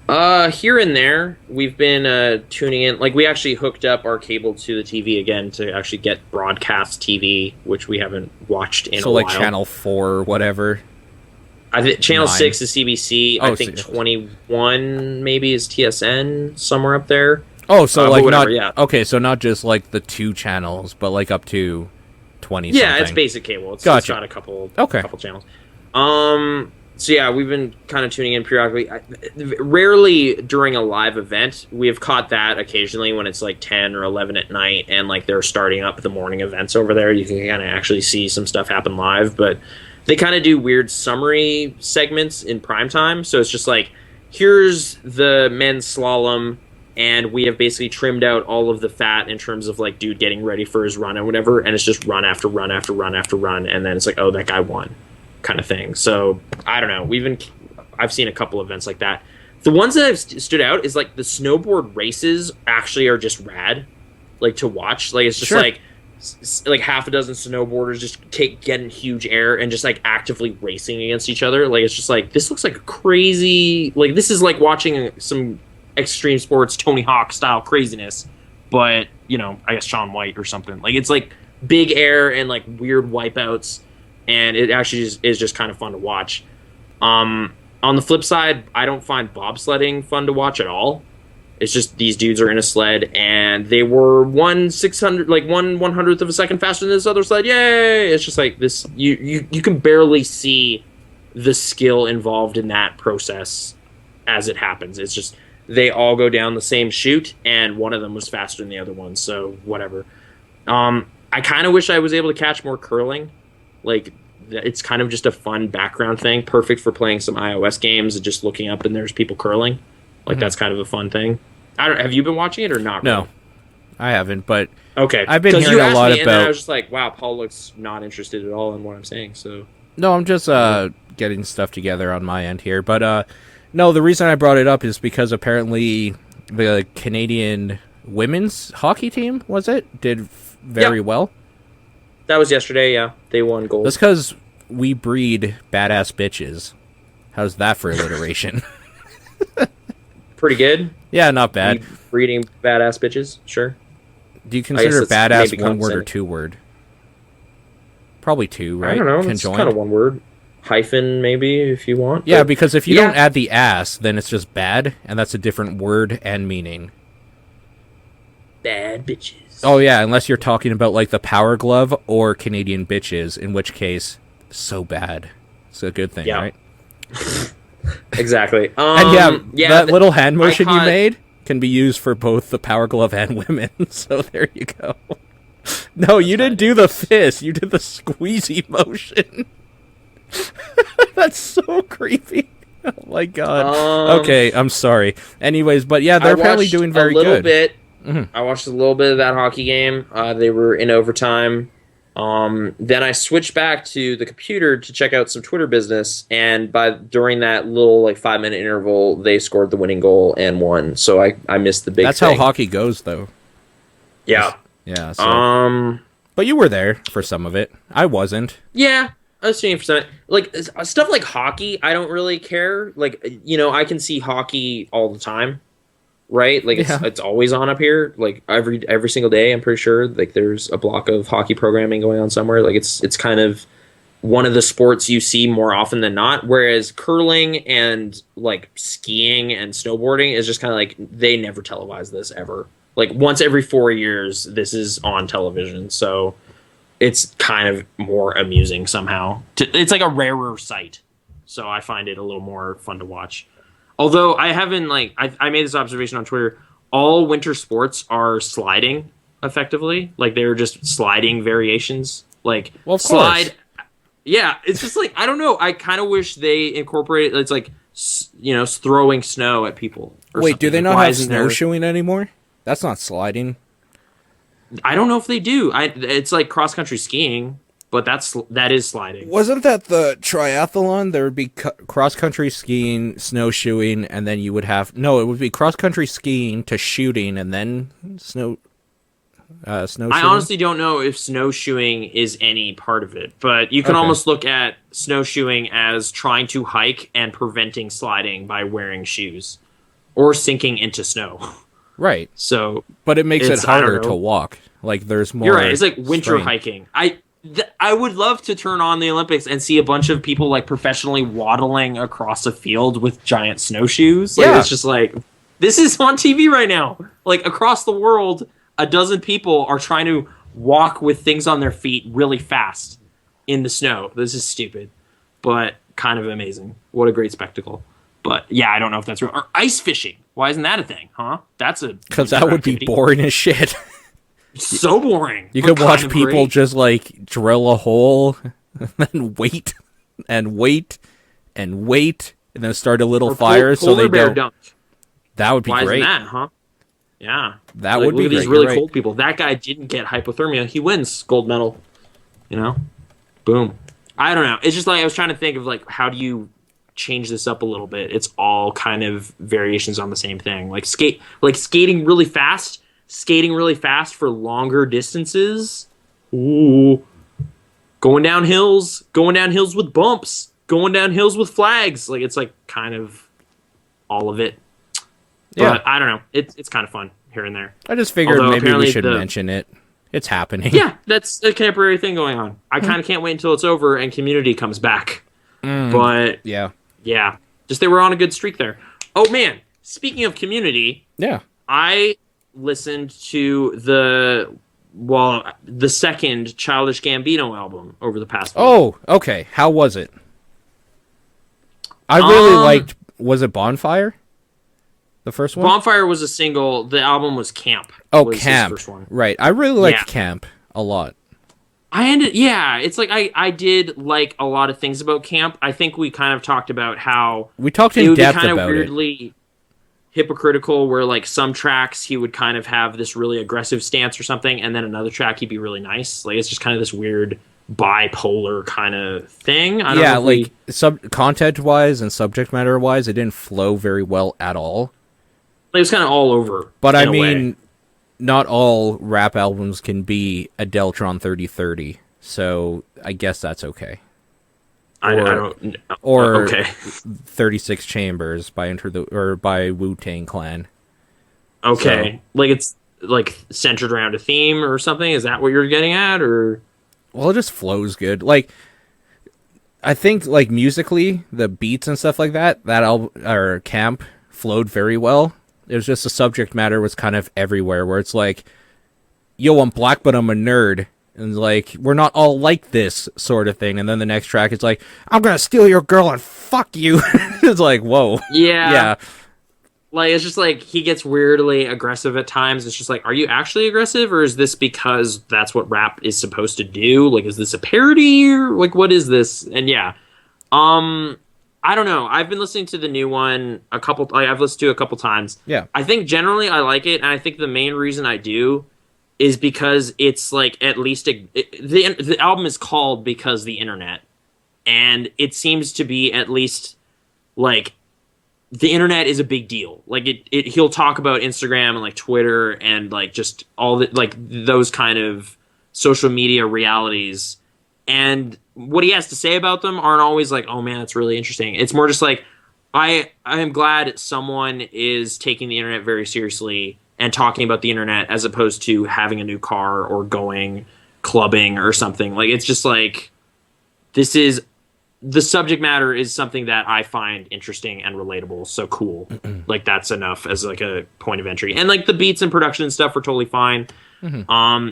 Here and there, we've been tuning in. Like, we actually hooked up our cable to the TV again to actually get broadcast TV, which we haven't watched in a while. So, like, Channel 4 or whatever? I think Channel 9. 6 is CBC. I think 21 maybe is TSN, somewhere up there. Oh, so, like, whatever, not... Yeah. Okay, so not just, like, the 2 channels, but, like, up to 20 something. Yeah, it's basic cable. It's got a couple channels. So yeah, we've been kind of tuning in periodically. Rarely during a live event. We have caught that occasionally when it's like 10 or 11 at night and like they're starting up the morning events over there. You can kind of actually see some stuff happen live, but they kind of do weird summary segments in prime time. So it's just like, here's the men's slalom, and we have basically trimmed out all of the fat in terms of like dude getting ready for his run and whatever, and it's just run after run after run after run, and then it's like, oh, that guy won, kind of thing. So I don't know. I've seen a couple events like that. The ones that have stood out is like the snowboard races actually are just rad, like to watch. Like it's just like half a dozen snowboarders just getting huge air and just like actively racing against each other. Like it's just like, this looks like a crazy, like this is like watching some extreme sports Tony Hawk style craziness, but you know, I guess Shaun White or something. Like it's like big air and like weird wipeouts, and it actually is just kind of fun to watch. On the flip side, I don't find bobsledding fun to watch at all. It's just these dudes are in a sled and they were 1/100th of a second faster than this other sled. Yay! It's just like this. You can barely see the skill involved in that process as it happens. It's just they all go down the same chute, and one of them was faster than the other one. So whatever. I kind of wish I was able to catch more curling. Like, it's kind of just a fun background thing, perfect for playing some iOS games and just looking up and there's people curling. Like, that's kind of a fun thing. Have you been watching it or not? No, really? I haven't, but okay. I've been hearing a lot about. And then I was just like, wow, Paul looks not interested at all in what I'm saying. So no, I'm just getting stuff together on my end here. But no, the reason I brought it up is because apparently the Canadian women's hockey team, did very well. That was yesterday. Yeah, they won gold. That's because we breed badass bitches. How's that for alliteration? Pretty good. Yeah, not bad. Breeding badass bitches, sure. Do you consider badass one word or 2 word? Probably 2, right? I don't know. Conjoined? It's kind of 1 word. Hyphen, maybe, if you want. Yeah, because if you don't add the ass, then it's just bad, and that's a different word and meaning. Bad bitches. Oh, yeah, unless you're talking about, like, the Power Glove or Canadian bitches, in which case, so bad. It's a good thing, right? Exactly. And that little hand motion you made can be used for both the Power Glove and women, so there you go. No, you didn't do the fist, you did the squeezy motion. That's so creepy. Oh my god. Okay, I'm sorry. Anyways, but yeah, they're apparently doing very good. I watched a little bit of that hockey game. They were in overtime. Then I switched back to the computer to check out some Twitter business, and during that little 5-minute interval, they scored the winning goal and won. So I missed the big. That's thing. how hockey goes, though. Yeah. Yeah. So. But you were there for some of it. I wasn't. Yeah, I was seeing for some, like stuff like hockey. I don't really care. Like, I can see hockey all the time, right? Like it's always on up here. Like every single day, I'm pretty sure. Like there's a block of hockey programming going on somewhere. Like it's kind of one of the sports you see more often than not. Whereas curling and like skiing and snowboarding is just kind of like they never televise this ever. Like once every 4 years, this is on television. So it's kind of more amusing somehow. It's like a rarer sight. So I find it a little more fun to watch. Although I haven't I made this observation on Twitter. All winter sports are sliding effectively. Like they're just sliding variations. Like slide. Course. Yeah, it's just like, I don't know. I kind of wish they incorporated, it's like, throwing snow at people. Wait, something. Do they not have snowshoeing anymore? That's not sliding. I don't know if they do. It's like cross-country skiing, but that is sliding. Wasn't that the triathlon? There would be cross-country skiing, snowshoeing, and then you would have... No, it would be cross-country skiing to shooting, and then snowshoeing. I honestly don't know if snowshoeing is any part of it, but you can almost look at snowshoeing as trying to hike and preventing sliding by wearing shoes or sinking into snow. Right. So, but it makes it harder to walk. Like there's more. You're right. It's like winter strain. Hiking. I would love to turn on the Olympics and see a bunch of people like professionally waddling across a field with giant snowshoes. Like, it's just like, this is on TV right now. Like across the world, a dozen people are trying to walk with things on their feet really fast in the snow. This is stupid, but kind of amazing. What a great spectacle. But yeah, I don't know if that's real. Or ice fishing. Why isn't that a thing, huh? Because that would be boring as shit. So boring. You could watch people just like drill a hole and then wait and wait and wait and then start a little fire so they don't. Dunk. That would be great. Why isn't that, huh? Yeah. That would be look great. At these really cold people. That guy didn't get hypothermia. He wins gold medal. Boom. I don't know. It's just like I was trying to think of like how do you change this up a little bit. It's all kind of variations on the same thing. Like skating really fast for longer distances. Ooh. Going down hills with bumps, going down hills with flags. Like it's like kind of all of it. But I don't know. It's kind of fun here and there. I just figured maybe we should mention it. It's happening. Yeah, that's a temporary thing going on. I kind of can't wait until it's over and Community comes back. But yeah, just they were on a good streak there. Oh man, speaking of Community, I listened to the second Childish Gambino album over the past week. Oh, okay. How was it? I really liked. Was it Bonfire? The first one? Bonfire was a single. The album was Camp. Oh, Camp. His first one. Right. I really liked Camp a lot. It's like I did like a lot of things about Camp. I think we kind of talked about how we talked in depth about it. It would be kind of weirdly hypocritical where like some tracks he would kind of have this really aggressive stance or something, and then another track he'd be really nice. Like it's just kind of this weird bipolar kind of thing. I don't know if content-wise and subject matter-wise, it didn't flow very well at all. It was kind of all over. But I mean, not all rap albums can be a Deltron 3030, so I guess that's okay. Or 36 Chambers by by Wu-Tang Clan. Okay, so, like it's like centered around a theme or something. Is that what you're getting at, or? Well, it just flows good. Like, I think like musically, the beats and stuff like that album or Camp flowed very well. It was just the subject matter was kind of everywhere, where it's like, yo, I'm black, but I'm a nerd. And like, we're not all like this sort of thing. And then the next track, it's like, I'm going to steal your girl and fuck you. It's like, whoa. Yeah. Like, it's just like, he gets weirdly aggressive at times. It's just like, are you actually aggressive? Or is this because that's what rap is supposed to do? Like, is this a parody? Or like, what is this? And I don't know. I've been listening to the new one I've listened to it a couple times. Yeah. I think generally I like it, and I think the main reason I do is because it's like at least the album is called Because the Internet, and it seems to be at least like the internet is a big deal. Like he'll talk about Instagram and like Twitter and like just all the like those kind of social media realities. And what he has to say about them aren't always like, oh man, that's really interesting. It's more just like, I am glad someone is taking the internet very seriously and talking about the internet as opposed to having a new car or going clubbing or something. Like, it's just like, the subject matter is something that I find interesting and relatable. So cool. Like, that's enough as like a point of entry. And like the beats and production and stuff are totally fine. He's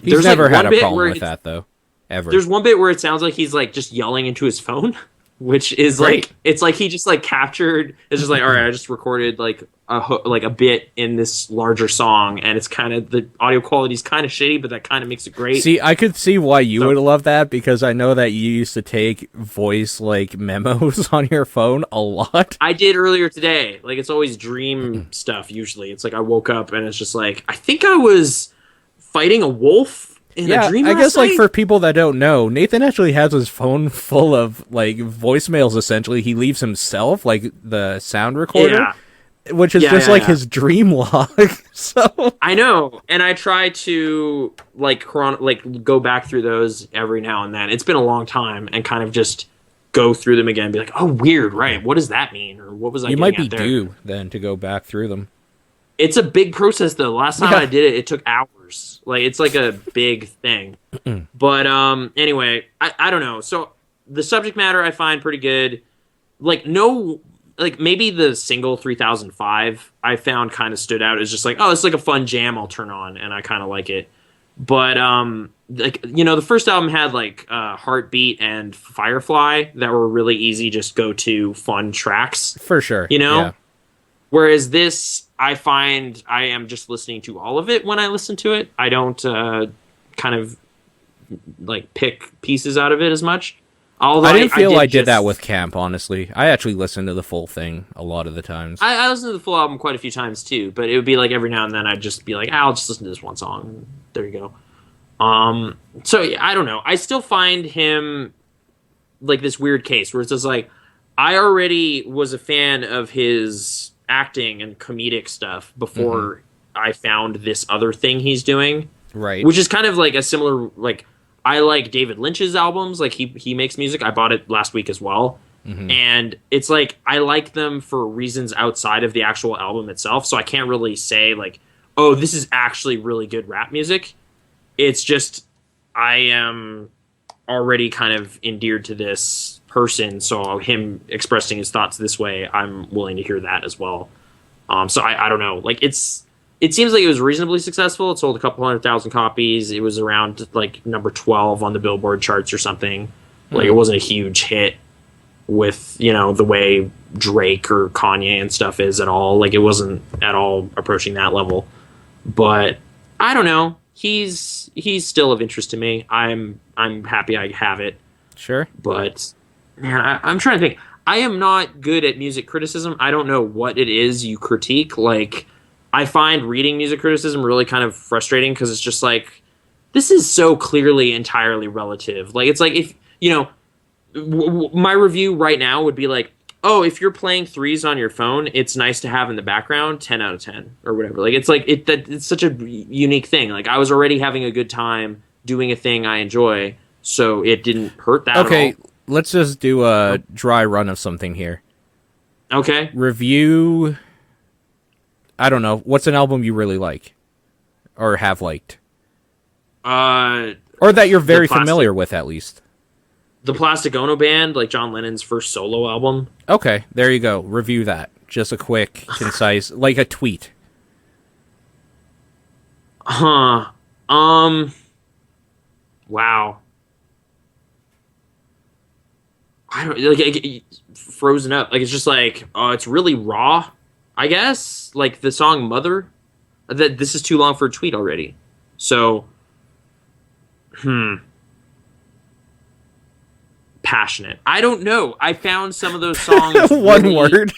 There's never like had one a bit problem where with that, though. Ever. There's one bit where it sounds like he's like just yelling into his phone, which is Right. like, it's like he just like captured, it's just like, all right, I just recorded like a bit in this larger song, and it's kind of, the audio quality is kind of shitty, but that kind of makes it great. See, I could see why you would love that, because I know that you used to take voice like memos on your phone a lot. I did earlier today. Like, it's always dream stuff usually. It's like I woke up and it's just like, I think I was fighting a wolf in a dream I guess last night? like for people that don't know, Nathan actually has his phone full of like voicemails. Essentially, he leaves himself like the sound recorder, which is just like his dream log. So I know, and I try to like go back through those every now and then. It's been a long time, and kind of just go through them again and be like, oh, weird, right? What does that mean? Or what was I? You might be there? due then to go back through them. It's a big process though. Last time I did it, it took hours. Like, it's like a big thing. But anyway, I don't know. So the subject matter I find pretty good. Like, no, like maybe the single 3005 I found kind of stood out as just like, oh, it's like a fun jam I'll turn on, and I kind of like it. But like, you know, the first album had like Heartbeat and Firefly that were really easy, just go to fun tracks For sure. you know. Yeah. Whereas this, I find I am just listening to all of it when I listen to it. I don't kind of like pick pieces out of it as much. Although I didn't feel I did just- that with Camp, honestly. I actually listened to the full thing a lot of the times. I listened to the full album quite a few times too, but it would be like every now and then I'd just be like, I'll just listen to this one song. There you go. So yeah, I don't know. I still find him like this weird case where it's just like, I already was a fan of his acting and comedic stuff before I found this other thing he's doing. Right. Which is kind of like a similar, like, I like David Lynch's albums. Like, he makes music. I bought it last week as well. And it's like, I like them for reasons outside of the actual album itself. So I can't really say like, oh, this is actually really good rap music. It's just, I am already kind of endeared to this person. So him expressing his thoughts this way, I'm willing to hear that as well. So I don't know. Like, it seems like it was reasonably successful. It sold a couple 100,000 copies. It was around like number 12 on the Billboard charts or something. Like, it wasn't a huge hit with, you know, the way Drake or Kanye and stuff is at all. Like, it wasn't at all approaching that level. But I don't know. He's still of interest to me. I'm happy I have it. Sure. But man, I'm trying to think. I am not good at music criticism. I don't know what it is you critique. Like, I find reading music criticism really kind of frustrating because it's just like, this is so clearly entirely relative. Like, it's like, if, you know, my review right now would be like, oh, if you're playing threes on your phone, it's nice to have in the background, 10 out of 10 or whatever. Like, it's like, it's such a unique thing. Like, I was already having a good time doing a thing I enjoy, so it didn't hurt that at all. Okay, let's just do a dry run of something here. Okay. Review, I don't know, what's an album you really like? Or have liked? Or that you're very familiar with, at least. The Plastic Ono Band, like John Lennon's first solo album. Okay, there you go. Review that. Just a quick, concise, like a tweet. Huh. Wow. I don't like frozen up. Like, it's just like, it's really raw, I guess. Like the song Mother. That this is too long for a tweet already. So passionate. I don't know. I found some of those songs One really word.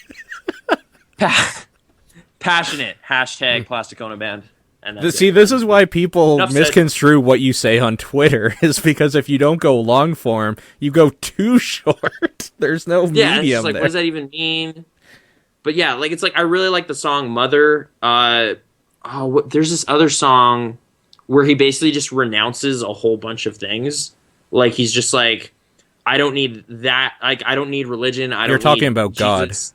passionate. Hashtag Plastic Ono Band. And that's See, it. this is why people Enough said. misconstrue what you say on Twitter, is because if you don't go long form, you go too short. There's no Yeah, it's medium just like, there. what does that even mean? but yeah, like it's like I really like the song Mother. There's this other song where he basically just renounces a whole bunch of things. Like he's just like, I don't need that. Like I don't need religion. You're talking about Jesus.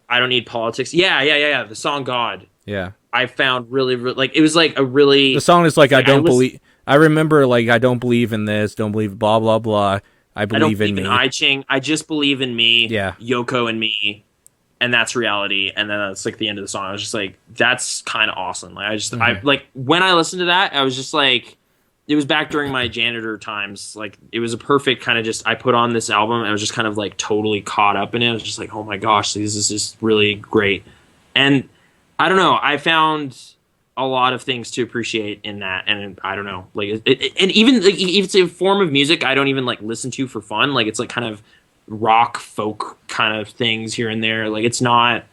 God. I don't need politics. Yeah. The song God. Yeah. I found really like it was like a really. The song is like I don't believe. I remember like I don't believe in this. Don't believe blah blah blah. I believe in me. I Ching. I just believe in me. Yeah. Yoko and me. And that's reality, and then that's like the end of the song. I was just like, that's kind of awesome. Like I like when I listened to that, I was just like, it was back during my janitor times. Like it was a perfect kind of just. I put on this album, and I was just kind of like totally caught up in it. I was just like, oh my gosh, this is just really great. And I don't know, I found a lot of things to appreciate in that, and I don't know, like and even like if it's a form of music I don't even like listen to for fun. Like it's like kind of rock folk kind of things here and there. Like it's not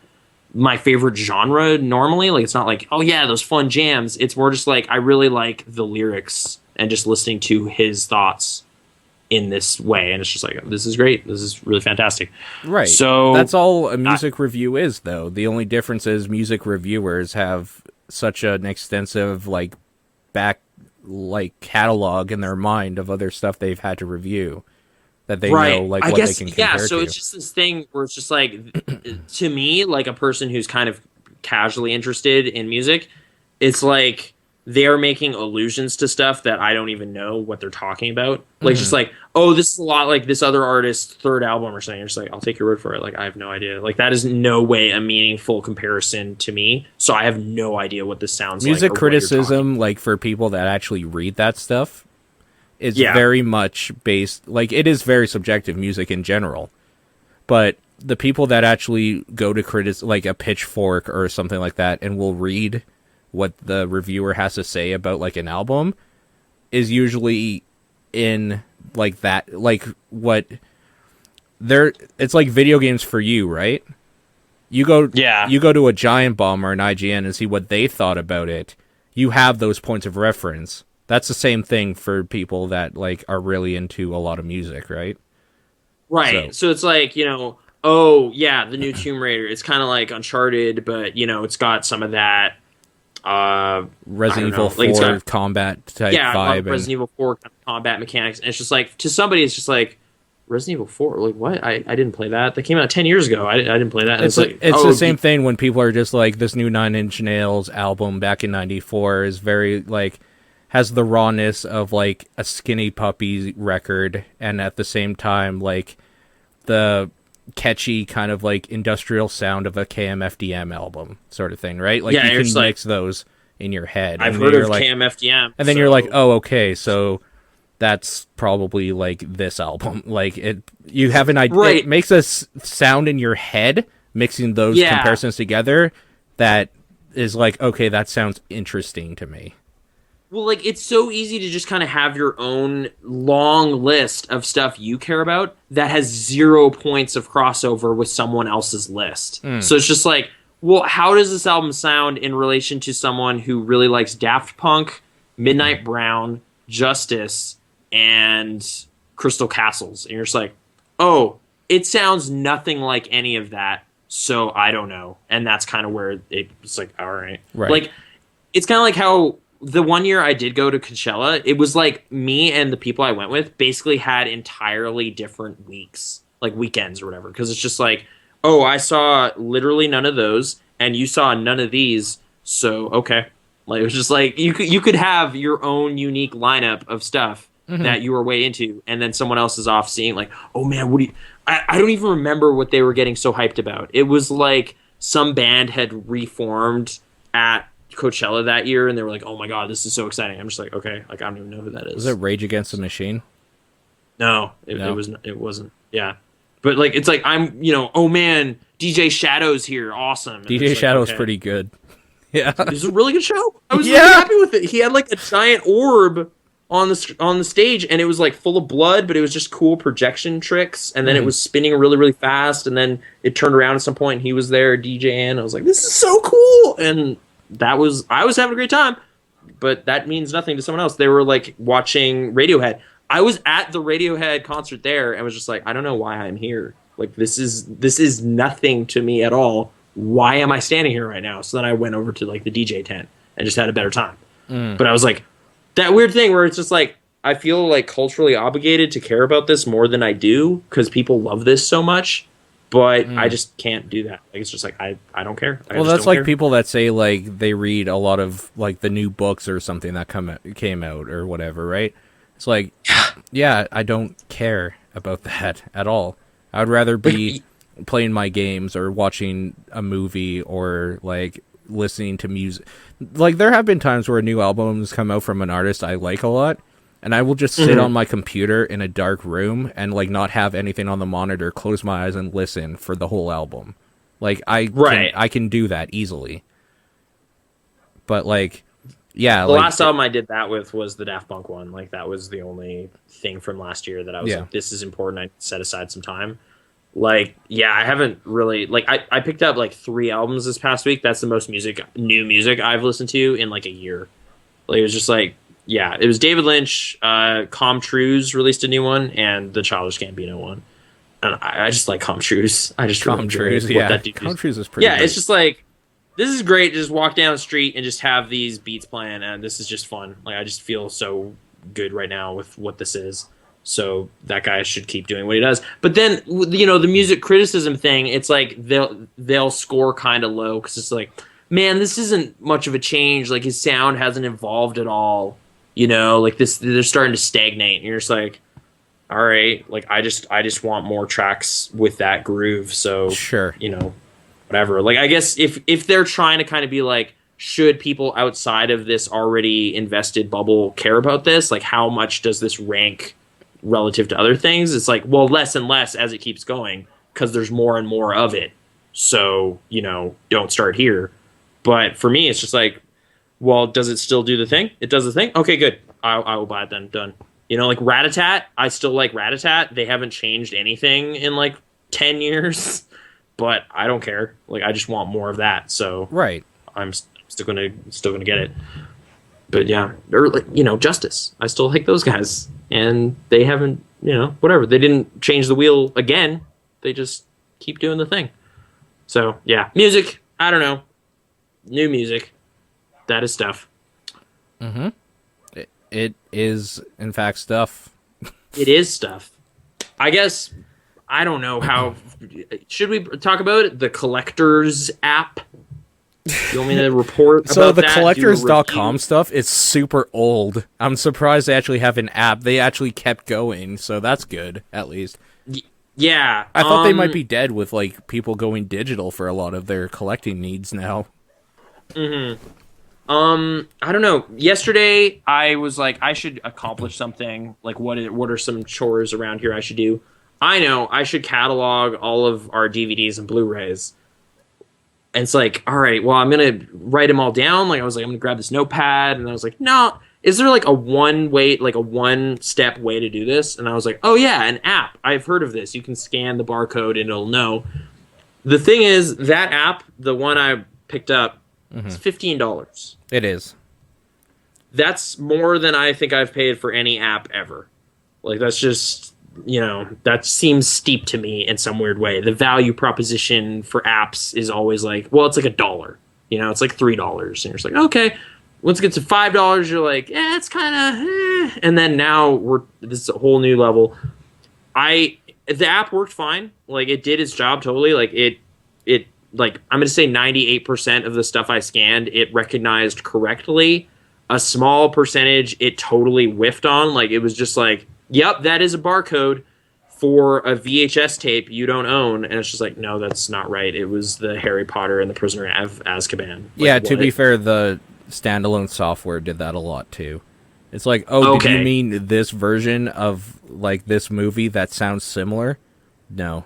my favorite genre normally. Like it's not like, oh yeah, those fun jams. It's more just like I really like the lyrics and just listening to his thoughts in this way, and it's just like, this is great, this is really fantastic. Right. So that's all a music review is, though. The only difference is music reviewers have such an extensive like back like catalog in their mind of other stuff they've had to review, that they know like what they can compare so to. it's just this thing where it's just like to me, like a person who's kind of casually interested in music, it's like they're making allusions to stuff that I don't even know what they're talking about. Like just like, oh, this is a lot like this other artist's third album or something. You're just like, I'll take your word for it. Like I have no idea. Like that is no way a meaningful comparison to me. So I have no idea what this sounds like. Music criticism, like for people that actually read that stuff, is very much based, like it is very subjective, music in general. But the people that actually go to like a Pitchfork or something like that and will read what the reviewer has to say about like an album is usually in like that, like what they're, it's like video games for you, right? You go to a Giant Bomb or an IGN and see what they thought about it. You have those points of reference. That's the same thing for people that like are really into a lot of music, right? Right. So it's like, you know, oh yeah, the new Tomb Raider. It's kind of like Uncharted, but you know, it's got some of that Resident Evil 4 like combat type vibe. Resident Evil 4 kind of combat mechanics. And it's just like, to somebody, it's just like, Resident Evil 4? Like, what? I didn't play that. That came out 10 years ago. I didn't play that. It's like, the same thing when people are just like, this new Nine Inch Nails album back in 94 is very, like, has the rawness of, like, a Skinny Puppy record, and at the same time, like, the catchy kind of, like, industrial sound of a KMFDM album sort of thing, right? Like, you can mix those in your head. I've heard of KMFDM. And then you're like, oh, okay, so that's probably, like, this album. Like, you have an idea. Right. It makes a sound in your head, mixing those comparisons together, that is like, okay, that sounds interesting to me. Well, like, it's so easy to just kind of have your own long list of stuff you care about that has 0 points of crossover with someone else's list. So it's just like, well, how does this album sound in relation to someone who really likes Daft Punk, Midnight Brown, Justice, and Crystal Castles? And you're just like, oh, it sounds nothing like any of that, so I don't know. And that's kind of where it's like, all right. Like, it's kind of like how the one year I did go to Coachella, it was like me and the people I went with basically had entirely different weeks, like weekends or whatever. Because it's just like, oh, I saw literally none of those, and you saw none of these, so okay. Like, it was just like, you could have your own unique lineup of stuff that you were way into, and then someone else is off seeing like, oh man, what do you... I don't even remember what they were getting so hyped about. It was like some band had reformed at Coachella that year, and they were like, oh my god, this is so exciting. I'm just like, okay, like I don't even know who that is. Was it Rage Against the Machine? No, it wasn't. Yeah. But like, it's like, I'm, you know, oh man, DJ Shadow's here, awesome. And DJ Shadow's pretty good. Yeah. It was a really good show. I was really happy with it. He had like a giant orb on the stage, and it was like full of blood, but it was just cool projection tricks, and then it was spinning really, really fast, and then it turned around at some point, and he was there DJing. I was like, this is so cool, and I was having a great time, but that means nothing to someone else. They were like watching Radiohead. I was at the Radiohead concert there and was just like, I don't know why I'm here. Like this is nothing to me at all. Why am I standing here right now? So then I went over to like the DJ tent and just had a better time. But I was like, that weird thing where it's just like, I feel like culturally obligated to care about this more than I do because people love this so much, but I just can't do that. Like, it's just like, I don't care. Well, that's like people that say like they read a lot of like the new books or something that came out or whatever, right? It's like, yeah, I don't care about that at all. I would rather be playing my games or watching a movie or like listening to music. Like there have been times where new albums come out from an artist I like a lot, and I will just sit on my computer in a dark room and like not have anything on the monitor, close my eyes and listen for the whole album. Like I can do that easily. But like, yeah, the last album I did that with was the Daft Punk one. Like that was the only thing from last year that I was like, this is important. I set aside some time. Like, yeah, I haven't really like I picked up like 3 albums this past week. That's the most new music I've listened to in like a year. Like it was just like, yeah, it was David Lynch, Com Truise released a new one, and the Childish Gambino one. And I just like Com Truise. I just Com Truise, yeah. Com Truise is pretty. Yeah, great. It's just like, this is great. Just walk down the street and just have these beats playing, and this is just fun. Like I just feel so good right now with what this is. So that guy should keep doing what he does. But then, you know, the music criticism thing, it's like they'll score kind of low because it's like, man, this isn't much of a change. Like his sound hasn't evolved at all. You know, like this, they're starting to stagnate. And you're just like, all right, like I just want more tracks with that groove. So sure, you know, whatever. Like I guess if they're trying to kind of be like, should people outside of this already invested bubble care about this? Like how much does this rank relative to other things? It's like, well, less and less as it keeps going because there's more and more of it. So, you know, don't start here. But for me, it's just like, well, does it still do the thing? It does the thing? Okay, good. I will buy it then. Done. You know, like Rat-a-Tat, I still like Rat-a-Tat. They haven't changed anything in like 10 years, but I don't care. Like, I just want more of that. So right, I'm still gonna get it. But yeah, or like, you know, Justice. I still like those guys, and they haven't, you know, whatever. They didn't change the wheel again. They just keep doing the thing. So yeah, music. I don't know. New music. That is stuff. Mm-hmm. It is, in fact, stuff. It is stuff. I guess, I don't know how... Should we talk about it? The Collectors app? You want me to report about that? So the collectors.com stuff is super old. I'm surprised they actually have an app. They actually kept going, so that's good, at least. Yeah. I thought they might be dead with like people going digital for a lot of their collecting needs now. Mm-hmm. I don't know. Yesterday, I was like, I should accomplish something. Like, what are some chores around here I should do? I know, I should catalog all of our DVDs and Blu-rays. And it's like, all right, well, I'm going to write them all down. Like, I was like, I'm going to grab this notepad. And I was like, no, is there like a one-step way to do this? And I was like, oh, yeah, an app. I've heard of this. You can scan the barcode and it'll know. The thing is, that app, the one I picked up, it's $15. It is. That's more than I think I've paid for any app ever. Like, that's just, you know, that seems steep to me in some weird way. The value proposition for apps is always like, well, it's like $1. You know, it's like $3. And you're just like, okay. Once it gets to $5, you're like, it's kind of, And then now this is a whole new level. The app worked fine. Like, it did its job totally. Like, like, I'm going to say 98% of the stuff I scanned, it recognized correctly. A small percentage, it totally whiffed on. Like, it was just like, yep, that is a barcode for a VHS tape you don't own. And it's just like, no, that's not right. It was the Harry Potter and the Prisoner of Azkaban. Like, yeah, to be fair, the standalone software did that a lot, too. It's like, oh, okay. Did you mean this version of, like, this movie that sounds similar? No.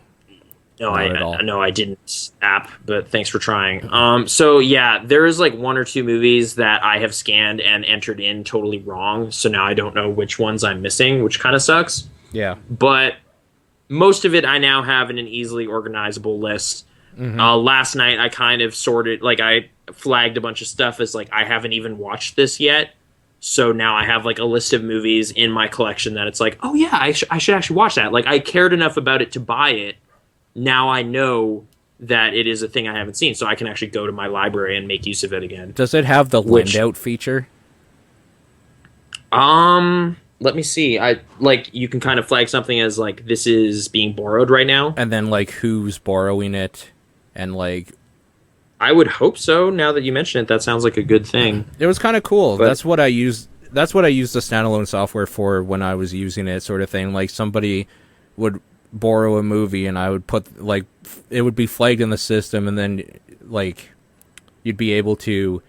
No, I didn't app, but thanks for trying. So yeah, there is like 1 or 2 movies that I have scanned and entered in totally wrong. So now I don't know which ones I'm missing, which kind of sucks. Yeah. But most of it I now have in an easily organizable list. Mm-hmm. Last night I kind of sorted, like I flagged a bunch of stuff as like I haven't even watched this yet. So now I have like a list of movies in my collection that it's like, oh yeah, I should actually watch that. Like I cared enough about it to buy it. now I know that it is a thing I haven't seen, so I can actually go to my library and make use of it again. Does it have the lend out feature? Let me see. You can kind of flag something as like this is being borrowed right now, And then like who's borrowing it, and like I would hope so. Now that you mention it, that sounds like a good thing. it was kind of cool. But- That's what I used. That's what I used the standalone software for when I was using it, sort of thing. Like somebody would borrow a movie, and I would put like it would be flagged in the system, and then like you'd be able to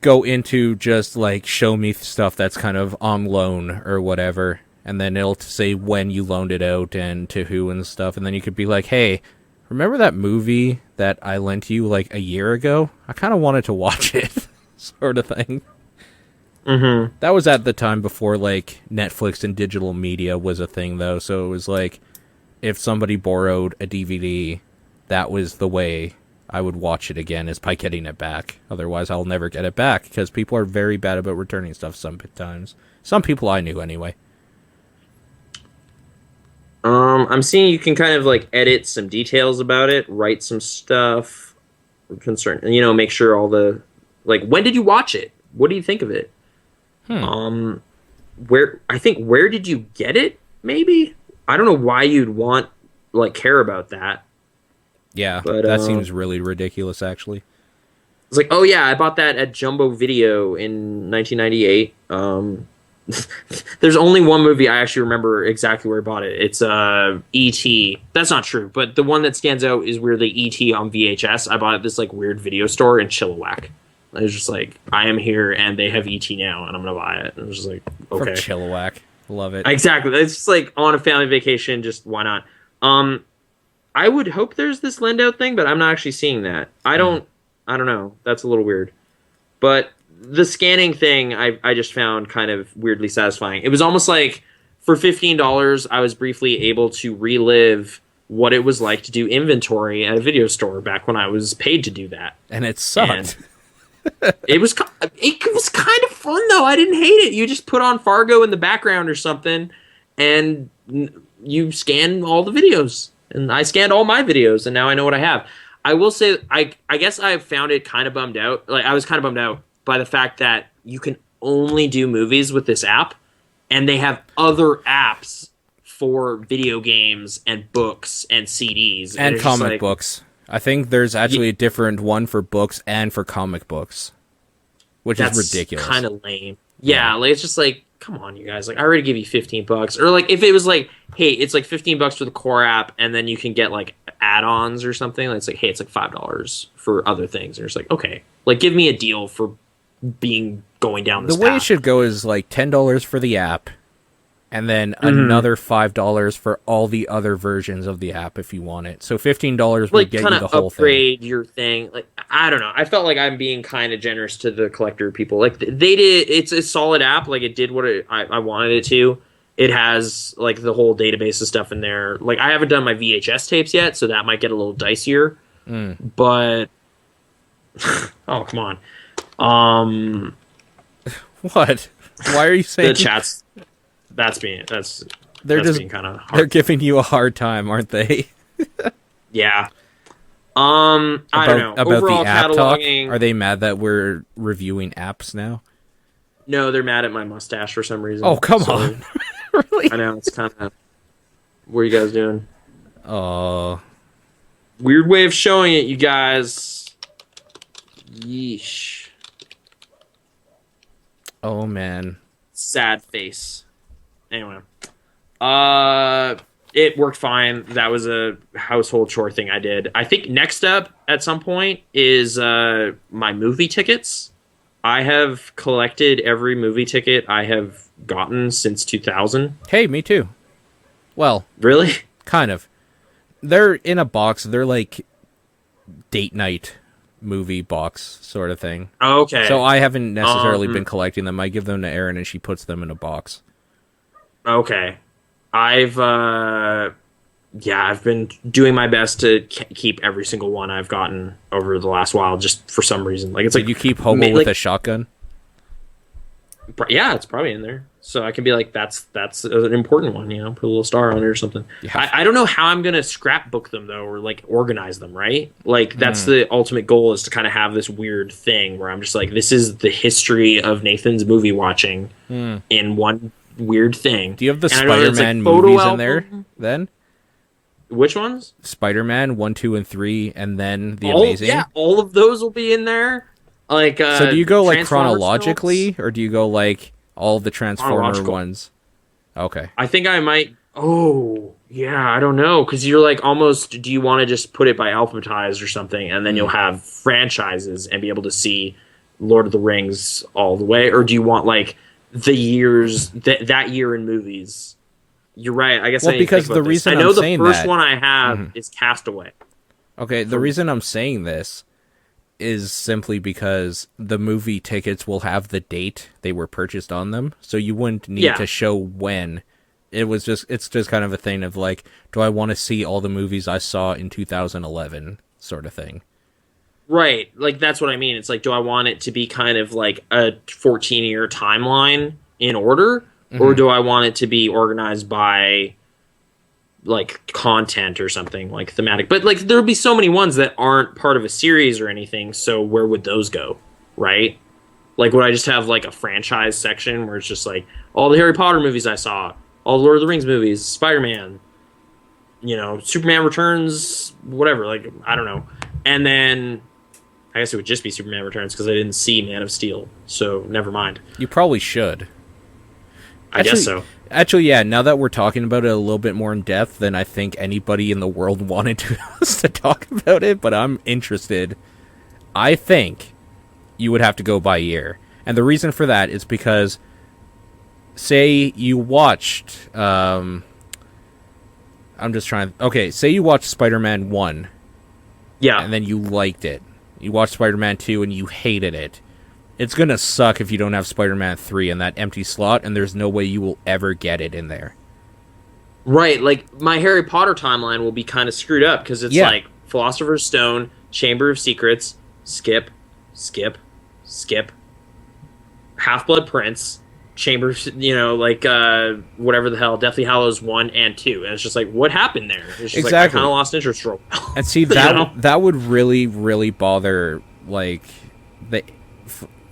go into just like show me stuff that's kind of on loan or whatever, and then it'll say when you loaned it out and to who and stuff, and then you could be like, hey, remember that movie that I lent you like a year ago? I kind of wanted to watch it. Sort of thing. Mm-hmm. That was at the time before like Netflix and digital media was a thing, though, so it was like if somebody borrowed a DVD, that was the way I would watch it again, is by getting it back. Otherwise, I'll never get it back, because people are very bad about returning stuff sometimes. Some people I knew, anyway. I'm seeing you can kind of like edit some details about it, write some stuff, make sure all the like. When did you watch it? What do you think of it? Where did you get it? Maybe I don't know why you'd want care about that. Yeah, but that seems really ridiculous, actually. It's like, oh yeah, I bought that at Jumbo Video in 1998. There's only one movie I actually remember exactly where I bought it. It's E.T. That's not true, but the one that stands out is weirdly E.T. on VHS. I bought it at this like weird video store in Chilliwack. I was just like, I am here and they have E.T. now and I'm gonna buy it. And I was just like, okay. From Chilliwack. Love it. Exactly. It's just like on a family vacation, just why not? I would hope there's this lend out thing, but I'm not actually seeing that. I don't know. That's a little weird. But the scanning thing I just found kind of weirdly satisfying. It was almost like for $15 I was briefly able to relive what it was like to do inventory at a video store back when I was paid to do that. And it sucked. It was kind of fun though. I didn't hate it. You just put on Fargo in the background or something and you scan all the videos. And I scanned all my videos and now I know what I have. I will say I guess I found it kind of bummed out. Like I was kind of bummed out by the fact that you can only do movies with this app, and they have other apps for video games and books and CDs and comic books. I think there's actually a different one for books and for comic books, which is ridiculous. Kind of lame. Yeah, like it's just like, come on, you guys. Like I already give you $15, or like if it was like, hey, it's like $15 for the core app, and then you can get like add-ons or something. It's like, hey, it's like $5 for other things, and it's like, okay, like give me a deal for going down this path. The way path. it should go is like $10 for the app, and then another $5 for all the other versions of the app if you want it. So $15 would get you the whole upgrade your thing. Like I don't know. I felt like I'm being kind of generous to the collector people. Like they did. It's a solid app. Like it did what I wanted it to. It has like the whole database of stuff in there. Like I haven't done my VHS tapes yet, so that might get a little dicier. But oh come on. What? Why are you saying the chats? That's being kind of hard. They're giving you a hard time, aren't they? Yeah. I don't know. About Overall the app talk? cataloging. Are they mad that we're reviewing apps now? No, they're mad at my mustache for some reason. Oh, come on. Really? I know, it's kind of... What are you guys doing? Oh. Weird way of showing it, you guys. Yeesh. Oh, man. Sad face. Anyway. It worked fine. That was a household chore thing I did. I think next up at some point is my movie tickets. I have collected every movie ticket I have gotten since 2000. Hey, me too. Well, really? Kind of. They're in a box. They're like date night movie box sort of thing. Oh, okay. So I haven't necessarily been collecting them. I give them to Erin and she puts them in a box. Okay. I've been doing my best to keep every single one I've gotten over the last while, just for some reason. Like it's Did like you keep Hobo with a shotgun? Yeah, it's probably in there. So I can be like, that's an important one, you know, put a little star on it or something. Yeah. I don't know how I'm gonna scrapbook them though, or like organize them, right? Like that's the ultimate goal, is to kind of have this weird thing where I'm just like, this is the history of Nathan's movie watching in one weird thing. Do you have the And I know it's, Spider-Man like, photo movies in album. there then? Which ones? Spider-Man 1, 2, and 3, and then The All, Amazing? yeah, all of those will be in there. Like, so do you go like Transformers chronologically, films? or do you go like all of the Transformer Chronological. ones? Okay. I think I might. Oh, yeah, I don't know, because you're like almost. Do you want to just put it by alphabetized or something, and then you'll have franchises and be able to see Lord of the Rings all the way, or do you want like the years that year in movies? You're right. I guess Well, I need to because think about the this. reason I know I'm the saying first that- one I have is Castaway. Okay, the reason I'm saying this is simply because the movie tickets will have the date they were purchased on them, so you wouldn't need Yeah. to show when. It's just kind of a thing of like, do I want to see all the movies I saw in 2011 sort of thing. Right. Like, that's what I mean. It's like, do I want it to be kind of like a 14-year timeline in order? Or do I want it to be organized by, like, content or something, like, thematic? But, like, there'll be so many ones that aren't part of a series or anything, so where would those go? Right? Like, would I just have, like, a franchise section where it's just, like, all the Harry Potter movies I saw, all the Lord of the Rings movies, Spider-Man, you know, Superman Returns, whatever, like, I don't know. And then I guess it would just be Superman Returns because I didn't see Man of Steel, so never mind. You probably should. I guess so. Actually, yeah, now that we're talking about it a little bit more in depth than I think anybody in the world wanted us to talk about it, but I'm interested. I think you would have to go by year. And the reason for that is because, say you watched... say you watched Spider-Man 1, Yeah. and then you liked it. You watched Spider-Man 2, and you hated it. It's gonna suck if you don't have Spider-Man 3 in that empty slot, and there's no way you will ever get it in there. Right, like, my Harry Potter timeline will be kind of screwed up because it's like Philosopher's Stone, Chamber of Secrets, skip, Half-Blood Prince, Chamber, you know, like, whatever the hell, Deathly Hallows 1 and 2. And it's just like, what happened there? It's just like, I kind of lost interest for a while. And see, that would really, really bother, like,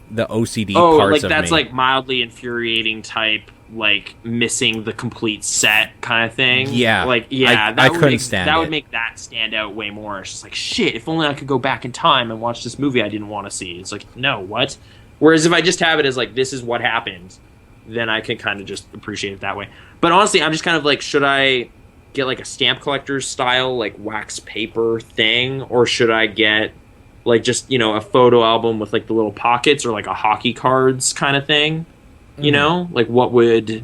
the OCD parts of me. That's like mildly infuriating type, like missing the complete set kind of thing. Yeah, like yeah, I couldn't stand that it. would make that stand out way more. It's just like, shit, if only I could go back in time and watch this movie I didn't want to see. It's like, no, what? Whereas if I just have it as like, this is what happened, then I can kind of just appreciate it that way. But honestly, I'm just kind of like, should I get like a stamp collector's style like wax paper thing, or should I get like just, you know, a photo album with like the little pockets, or like a hockey cards kind of thing, you know? Like what would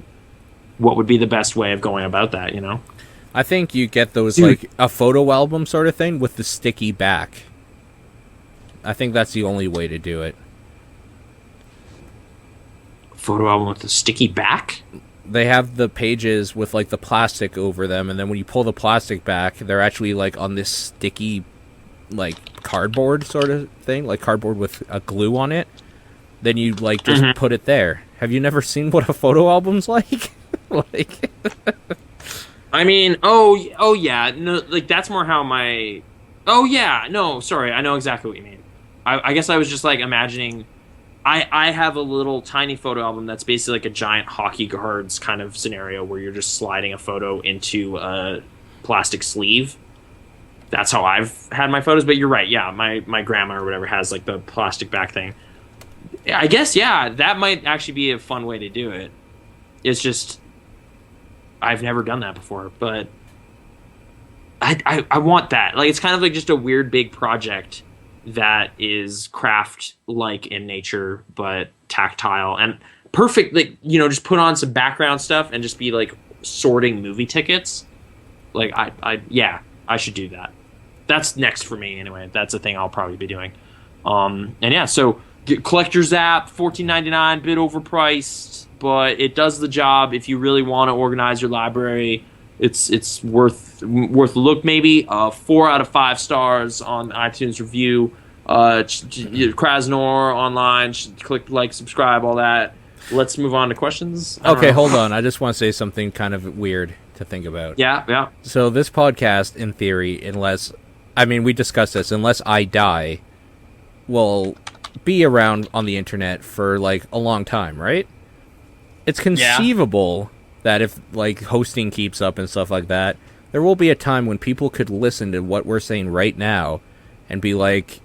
be the best way of going about that, you know? I think you get those like a photo album sort of thing with the sticky back. I think that's the only way to do it. Photo album with the sticky back? They have the pages with like the plastic over them, and then when you pull the plastic back, they're actually like on this sticky like cardboard sort of thing, like cardboard with a glue on it. Then you like just put it there. Have you never seen what a photo album's like? Like, I mean, oh yeah, no, like that's more how my. Oh yeah, no, sorry, I know exactly what you mean. I guess I was just like imagining. I have a little tiny photo album that's basically like a giant hockey cards kind of scenario where you're just sliding a photo into a plastic sleeve. That's how I've had my photos, but you're right. Yeah, my grandma or whatever has like the plastic back thing. I guess, yeah, that might actually be a fun way to do it. It's just, I've never done that before, but I want that. Like, it's kind of like just a weird big project that is craft-like in nature, but tactile and perfect. Like, you know, just put on some background stuff and just be like sorting movie tickets. Like, I should do that. That's next for me anyway. That's a thing I'll probably be doing. And yeah, so get Collector's App, $14.99, bit overpriced, but it does the job. If you really want to organize your library, it's worth a look. Maybe 4 out of 5 stars on iTunes review. Krasnor online, click like, subscribe, all that. let's move on to questions. Okay, hold on. I just want to say something kind of weird to think about. Yeah. So this podcast, in theory, we discussed this, unless I die, will be around on the internet for, like, a long time, right? It's conceivable that if, like, hosting keeps up and stuff like that, there will be a time when people could listen to what we're saying right now and be like,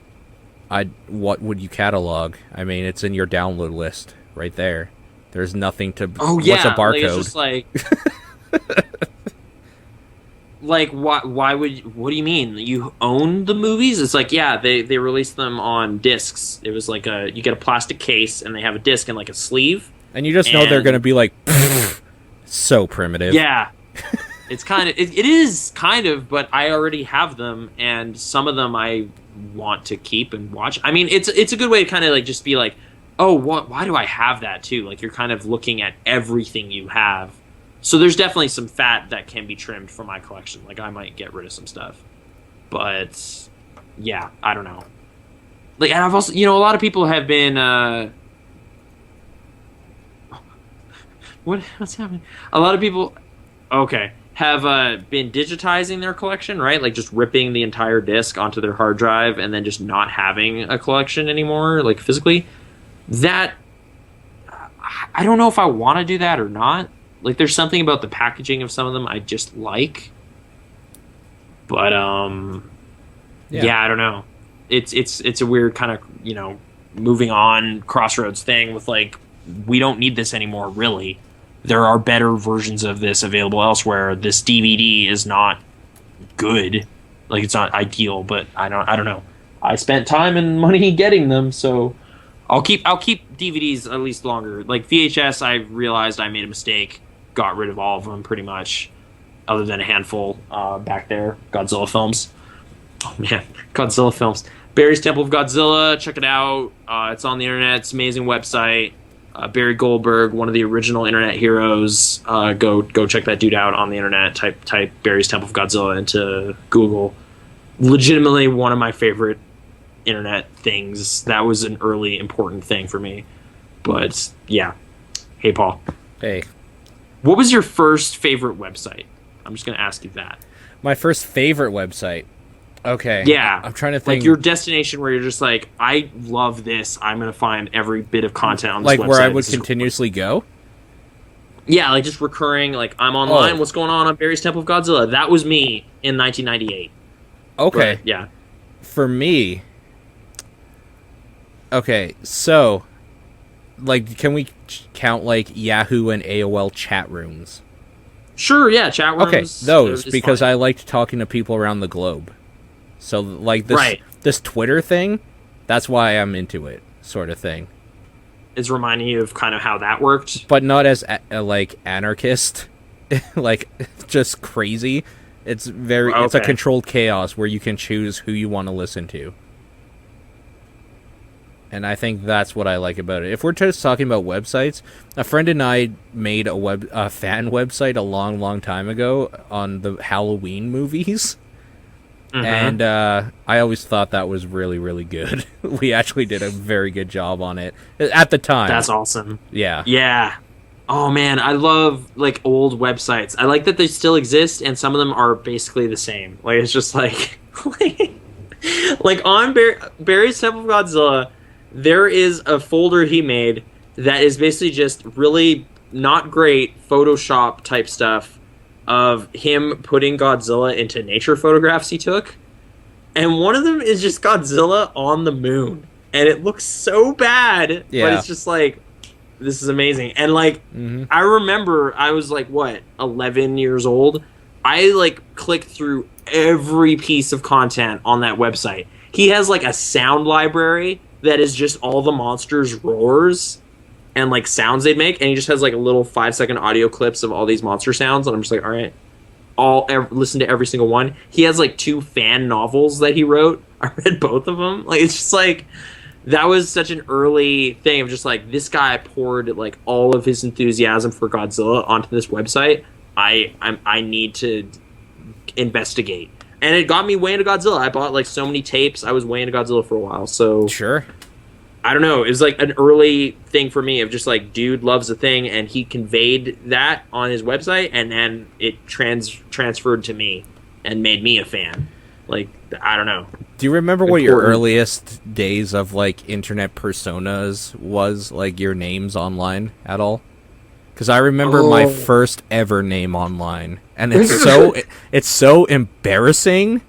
what would you catalog? I mean, it's in your download list right there. There's nothing to... Oh, yeah. What's a barcode? Like, it's just like... like, why would... What do you mean? You own the movies? It's like, yeah, they released them on discs. It was like you get a plastic case, and they have a disc and, like, a sleeve. And you just know they're going to be like... so primitive. Yeah. It's kind of... It is kind of, but I already have them, and some of them I want to keep and watch. I mean, it's a good way to kind of, like, just be like, oh, why do I have that too? Like, you're kind of looking at everything you have. So there's definitely some fat that can be trimmed from my collection. Like, I might get rid of some stuff. But, yeah, I don't know. Like, and I've also, a lot of people have been, what's happening? A lot of people, have been digitizing their collection, right? Like, just ripping the entire disc onto their hard drive and then just not having a collection anymore, like, physically. That, I don't know if I want to do that or not. Like, there's something about the packaging of some of them I just like. But, yeah, I don't know. It's a weird kind of, moving on crossroads thing with, like, we don't need this anymore, really. There are better versions of this available elsewhere. This DVD is not good. Like, it's not ideal, but I don't know. I spent time and money getting them, so I'll keep DVDs at least longer. Like, VHS, I realized I made a mistake. Got rid of all of them, pretty much, other than a handful back there. Godzilla films. Oh, man. Godzilla films. Barry's Temple of Godzilla. Check it out. It's on the internet. It's an amazing website. Barry Goldberg, one of the original internet heroes. Go check that dude out on the internet. Type Barry's Temple of Godzilla into Google. Legitimately one of my favorite internet things. That was an early important thing for me. But yeah. Hey, Paul. Hey. What was your first favorite website? I'm just going to ask you that. My first favorite website. Okay. Yeah. I'm trying to think. Like, your destination where you're just like, I love this. I'm going to find every bit of content on this website. Like, where I would continuously go? Yeah, like, just recurring, like, I'm online. Oh. What's going on Barry's Temple of Godzilla? That was me in 1998. Okay. But, yeah. For me... Okay, so... Like, can we count, like, Yahoo and AOL chat rooms? Sure, yeah, chat rooms. Okay, those, because fine. I liked talking to people around the globe. So, like, this Twitter thing, that's why I'm into it, sort of thing. It's reminding you of kind of how that worked? But not as, like, anarchist. Like, just crazy. It's it's a controlled chaos where you can choose who you want to listen to. And I think that's what I like about it. If we're just talking about websites, a friend and I made a fan website a long, long time ago on the Halloween movies. Mm-hmm. And I always thought that was really, really good. We actually did a very good job on it at the time. That's awesome. Yeah. Yeah. Oh, man, I love, like, old websites. I like that they still exist, and some of them are basically the same. Like, it's just like... like, on Barry's Temple of Godzilla... There is a folder he made that is basically just really not great Photoshop type stuff of him putting Godzilla into nature photographs he took. And one of them is just Godzilla on the moon. And it looks so bad, but it's just like, this is amazing. And like, I remember I was like, 11 years old? I like clicked through every piece of content on that website. He has like a sound library that is just all the monsters' roars and like sounds they'd make, and he just has like a little 5-second audio clips of all these monster sounds, and I'm just like, all right, listen to every single one. He has like 2 fan novels that he wrote. I read both of them. Like, it's just like, that was such an early thing of just like, this guy poured like all of his enthusiasm for Godzilla onto this website. I need to investigate. And it got me way into Godzilla. I bought like so many tapes. I was way into Godzilla for a while. So sure. I don't know. It was like an early thing for me of just like, dude loves a thing, and he conveyed that on his website, and then it transferred to me and made me a fan. Like, I don't know. Do you remember what your earliest days of like internet personas was, like your names online at all? Because I remember my first ever name online, and it's so embarrassing.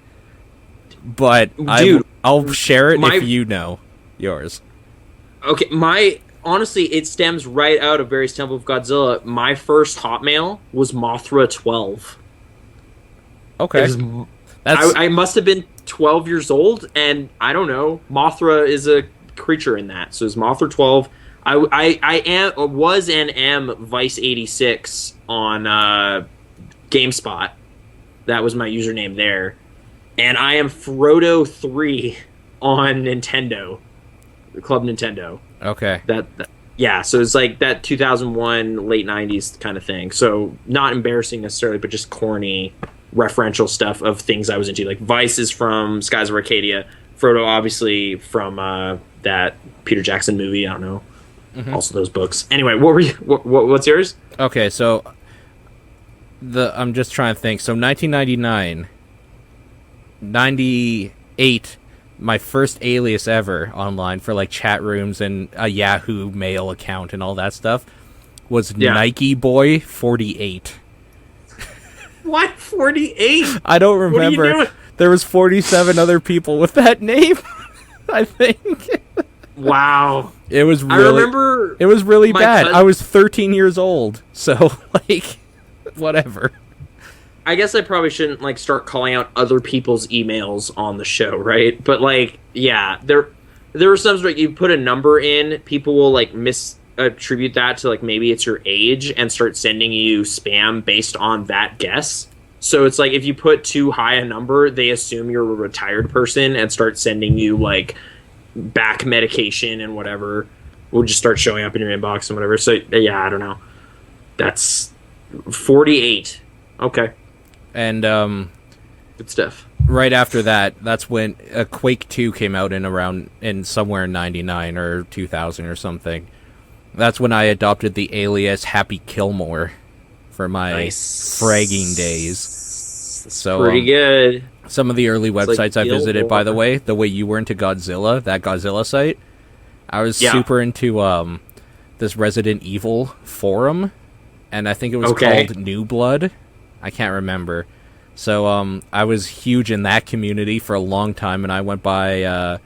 But dude, I'll share it if you know yours. Okay, honestly, it stems right out of Barry's Temple of Godzilla. My first Hotmail was Mothra12. Okay, I must have been 12 years old, and I don't know. Mothra is a creature in that, so it's Mothra12. I was and am Vice86 on GameSpot. That was my username there, and I am Frodo3 on Nintendo, Club Nintendo. Okay. Yeah, so it's like that 2001 late 90s kind of thing. So not embarrassing necessarily, but just corny referential stuff of things I was into. Like Vice is from Skies of Arcadia. Frodo obviously from that Peter Jackson movie. I don't know. Mm-hmm. Also those books. Anyway, what were you? What's yours? Okay, so I'm just trying to think. So 1999, 98. My first alias ever online for like chat rooms and a Yahoo Mail account and all that stuff was Nike Boy 48. What 48? I don't remember. There was 47 other people with that name. I think. Wow. It was really. I remember. It was really bad. I was 13 years old, so like, whatever. I guess I probably shouldn't like start calling out other people's emails on the show, right? But like, yeah, there were some where you put a number in, people will like misattribute that to like maybe it's your age and start sending you spam based on that guess. So it's like if you put too high a number, they assume you're a retired person and start sending you like back medication and whatever will just start showing up in your inbox and whatever. So yeah, I don't know. That's 48. Okay. And good stuff. Right after that, that's when Quake 2 came out in somewhere in 99 or 2000 or something. That's when I adopted the alias Happy Killmore for my fragging days. So pretty good. Some of the early websites I visited, by the way you were into Godzilla, that Godzilla site, I was super into this Resident Evil forum, and I think it was called New Blood. I can't remember. So I was huge in that community for a long time, and I went by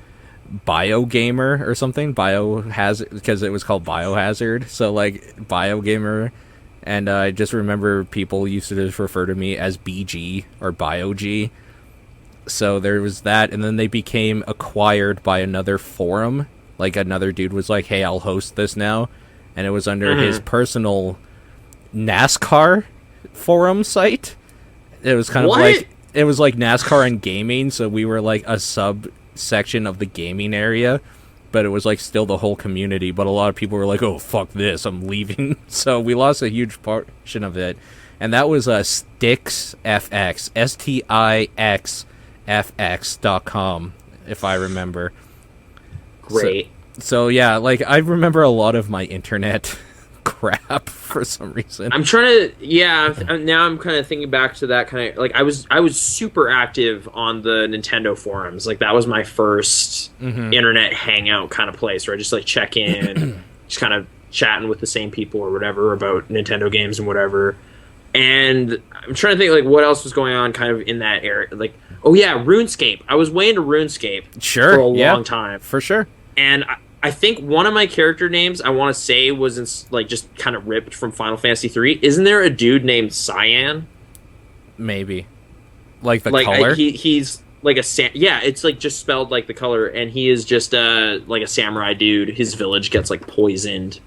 BioGamer or something. Because it was called Biohazard. So like BioGamer, and I just remember people used to just refer to me as BG or BioG. So there was that, and then they became acquired by another forum. Like another dude was like, "Hey, I'll host this now," and it was under his personal NASCAR forum site. It was kind of like it was like NASCAR and gaming, so we were like a subsection of the gaming area, but it was like still the whole community. But a lot of people were like, "Oh fuck this, I'm leaving." So we lost a huge portion of it, and that was StixFX, StixFX.com, if I remember. Great. So yeah, like I remember a lot of my internet crap for some reason. I'm trying to now I'm kind of thinking back to that kind of like I was super active on the Nintendo forums. Like that was my first internet hangout kind of place where I just like check in, just kind of chatting with the same people or whatever about Nintendo games and whatever. And I'm trying to think like what else was going on kind of in that area. Like, oh yeah, RuneScape. I was way into RuneScape for a long time. For sure. And I think one of my character names I want to say was like just kind of ripped from Final Fantasy 3. Isn't there a dude named Cyan? Maybe. Like the color? He's like it's like just spelled like the color, and he is just like a samurai dude. His village gets like poisoned.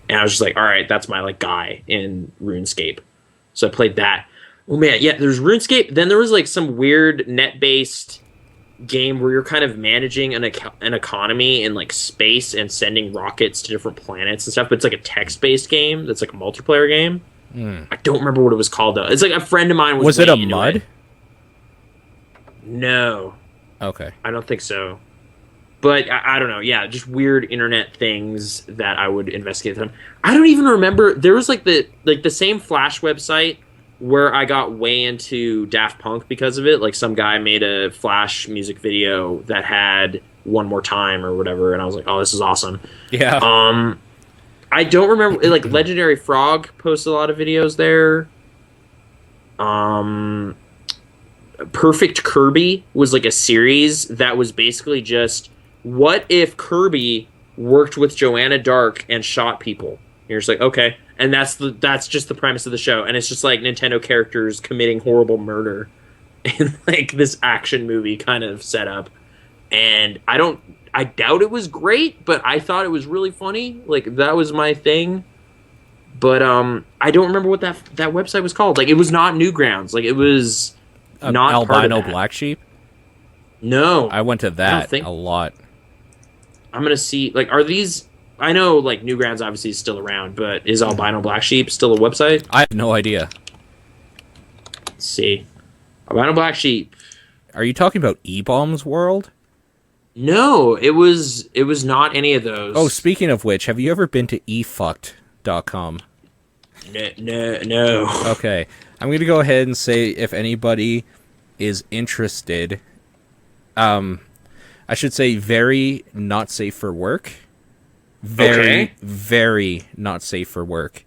And I was just like, all right, that's my like guy in RuneScape. So I played that. Oh man, yeah, there's RuneScape. Then there was like some weird net-based game where you're kind of managing an economy in like space and sending rockets to different planets and stuff, but it's like a text-based game that's like a multiplayer game. I don't remember what it was called though. It's like a friend of mine was it a MUD? No. Okay. I don't think so. But I don't know. Yeah, just weird internet things that I would investigate them. I don't even remember. There was like the same Flash website where I got way into Daft Punk because of it. Like some guy made a Flash music video that had One More Time or whatever, and I was like, oh, this is awesome. Yeah. I don't remember. Like Legendary Frog posted a lot of videos there. Perfect Kirby was like a series that was basically just, what if Kirby worked with Joanna Dark and shot people? And you're just like, okay, and that's just the premise of the show, and it's just like Nintendo characters committing horrible murder in like this action movie kind of setup. And I doubt it was great, but I thought it was really funny. Like that was my thing. But I don't remember what that website was called. Like it was not Newgrounds. Like it was not Albino part of Black Sheep. No, I went to that a lot. I'm gonna see. Like, are these? I know like Newgrounds obviously is still around, but is Albino Black Sheep still a website? I have no idea. Let's see, Albino Black Sheep. Are you talking about E-Bombs World? No, it was not any of those. Oh, speaking of which, have you ever been to efucked.com? No. Okay, I'm going to go ahead and say if anybody is interested, I should say very not safe for work. Very not safe for work.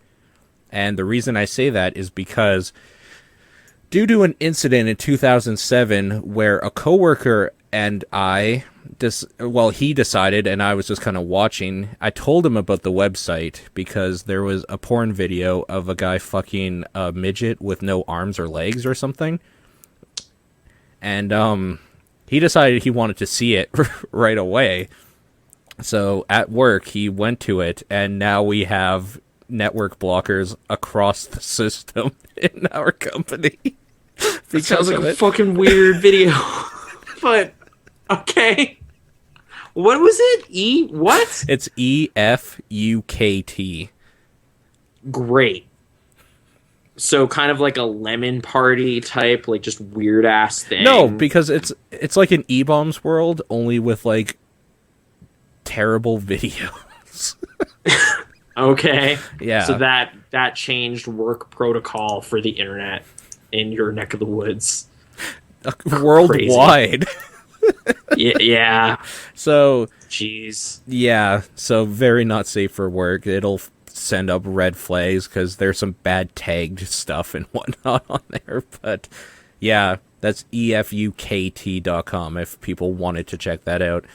And the reason I say that is because due to an incident in 2007 where a coworker and he decided, and I was just kind of watching, I told him about the website because there was a porn video of a guy fucking a midget with no arms or legs or something. And he decided he wanted to see it right away. So at work, he went to it, and now we have network blockers across the system in our company. It sounds like a fucking weird video. But, okay. What was it? What? It's EFUKT. Great. So kind of like a lemon party type, like just weird ass thing. No, because it's like an E-Bombs World, only with like terrible videos. Okay. Yeah. So that changed work protocol for the internet in your neck of the woods. Worldwide. Yeah. So. Jeez. Yeah. So very not safe for work. It'll send up red flags because there's some bad tagged stuff and whatnot on there. But yeah, that's EFUKT.com if people wanted to check that out.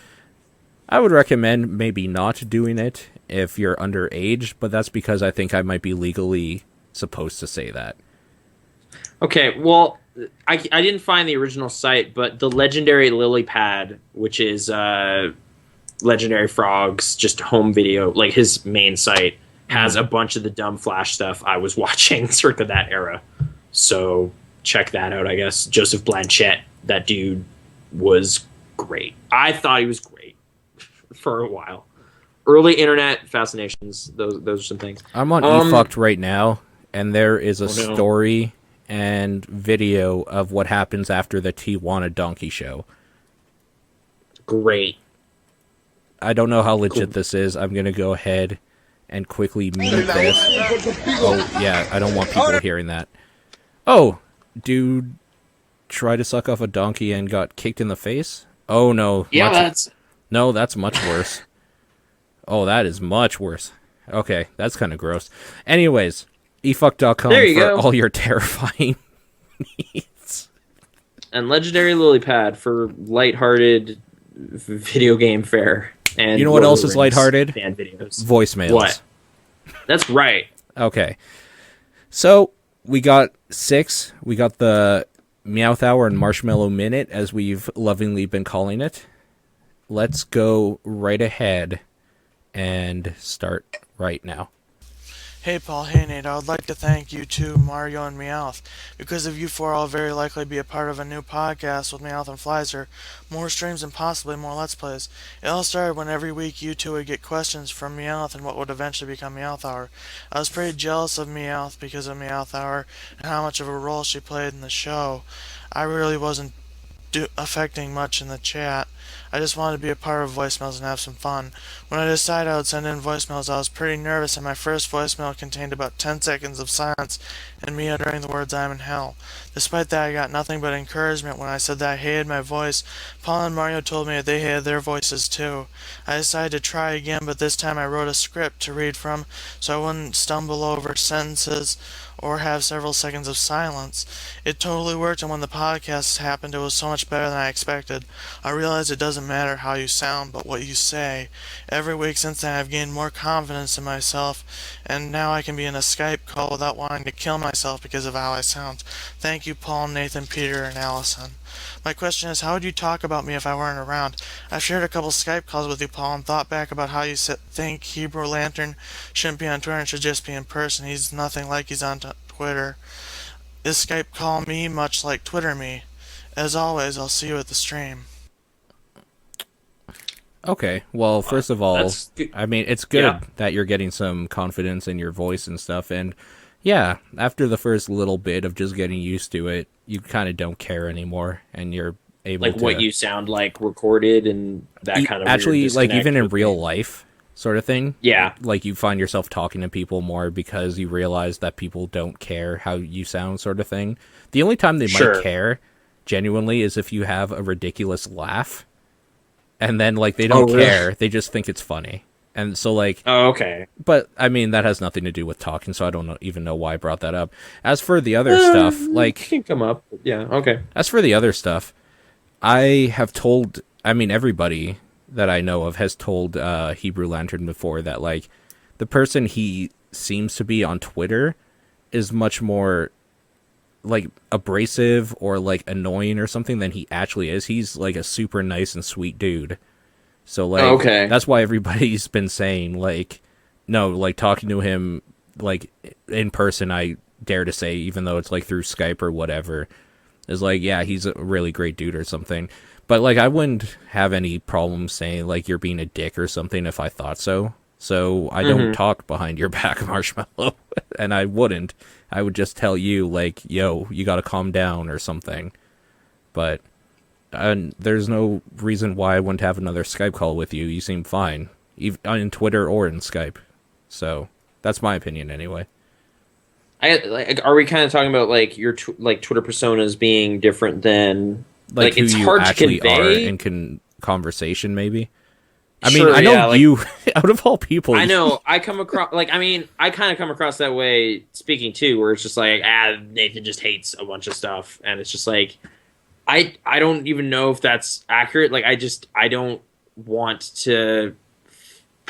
I would recommend maybe not doing it if you're underage, but that's because I think I might be legally supposed to say that. Okay, well, I didn't find the original site, but the Legendary Lily Pad, which is Legendary Frog's just home video, like his main site, has a bunch of the dumb Flash stuff I was watching circa that era. So check that out, I guess. Joseph Blanchett, that dude was great. I thought he was great for a while. Early internet fascinations, those are some things. I'm on eFucked right now, and there is a story and video of what happens after the Tijuana Donkey Show. Great. I don't know how legit this is. I'm going to go ahead and quickly mute this. Oh, yeah, I don't want people hearing that. Oh, dude tried to suck off a donkey and got kicked in the face? Oh, no. Yeah, that's much worse. Oh, that is much worse. Okay, that's kind of gross. Anyways, efuck.com for all your terrifying needs. And Legendary Lily Pad for lighthearted video game fare. And you know what else is lighthearted? Fan videos. Voicemails. What? That's right. Okay. So, we got 6. We got the Meowth Hour and Marshmallow Minute, as we've lovingly been calling it. Let's go right ahead and start right now. Hey Paul, hey Nate, I would like to thank you two, Mario and Meowth. Because of you four, I'll very likely be a part of a new podcast with Meowth and Flizer, more streams and possibly more Let's Plays. It all started when every week you two would get questions from Meowth and what would eventually become Meowth Hour. I was pretty jealous of Meowth because of Meowth Hour and how much of a role she played in the show. I really wasn't affecting much in the chat. I just wanted to be a part of voicemails and have some fun. When I decided I would send in voicemails, I was pretty nervous, and my first voicemail contained about 10 seconds of silence and me uttering the words "I'm in hell." Despite that, I got nothing but encouragement when I said that I hated my voice. Paul and Mario told me that they hated their voices too. I decided to try again, but this time I wrote a script to read from so I wouldn't stumble over sentences or have several seconds of silence. It totally worked, and when the podcast happened, it was so much better than I expected. I realized it doesn't matter how you sound, but what you say. Every week since then, I've gained more confidence in myself, and now I can be in a Skype call without wanting to kill myself because of how I sound. Thank you, Paul, Nathan, Peter, and Allison. My question is, how would you talk about me if I weren't around? I've shared a couple Skype calls with you, Paul, and thought back about how you think Hebrew Lantern shouldn't be on Twitter and should just be in person. He's nothing like he's on Twitter. Is Skype call me much like Twitter me? As always, I'll see you at the stream. Okay, well, first of all, I mean, it's good Yeah. that you're getting some confidence in your voice and stuff, and yeah, after the first little bit of just getting used to it, you kind of don't care anymore, and you're able Like to... what you sound like recorded and that kind of actually, weird like, even disconnect in with real me. life sort of thing. Yeah. Like, you find yourself talking to people more because you realize that people don't care how you sound sort of thing. The only time they Sure. might care, genuinely, is if you have a ridiculous laugh, and then, like, they don't really? care. They just think it's funny. And so, like... Oh, okay. But, I mean, that has nothing to do with talking, so I don't even know why I brought that up. As for the other stuff, like... Can come up. Yeah, okay. As for the other stuff, I have told... I mean, everybody that I know of has told Hebrew Lantern before that, like, the person he seems to be on Twitter is much more, like, abrasive or, like, annoying or something than he actually is. He's, like, a super nice and sweet dude. So, like, Okay. that's why everybody's been saying, like, no, like, talking to him, like, in person, I dare to say, even though it's, like, through Skype or whatever, is like, yeah, he's a really great dude or something. But, like, I wouldn't have any problem saying, like, you're being a dick or something if I thought so. So I don't talk behind your back, Marshmallow. And I wouldn't. I would just tell you, like, yo, you gotta calm down or something. But there's no reason why I wouldn't have another Skype call with you. You seem fine. Even in Twitter or in Skype. So that's my opinion anyway. Are we kind of talking about, like, your like Twitter personas being different than... Like who it's you hard to actually convey. are in conversation, maybe. I Sure, mean, I know yeah, like- you, out of all people. I know. I come across I kind of come across that way speaking too, where it's just like, Nathan just hates a bunch of stuff, and it's just like, I don't even know if that's accurate. Like, I don't want to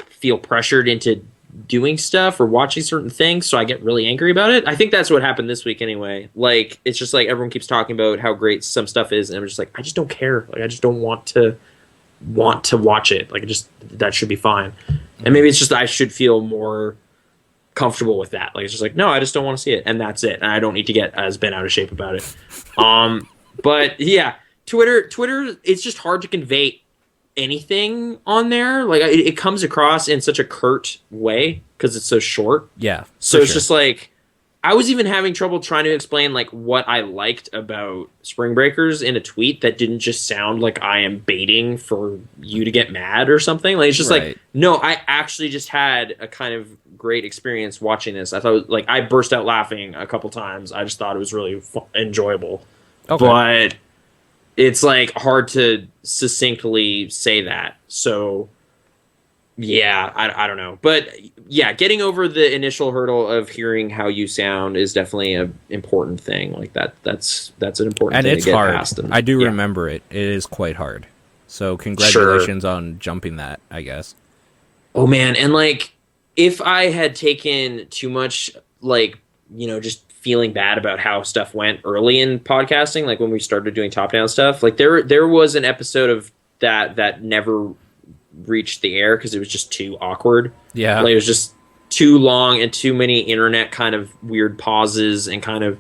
feel pressured into doing stuff or watching certain things, so I get really angry about it. I think that's what happened this week anyway. Like, it's just like everyone keeps talking about how great some stuff is, and I'm just like, I just don't care. Like, I just don't want to watch it. Like, that should be fine. And maybe it's just I should feel more comfortable with that. Like, it's just like, no, I just don't want to see it, and that's it. And I don't need to get as bent out of shape about it. But yeah, Twitter, it's just hard to convey anything on there. Like, it comes across in such a curt way because it's so short. Yeah. So for it's sure. just like, I was even having trouble trying to explain, like, what I liked about Spring Breakers in a tweet that didn't just sound like I am baiting for you to get mad or something. Like, it's just Right. like, no, I actually just had a kind of great experience watching this. I thought, like, I burst out laughing a couple times. I just thought it was really enjoyable. Okay. But it's, like, hard to succinctly say that. So, yeah, I don't know. But, yeah, getting over the initial hurdle of hearing how you sound is definitely an important thing. Like, that's an important And thing it's to get hard. past. And, I do yeah. remember it. It is quite hard. So congratulations on jumping that, I guess. Oh, man. And, like, if I had taken too much, like, just feeling bad about how stuff went early in podcasting, like when we started doing top-down stuff, like, there was an episode of that never reached the air because it was just too awkward. Yeah. Like, it was just too long and too many internet kind of weird pauses and kind of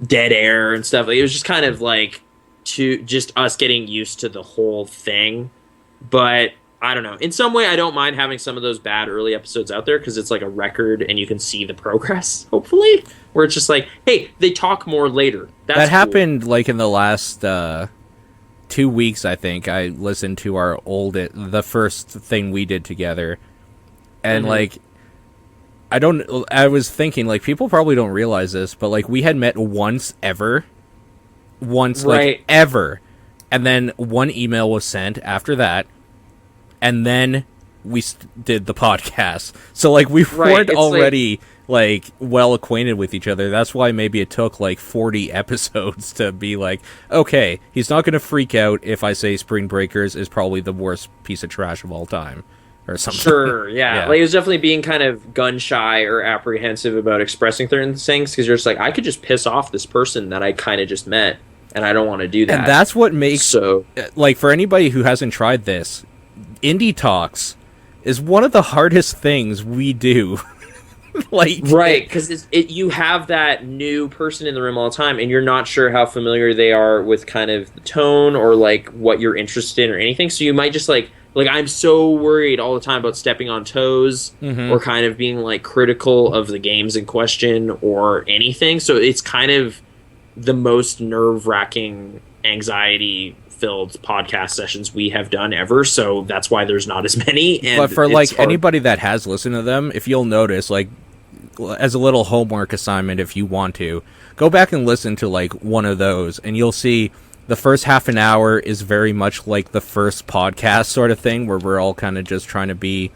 dead air and stuff. Like, it was just kind of like just us getting used to the whole thing. But I don't know. In some way, I don't mind having some of those bad early episodes out there because it's like a record and you can see the progress, hopefully. Where it's just like, hey, they talk more later. That's that cool. happened like in the last 2 weeks, I think, I listened to the first thing we did together. And, like, I was thinking, like, people probably don't realize this, but, like, we had met once, like, ever. And then one email was sent after that. And then we did the podcast. So, like, we weren't already, like, well acquainted with each other. That's why maybe it took, like, 40 episodes to be like, okay, he's not going to freak out if I say Spring Breakers is probably the worst piece of trash of all time. Or something. Sure, yeah. Like, it was definitely being kind of gun-shy or apprehensive about expressing certain things, because you're just like, I could just piss off this person that I kind of just met, and I don't want to do that. And that's what makes, like, for anybody who hasn't tried this, Indie Talks is one of the hardest things we do. Like, right, because you have that new person in the room all the time, and you're not sure how familiar they are with kind of the tone or, like, what you're interested in or anything, so you might just, like, I'm so worried all the time about stepping on toes or kind of being, like, critical of the games in question or anything. So it's kind of the most nerve-wracking, anxiety-filled podcast sessions we have done ever. So that's why there's not as many. And but for, like, anybody that has listened to them, if you'll notice, like, as a little homework assignment, if you want to, go back and listen to, like, one of those, and you'll see the first half an hour is very much like the first podcast sort of thing, where we're all kind of just trying to be,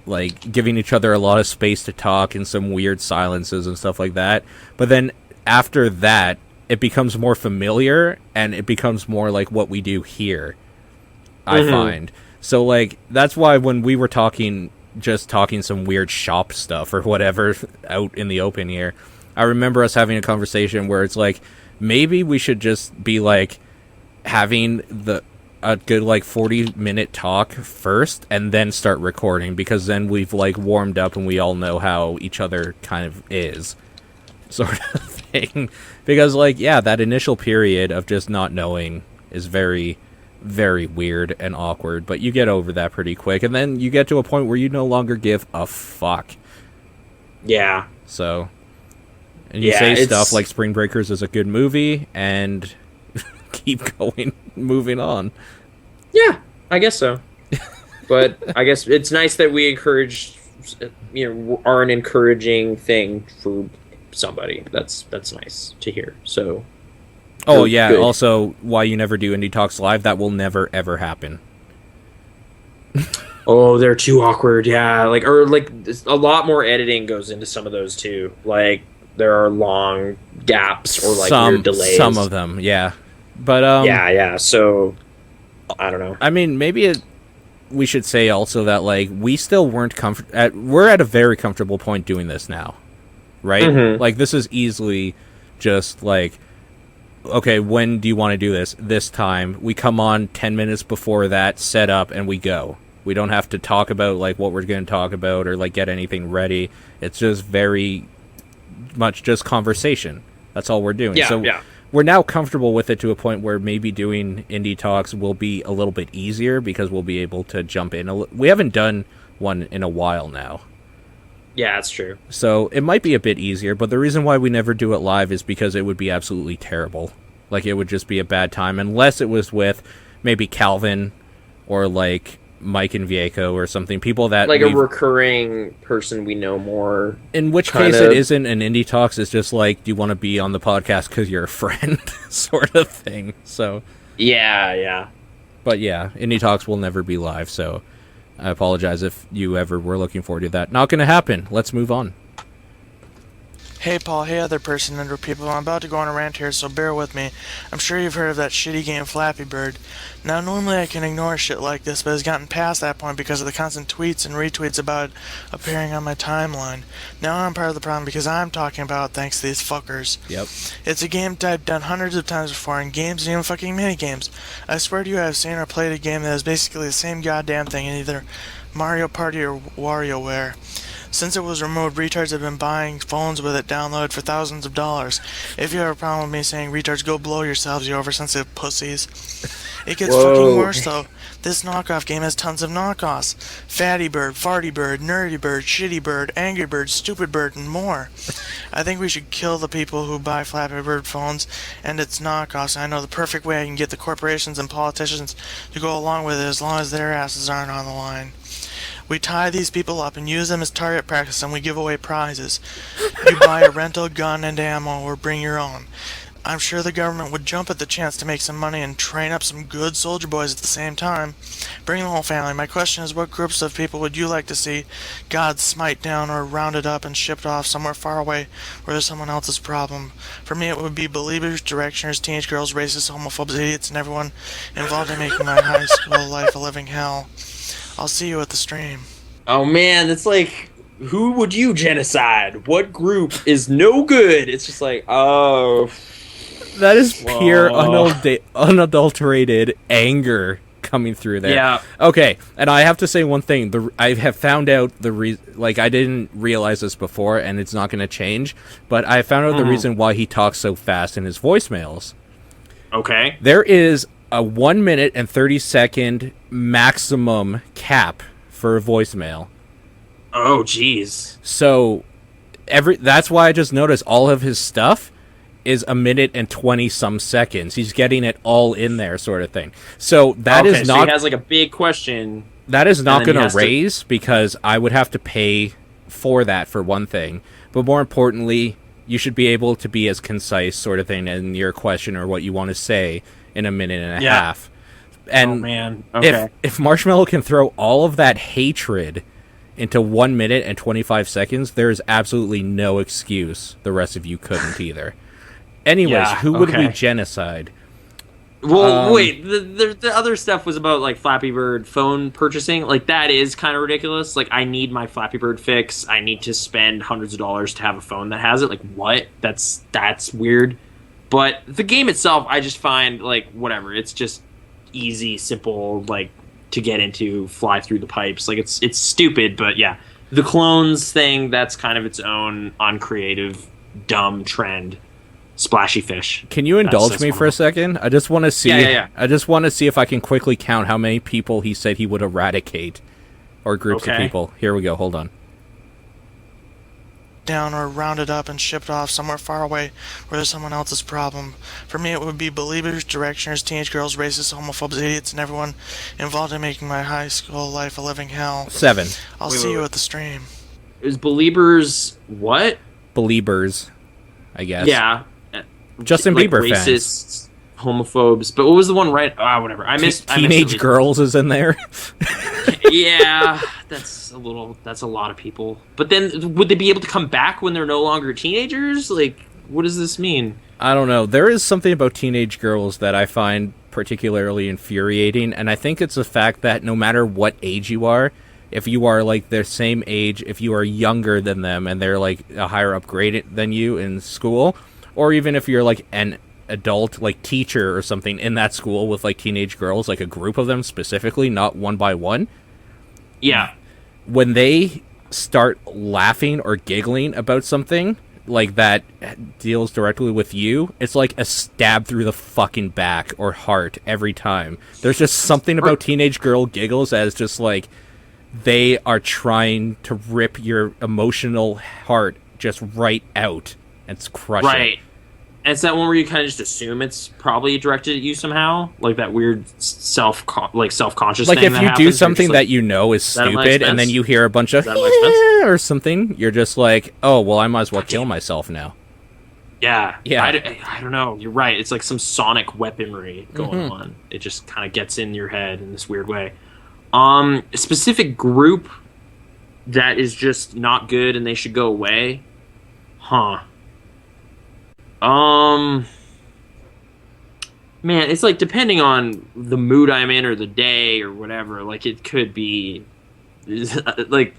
like, giving each other a lot of space to talk and some weird silences and stuff like that. But then after that, it becomes more familiar, and it becomes more like what we do here, I find. So, like, that's why when we were talking some weird shop stuff or whatever out in the open here, I remember us having a conversation where it's like, maybe we should just be, like, having a good, like, 40-minute talk first and then start recording, because then we've, like, warmed up and we all know how each other kind of is, sort of thing. Because, like, yeah, that initial period of just not knowing is very, very weird and awkward, but you get over that pretty quick, and then you get to a point where you no longer give a fuck. Yeah. So... And you say stuff like Spring Breakers is a good movie, and keep going, moving on. Yeah, I guess so. But I guess it's nice that we are an encouraging thing for somebody. That's nice to hear. So. Oh, yeah, good. Also, why you never do Indie Talks Live, that will never, ever happen. Oh, they're too awkward, yeah. Like, or, like, a lot more editing goes into some of those, too. Like, there are long gaps or, like, weird delays. Some of them, yeah. But yeah. So I don't know. I mean, maybe we should say also that, like, we still weren't we're at a very comfortable point doing this now, right? Like, this is easily just like, okay, when do you want to do this? This time. We come on 10 minutes before that, set up, and we go. We don't have to talk about, like, what we're going to talk about or, like, get anything ready. It's just very much just conversation. That's all we're doing. Yeah. We're now comfortable with it to a point where maybe doing Indie Talks will be a little bit easier, because we'll be able to jump in. We haven't done one in a while now. Yeah, that's true. So it might be a bit easier, but the reason why we never do it live is because it would be absolutely terrible. Like, it would just be a bad time, unless it was with maybe Calvin or, like, Mike and Vieco or something, people that, like, a recurring person we know more. In which case it isn't an Indie Talks, it's just like, do you want to be on the podcast because you're a friend sort of thing. So yeah. But yeah, Indie Talks will never be live, so I apologize if you ever were looking forward to that. Not going to happen. Let's move on. Hey Paul, hey other person under people, I'm about to go on a rant here, so bear with me. I'm sure you've heard of that shitty game Flappy Bird. Now normally I can ignore shit like this, but it's gotten past that point because of the constant tweets and retweets about it appearing on my timeline. Now I'm part of the problem because I'm talking about it thanks to these fuckers. Yep. It's a game I've done hundreds of times before in games and even fucking minigames. I swear to you I've seen or played a game that is basically the same goddamn thing in either Mario Party or WarioWare. Since it was removed, retards have been buying phones with it downloaded for thousands of dollars. If you have a problem with me saying retards, go blow yourselves, you oversensitive pussies. It gets fucking worse though. This knockoff game has tons of knockoffs. Fatty Bird, Farty Bird, Nerdy Bird, Shitty Bird, Angry Bird, Stupid Bird, and more. I think we should kill the people who buy Flappy Bird phones and its knockoffs. I know the perfect way I can get the corporations and politicians to go along with it as long as their asses aren't on the line. We tie these people up and use them as target practice, and we give away prizes. You buy a rental gun and ammo or bring your own. I'm sure the government would jump at the chance to make some money and train up some good soldier boys at the same time. Bring the whole family. My question is, what groups of people would you like to see God smite down or rounded up and shipped off somewhere far away where there's someone else's problem? For me, it would be believers, directioners, teenage girls, racists, homophobes, idiots, and everyone involved in making my high school life a living hell. I'll see you at the stream. Oh man, it's like, who would you genocide? What group is no good? It's just like, oh. That is pure unadulterated anger coming through there. Yeah. Okay, and I have to say one thing. I have found out I didn't realize this before, and it's not going to change, but I found out the reason why he talks so fast in his voicemails. Okay. There is a 1 minute and 30-second maximum cap for a voicemail. Oh, jeez. So that's why I just noticed all of his stuff is a minute and 20-some seconds. He's getting it all in there, sort of thing. So that is not. So he has like a big question. That is not going to raise because I would have to pay for that for one thing. But more importantly, you should be able to be as concise, sort of thing, in your question or what you want to say in a minute and a half. And oh man, okay. If Marshmallow can throw all of that hatred into 1 minute and 25 seconds, there is absolutely no excuse the rest of you couldn't either. Anyways, who would we genocide? Well, wait, the other stuff was about, like, Flappy Bird phone purchasing. Like, that is kind of ridiculous. Like, I need my Flappy Bird fix. I need to spend hundreds of dollars to have a phone that has it. Like, what? That's weird. But the game itself, I just find, like, whatever. It's just easy, simple, like, to get into, fly through the pipes. Like, it's stupid, but yeah. The clones thing, that's kind of its own uncreative, dumb trend. Splashy fish. Can you indulge me for a second? I just want to see. Yeah. I just want to see if I can quickly count how many people he said he would eradicate, or groups of people. Here we go. Hold on. Down or rounded up and shipped off somewhere far away where there's someone else's problem. For me, it would be believers, directioners, teenage girls, racists, homophobes, idiots, and everyone involved in making my high school life a living hell. 7. I'll see you at the stream. Is believers what? Believers, I guess. Yeah. Justin like Bieber racists, homophobes. But what was the one right? Whatever. I missed. Teenage girls is in there. Yeah, that's a lot of people. But then, would they be able to come back when they're no longer teenagers? Like, what does this mean? I don't know. There is something about teenage girls that I find particularly infuriating, and I think it's the fact that no matter what age you are, if you are like their same age, if you are younger than them and they're like a higher up grade than you in school, or even if you're like an adult, like teacher or something in that school with like teenage girls, like a group of them specifically, not one by one. Yeah. When they start laughing or giggling about something like that deals directly with you, it's like a stab through the fucking back or heart every time. There's just something about teenage girl giggles that is just like they are trying to rip your emotional heart just right out and crush it. And it's that one where you kind of just assume it's probably directed at you somehow, like that weird self-conscious like thing. Like if you do something that you know is stupid, and then you hear a bunch of or something, you're just like, oh well, I might as well kill myself now. Yeah. I don't know. You're right. It's like some sonic weaponry going on. It just kind of gets in your head in this weird way. A specific group that is just not good and they should go away. Huh. Man, it's like depending on the mood I'm in or the day or whatever, like it could be like,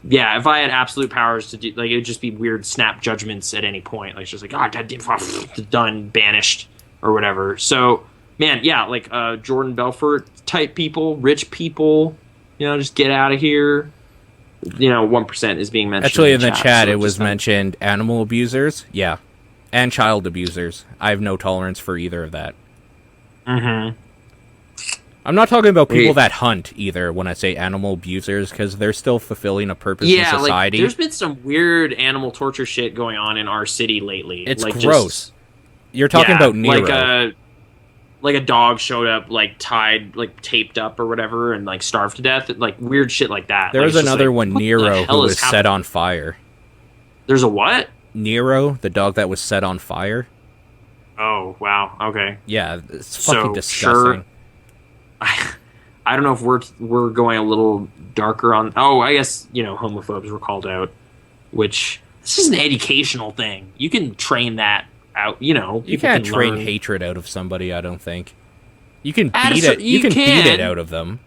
yeah, if I had absolute powers to do, like, it would just be weird snap judgments at any point. Like, it's just like, done, banished or whatever. So, man, yeah, like, Jordan Belfort type people, rich people, you know, just get out of here. You know, 1% is being mentioned. Actually, in the chat, so it was mentioned animal abusers. Yeah. And child abusers. I have no tolerance for either of that. Mm-hmm. I'm not talking about people that hunt either when I say animal abusers, because they're still fulfilling a purpose in society. Like, there's been some weird animal torture shit going on in our city lately. It's like, gross. You're talking about Nero. Like a dog showed up, like tied, like taped up or whatever, and like starved to death. Like weird shit like that. There was another one, Nero, who was set on fire. There's a what? Nero, the dog that was set on fire. Oh, wow. Okay. Yeah, it's fucking disgusting. Sure, I don't know if we're going a little darker on. Oh, I guess homophobes were called out, which this is an educational thing. You can train that out. You can't train hatred out of somebody. I don't think you can beat it. You can beat it out of them.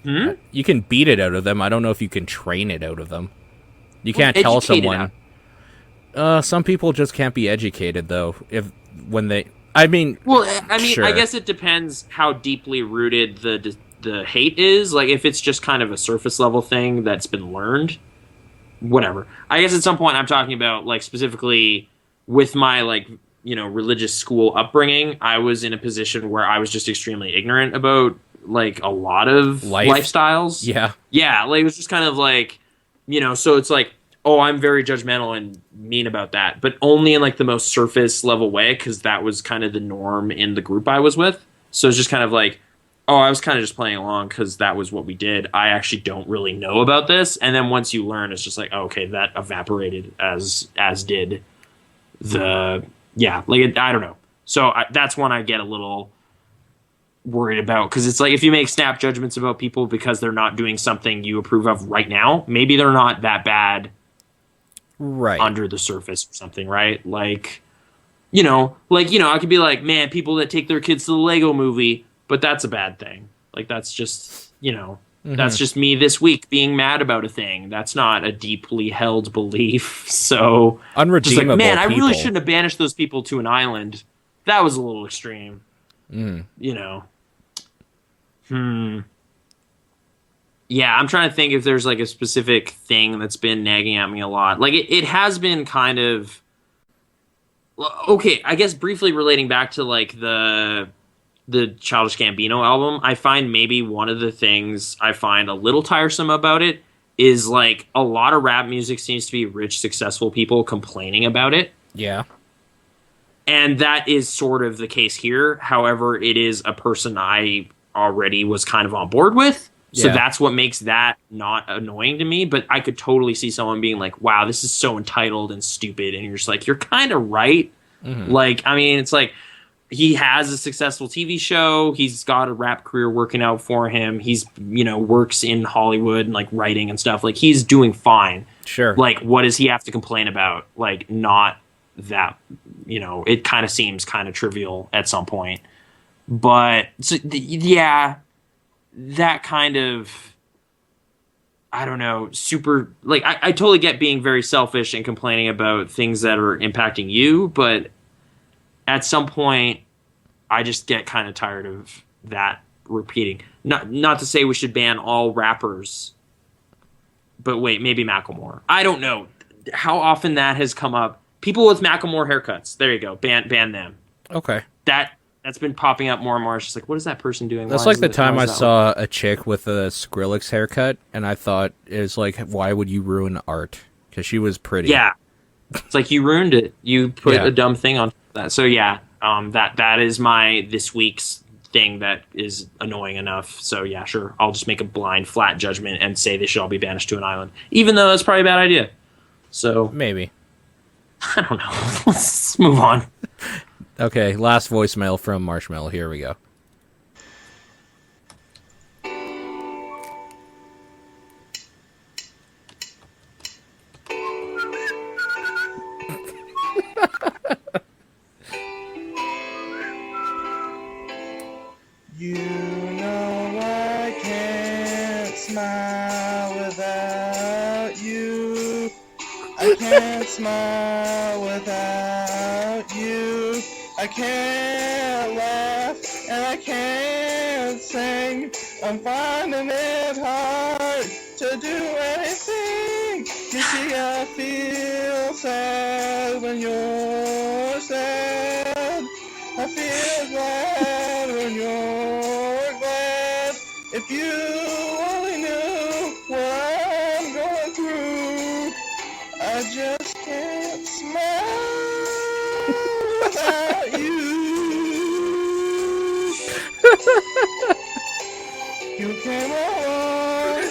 You can beat it out of them. I don't know if you can train it out of them. You can't tell someone. Some people just can't be educated though. I mean, sure. I guess it depends how deeply rooted the hate is. Like, if it's just kind of a surface level thing that's been learned, whatever. I guess at some point I'm talking about, like, specifically with my, like, religious school upbringing, I was in a position where I was just extremely ignorant about, like, a lot of lifestyles. Yeah. Yeah, like, it was just kind of like, so it's like, oh, I'm very judgmental and mean about that, but only in like the most surface level way, because that was kind of the norm in the group I was with. So it's just kind of like, oh, I was kind of just playing along because that was what we did. I actually don't really know about this. And then once you learn, it's just like, oh, okay, that evaporated as did the, I don't know. So that's one I get a little worried about, because it's like, if you make snap judgments about people because they're not doing something you approve of right now, maybe they're not that bad under the surface or something, right? Like, I could be like, man, people that take their kids to the Leggo movie, but that's a bad thing. Like, that's just, that's just me this week being mad about a thing. That's not a deeply held belief. So, unredeemable. Like, man, I really shouldn't have banished those people to an island. That was a little extreme. Yeah, I'm trying to think if there's like a specific thing that's been nagging at me a lot. Like, it has been kind of, okay, I guess briefly relating back to like the Childish Gambino album, I find maybe one of the things I find a little tiresome about it is like a lot of rap music seems to be rich, successful people complaining about it. Yeah. And that is sort of the case here. However, it is a person I already was kind of on board with. So that's what makes that not annoying to me. But I could totally see someone being like, wow, this is so entitled and stupid. And you're just like, you're kind of right. Like, I mean, it's like, he has a successful TV show. He's got a rap career working out for him. He's, works in Hollywood and like writing and stuff. Like, he's doing fine. Sure. Like, what does he have to complain about? Like, not that, it kind of seems kind of trivial at some point. But, that kind of, I don't know, super, like, I totally get being very selfish and complaining about things that are impacting you, but at some point, I just get kind of tired of that repeating. Not to say we should ban all rappers, but wait, maybe Macklemore. I don't know how often that has come up. People with Macklemore haircuts, there you go, ban them. Okay. That's been popping up more and more. It's just like, what is that person doing? That's like the time I saw a chick with a Skrillex haircut, and I thought, it was like, why would you ruin art? Because she was pretty. Yeah. It's like, you ruined it. You put a dumb thing on that. So yeah, that is my this week's thing that is annoying enough. So yeah, sure. I'll just make a blind, flat judgment and say they should all be banished to an island. Even though that's probably a bad idea. So maybe. I don't know. Let's move on. Okay, last voicemail from Marshmallow. Here we go. You know I can't smile without you. I can't smile without you. I can't laugh and I can't sing. I'm finding it hard to do anything. You see, I feel sad when you're sad. I feel glad when you're glad. just can't smile without you. You came along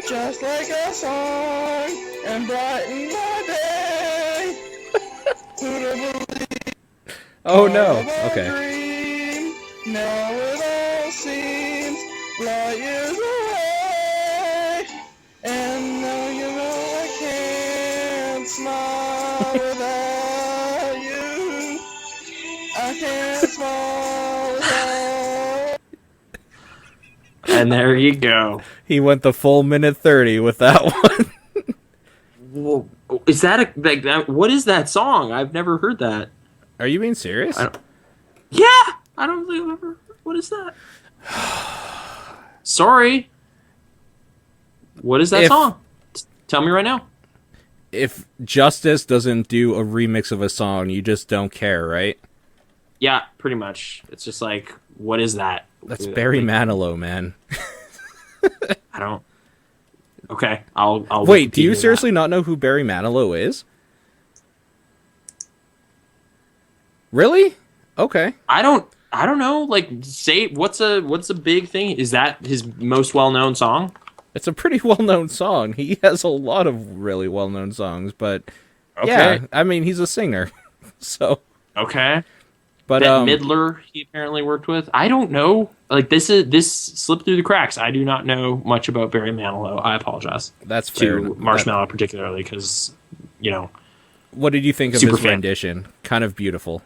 just like a song and brightened my day. Who'd have believed? Oh no. Okay. Dream? Now it all seems light years away. And now you know I can't smile without you. I can't smile without. And there you go. He went the full minute 30 with that one. Whoa. Is that a like that? What is that song? I've never heard that. Are you being serious? Yeah, I don't think I've ever. What is that? Sorry. What is that song? Tell me right now. If Justice doesn't do a remix of a song, you just don't care, right? Yeah, pretty much. It's just like, what is that? That's Barry Manilow, man. I don't. Okay, I'll wait. Do you seriously not know who Barry Manilow is? Really? Okay. I don't know. Like, say what's a big thing? Is that his most well-known song? It's a pretty well-known song. He has a lot of really well-known songs, but okay. Yeah, I mean, he's a singer, so okay. But that Midler he apparently worked with. I don't know. Like this slipped through the cracks. I do not know much about Barry Manilow. I apologize. That's fair. To Marshmallow particularly because, you know. What did you think of his rendition? Kind of beautiful.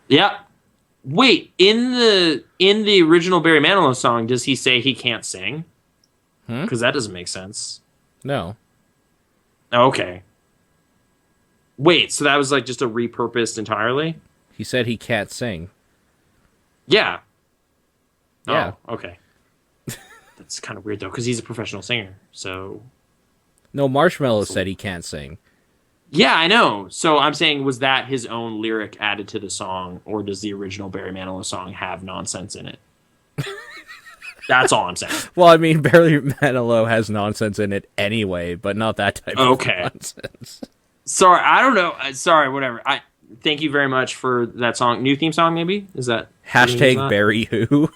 Yeah. Wait, in the original Barry Manilow song, does he say he can't sing? Because that doesn't make sense. No. Okay. Wait, so that was like just a repurposed entirely? He said he can't sing. Yeah. Yeah. Oh, okay. That's kind of weird though, because he's a professional singer. So. No, Marshmallow said he can't sing. Yeah, I know. So I'm saying, was that his own lyric added to the song, or does the original Barry Manilow song have nonsense in it? That's all I'm saying. Well, I mean, Barry Manilow has nonsense in it anyway, but not that type of nonsense. Sorry, I don't know. Sorry, whatever. Thank you very much for that song. New theme song, maybe? Is that hashtag Barry who?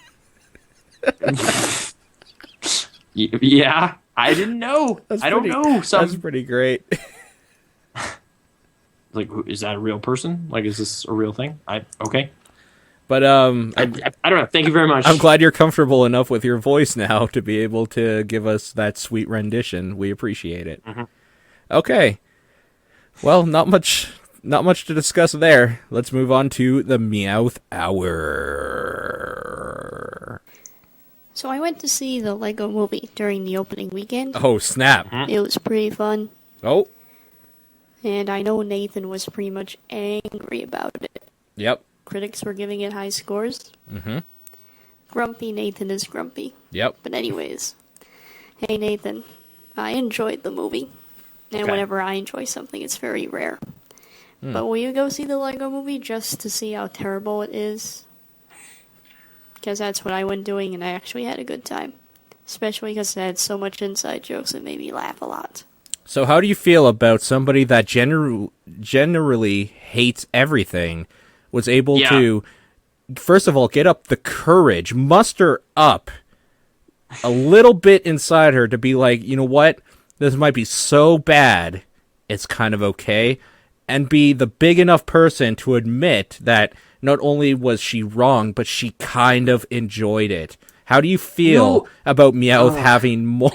Yeah, I didn't know. I don't know. That's pretty great. Like, is that a real person? Like, is this a real thing? Okay. But I don't know. Thank you very much. I'm glad you're comfortable enough with your voice now to be able to give us that sweet rendition. We appreciate it. Mm-hmm. Okay. Well, not much to discuss there. Let's move on to the Meowth Hour. So I went to see the Leggo movie during the opening weekend. Oh, snap. It was pretty fun. Oh. And I know Nathan was pretty much angry about it. Yep. Critics were giving it high scores. Mm-hmm. Grumpy Nathan is grumpy. Yep. But anyways, hey Nathan, I enjoyed the movie. And whenever I enjoy something, it's very rare. But will you go see the Leggo movie just to see how terrible it is? Because that's what I went doing, and I actually had a good time. Especially because it had so much inside jokes that made me laugh a lot. So how do you feel about somebody that generally hates everything was able to, first of all, get up the courage, muster up a little bit inside her to be like, you know what, this might be so bad, it's kind of okay, and be the big enough person to admit that not only was she wrong, but she kind of enjoyed it. How do you feel about Meowth having more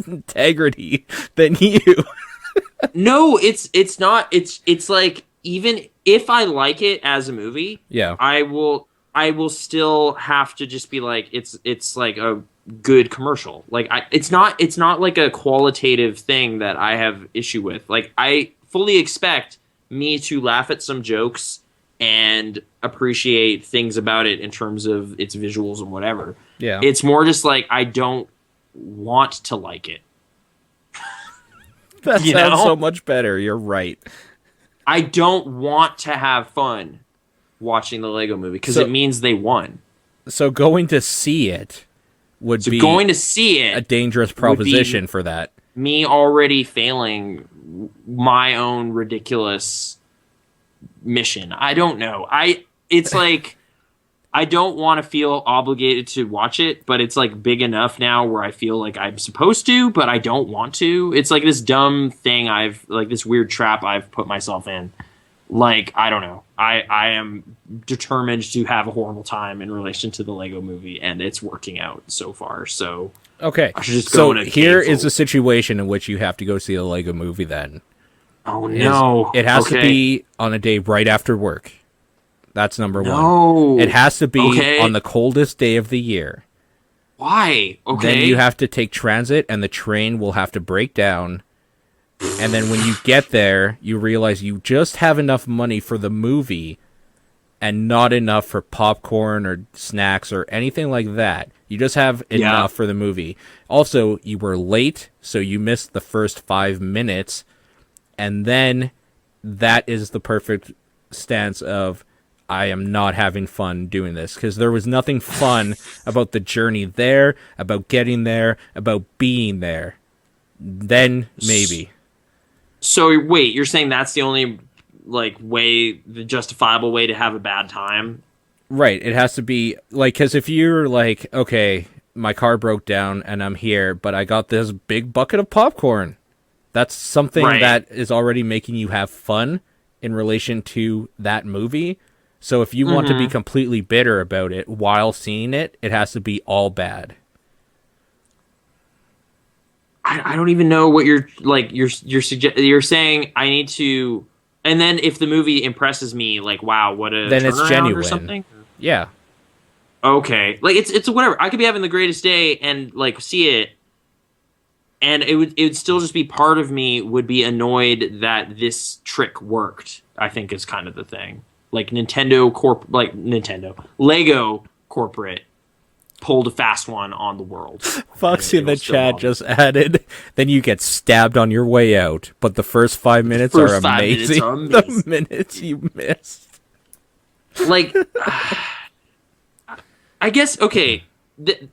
integrity than you? No, it's not. It's like, even if I like it as a movie, I will still have to just be like, it's like a good commercial. Like, it's not like a qualitative thing that I have issue with. Like, I fully expect me to laugh at some jokes and appreciate things about it in terms of its visuals and whatever. Yeah. It's more just like, I don't want to like it. That sounds so much better. You're right. I don't want to have fun watching the Lego movie because it means they won. So going to see it would be going to see it a dangerous proposition for that. Me already failing my own ridiculous mission. I don't know. It's like I don't want to feel obligated to watch it, but it's like big enough now where I feel like I'm supposed to, but I don't want to. It's like this dumb thing this weird trap I've put myself in. Like, I don't know. I am determined to have a horrible time in relation to the Lego movie, and it's working out so far. So Okay, I should just so go in a here cave is full- a situation in which you have to go see a Lego movie then. Oh no! It has to Okay. be on a day right after work. That's number one. No. It has to be Okay. on the coldest day of the year. Why? Okay. Then you have to take transit, and the train will have to break down. And then when you get there, you realize you just have enough money for the movie and not enough for popcorn or snacks or anything like that. You just have enough for the movie. Also, you were late, so you missed the first 5 minutes. And then that is the perfect stance of, I am not having fun doing this, because there was nothing fun about the journey there, about getting there, about being there. Then maybe. So wait, you're saying that's the only the justifiable way to have a bad time? Right, it has to be like, because if you're like, okay, my car broke down and I'm here, but I got this big bucket of popcorn. That's something Right. that is already making you have fun in relation to that movie. So if you want to be completely bitter about it while seeing it, it has to be all bad. I don't even know what you're you're saying. I need to, and then if the movie impresses me, like, wow, what a Then it's turnaround genuine. or something. Yeah. Okay, like it's whatever. I could be having the greatest day and like see it, and it would still just be part of me would be annoyed that this trick worked. I think is kind of the thing. Like Lego corporate pulled a fast one on the world. Foxy in And it the was still chat on. just added, then you get stabbed on your way out, but the first 5 minutes First are 5 minutes amazing. are amazing. The minutes you missed. Like, I guess okay.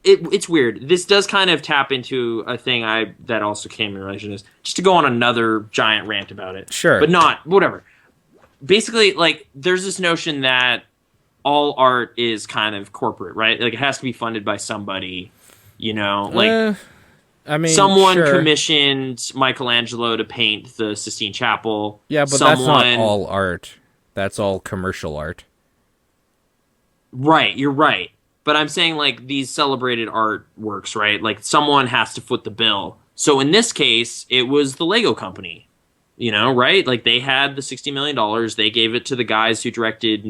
It's weird. This does kind of tap into a thing that also came in relation to this. Just to go on another giant rant about it. Sure. But not whatever. Basically, like, there's this notion that all art is kind of corporate, right? Like, it has to be funded by somebody, you know? Like, I mean, someone sure. commissioned Michelangelo to paint the Sistine Chapel. Yeah, but that's not all art. That's all commercial art. Right, you're right. But I'm saying, like, these celebrated artworks, right? Like, someone has to foot the bill. So in this case, it was the Lego company, you know, right? Like, they had the $60 million. They gave it to the guys who directed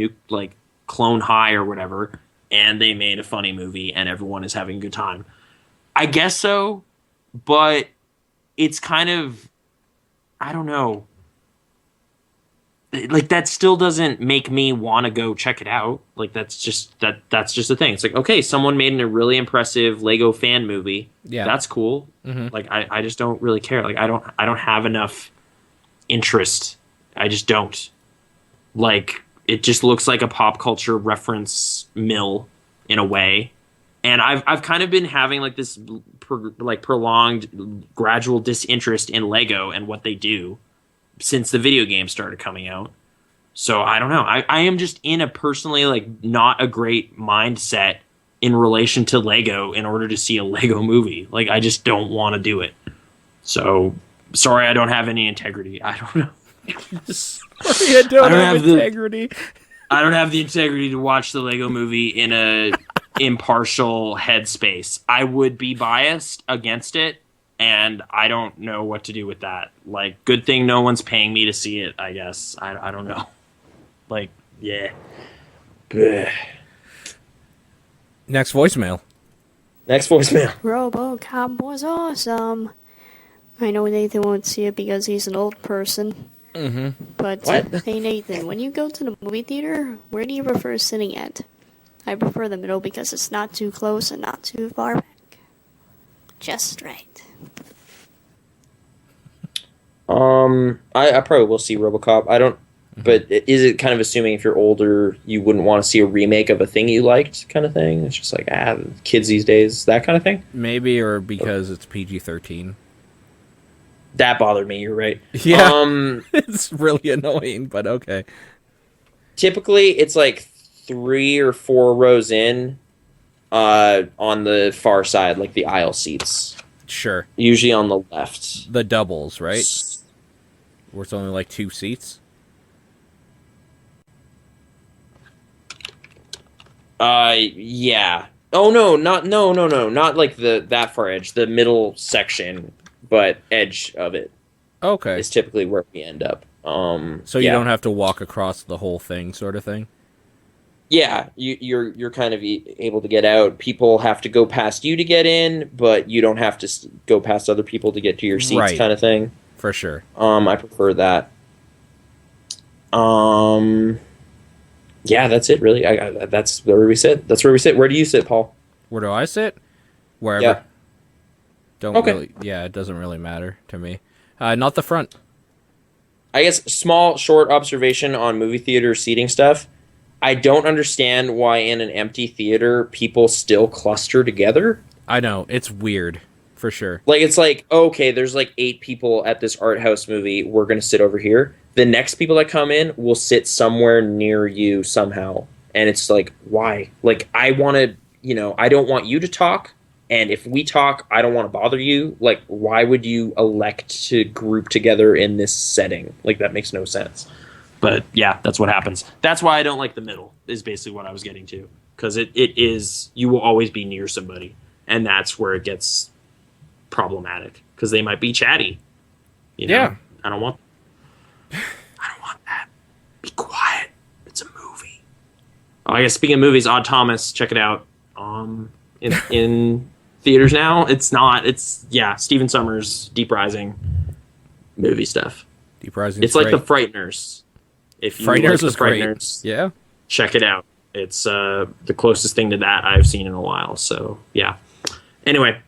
Clone High or whatever, and they made a funny movie, and everyone is having a good time. I guess so, but it's kind of, I don't know. Like, that still doesn't make me want to go check it out. Like, that's just the thing. It's like, okay, someone made a really impressive Lego fan movie. Yeah. That's cool. Mm-hmm. Like, I just don't really care. Like, I don't have enough interest. I just don't. Like, it just looks like a pop culture reference mill in a way. And I've kind of been having like this prolonged gradual disinterest in Lego and what they do since the video game started coming out. So I don't know. I am just in a personally like not a great mindset in relation to Lego in order to see a Lego movie. Like, I just don't want to do it. So sorry, I don't have any integrity. I don't know. I don't have integrity. I don't have the integrity to watch the Lego movie in a impartial headspace. I would be biased against it, and I don't know what to do with that. Like, good thing no one's paying me to see it, I guess. I don't know. Like, yeah. Blech. Next voicemail. Next voicemail. RoboCop was awesome. I know Nathan won't see it because he's an old person. Mm-hmm. But, What? hey Nathan, when you go to the movie theater, where do you prefer sitting at? I prefer the middle because it's not too close and not too far back. Just right. I probably will see RoboCop. I don't, but is it kind of assuming if you're older, you wouldn't want to see a remake of a thing you liked, kind of thing? It's just like kids these days, that kind of thing. Maybe, or because it's PG-13. That bothered me. You're right. Yeah, it's really annoying, but okay. Typically, it's like 3 or 4 rows in, on the far side, like the aisle seats. Sure. Usually on the left. The doubles, right? Where it's only like 2 seats. Yeah. Oh no, not like that far edge, the middle section, but edge of it Okay. is typically where we end up. So you don't have to walk across the whole thing, sort of thing. Yeah, you're kind of able to get out. People have to go past you to get in, but you don't have to go past other people to get to your seats, Right. kind of thing. For sure. I prefer that. Yeah, that's it. Really, that's where we sit. That's where we sit. Where do you sit, Paul? Where do I sit? Wherever. Yeah. Don't Okay. really. Yeah, it doesn't really matter to me. Not the front. I guess small, short observation on movie theater seating stuff. I don't understand why in an empty theater people still cluster together. I know it's weird, for sure. Like, it's like, okay, there's like 8 people at this art house movie. We're going to sit over here. The next people that come in will sit somewhere near you somehow. And it's like, why? Like, I want to, I don't want you to talk. And if we talk, I don't want to bother you. Like, why would you elect to group together in this setting? Like, that makes no sense. But yeah, that's what happens. That's why I don't like the middle, is basically what I was getting to. Because it is, you will always be near somebody. And that's where it gets problematic. Because they might be chatty. Yeah. I don't want that. Be quiet. It's a movie. Oh, I guess speaking of movies, Odd Thomas, check it out. In theaters now. It's Stephen Sommers, Deep Rising movie stuff. Deep Rising. It's like The Frighteners. If you Frighteners like The was great. Frighteners, Yeah. check it out. It's the closest thing to that I've seen in a while. So yeah. Anyway,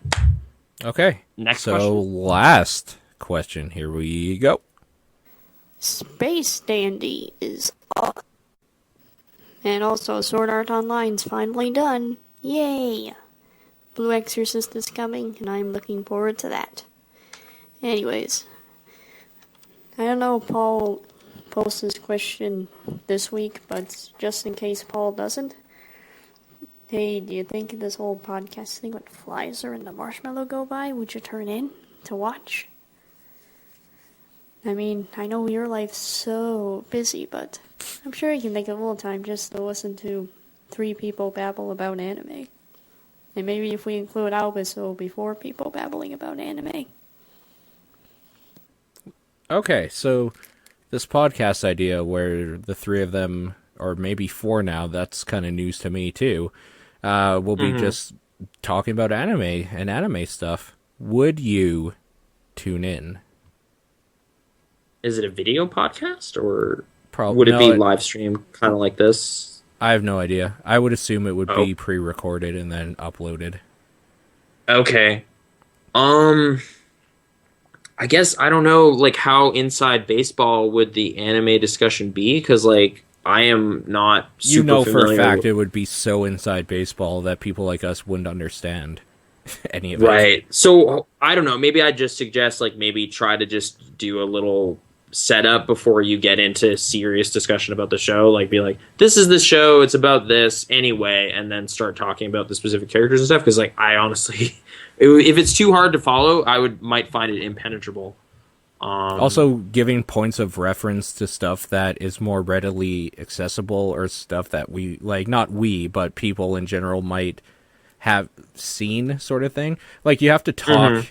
Okay. Next so question. last question. Here we go. Space Dandy is up. And also, Sword Art Online's finally done. Yay! Blue Exorcist is coming, and I'm looking forward to that. Anyways, I don't know if Paul posts this question this week, but just in case Paul doesn't, hey, do you think this whole podcast thing with Flizer and the marshmallow go by, would you turn in to watch? I mean, I know your life's so busy, but I'm sure you can make a little time just to listen to 3 people babble about anime. And maybe if we include Albus, it'll be 4 people babbling about anime. Okay, so this podcast idea where the 3 of them, or maybe 4 now, that's kind of news to me too, will be just talking about anime and anime stuff. Would you tune in? Is it a video podcast, or Probably. would it be live stream, kind of like this? I have no idea. I would assume it would be pre-recorded and then uploaded. Okay. I guess, I don't know, like, how inside baseball would the anime discussion be? Because, like, I am not super You know for a familiar fact with... it would be so inside baseball that people like us wouldn't understand any of it. Right. So, I don't know. Maybe I'd just suggest, like, maybe try to just do a little setup before you get into serious discussion about the show. Like, be like, this is the show, it's about this anyway, and then start talking about the specific characters and stuff. Because, like, I honestly... if it's too hard to follow, I might find it impenetrable. Also, giving points of reference to stuff that is more readily accessible, or stuff that we, like, not we, but people in general might have seen, sort of thing. Like, you have to talk.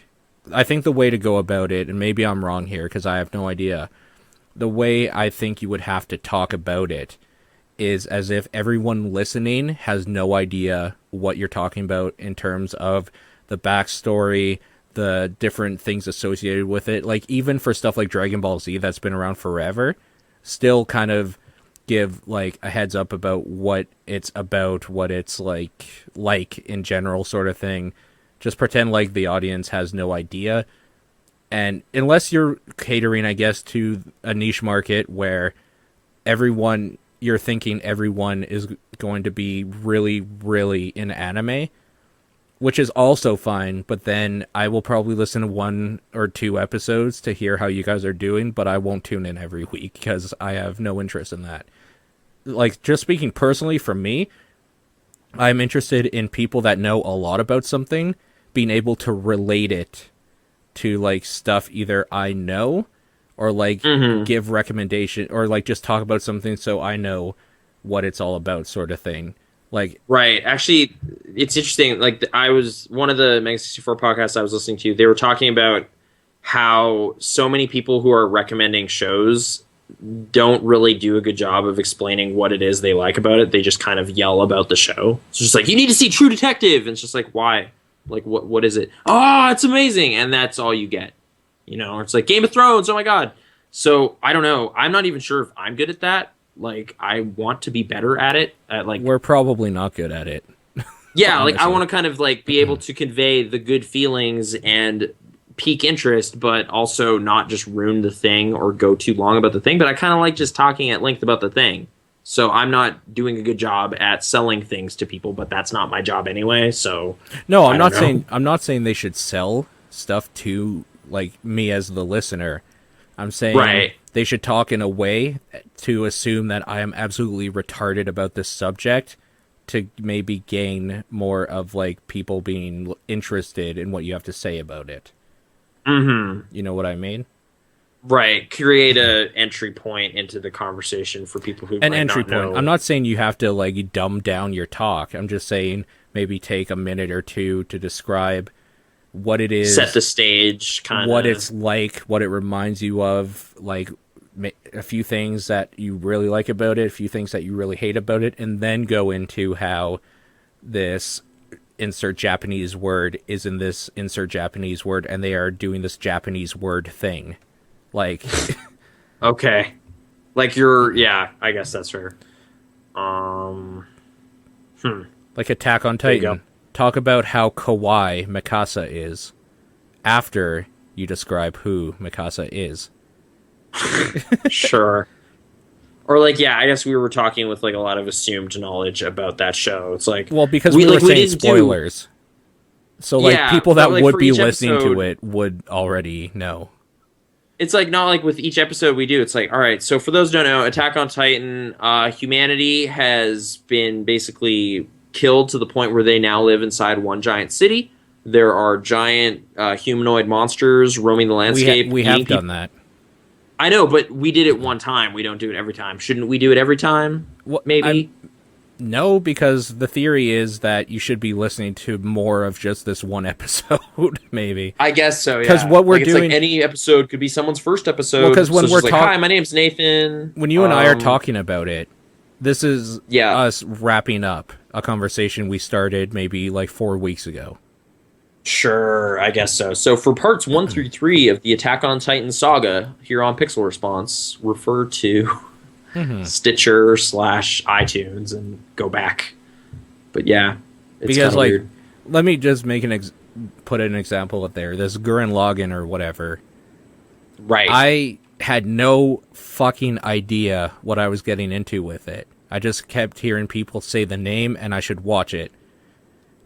I think the way to go about it, and maybe I'm wrong here because I have no idea, the way I think you would have to talk about it is as if everyone listening has no idea what you're talking about in terms of the backstory, the different things associated with it. Like, even for stuff like Dragon Ball Z that's been around forever, still kind of give, like, a heads up about what it's about, what it's like in general, sort of thing. Just pretend like the audience has no idea. And unless you're catering, I guess, to a niche market where you're thinking everyone is going to be really, really in anime, which is also fine, but then I will probably listen to 1 or 2 episodes to hear how you guys are doing, but I won't tune in every week because I have no interest in that. Like, just speaking personally for me, I'm interested in people that know a lot about something being able to relate it to, like, stuff either I know or, like, give recommendation or, like, just talk about something so I know what it's all about sort of thing. Like, right. Actually, it's interesting. Like, I was one of the Mega 64 podcasts I was listening to. They were talking about how so many people who are recommending shows don't really do a good job of explaining what it is they like about it. They just kind of yell about the show. It's just like, you need to see True Detective. And it's just like, why? Like, what is it? Oh, it's amazing. And that's all you get. You know, it's like Game of Thrones. Oh my God. So I don't know. I'm not even sure if I'm good at that. Like, I want to be better at it. We're probably not good at it. Yeah, like, I want to kind of, like, be able to convey the good feelings and pique interest, but also not just ruin the thing or go too long about the thing. But I kind of like just talking at length about the thing. So I'm not doing a good job at selling things to people, but that's not my job anyway. So no, I'm not saying they should sell stuff to, like, me as the listener. I'm saying they should talk in a way to assume that I am absolutely retarded about this subject to maybe gain more of, like, people being interested in what you have to say about it. Mm-hmm. You know what I mean? Right. Create a entry point into the conversation for people who An might entry not point. know. I'm not saying you have to, like, dumb down your talk. I'm just saying maybe take a minute or two to describe what it is, set the stage, kind of what it's like, what it reminds you of, like a few things that you really like about it, a few things that you really hate about it, and then go into how this insert Japanese word is in this insert Japanese word, and they are doing this Japanese word thing. Like, okay, like I guess that's fair. Like Attack on Titan. Talk about how kawaii Mikasa is after you describe who Mikasa is. Sure. Or, like, yeah, I guess we were talking with, like, a lot of assumed knowledge about that show. It's like, well, because we were saying spoilers. So, like, yeah, people that like, would be listening episode, to it would already know. It's like, not like with each episode we do. It's like, all right, so for those who don't know, Attack on Titan, humanity has been basically killed to the point where they now live inside one giant city. There are giant humanoid monsters roaming the landscape. We have done that. I know, but we did it one time. We don't do it every time. Shouldn't we do it every time? Maybe? No, because the theory is that you should be listening to more of just this one episode, maybe. I guess so, yeah. Because what we're like, doing... It's like any episode could be someone's first episode. Because when we're like, hi, my name's Nathan. When you and I are talking about it, this is us wrapping up a conversation we started maybe like 4 weeks ago. Sure, I guess so. So for parts 1 through 3 of the Attack on Titan saga here on Pixel Response, refer to Stitcher / iTunes and go back. But yeah, it's because, like, weird. Let me just make put an example up there. This Gurren Lagann or whatever. Right. I had no fucking idea what I was getting into with it. I just kept hearing people say the name and I should watch it.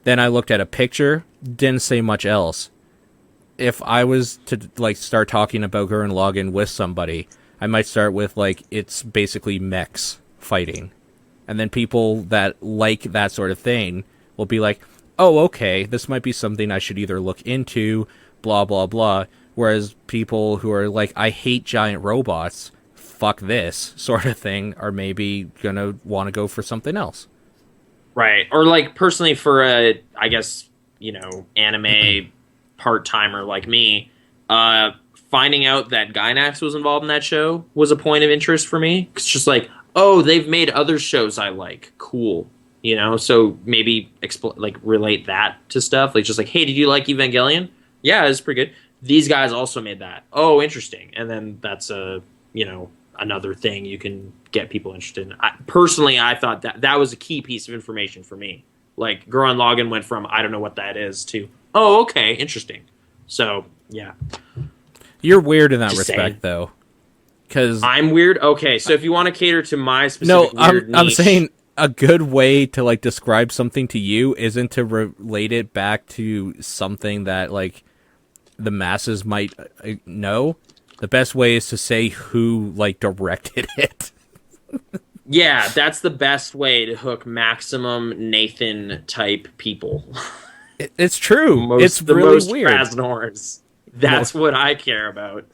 Then I looked at a picture, didn't say much else. If I was to, like, start talking about Gurren Lagann with somebody, I might start with, like, it's basically mechs fighting. And then people that like that sort of thing will be like, oh, okay, this might be something I should either look into, blah, blah, blah. Whereas people who are like, I hate giant robots, fuck this sort of thing, are maybe gonna want to go for something else. Right. Or, like, personally for a, I guess, you know, anime part-timer like me, finding out that Gainax was involved in that show was a point of interest for me. It's just like, oh, they've made other shows I like. Cool. You know, so maybe relate that to stuff. Like, just like, hey, did you like Evangelion? Yeah, it's pretty good. These guys also made that. Oh, interesting. And then that's another thing you can get people interested in. Personally, I thought that was a key piece of information for me. Like, Gurren Lagann went from, I don't know what that is, to, oh, okay, interesting. So, yeah. You're weird in that Just respect, saying. Though. Because I'm weird? Okay, so if you want to cater to my specific I'm saying a good way to like describe something to you isn't to relate it back to something that like the masses might know. The best way is to say who like directed it. Yeah, that's the best way to hook maximum Nathan type people. It's true. It's the really most weird. Krasnors. That's what I care about.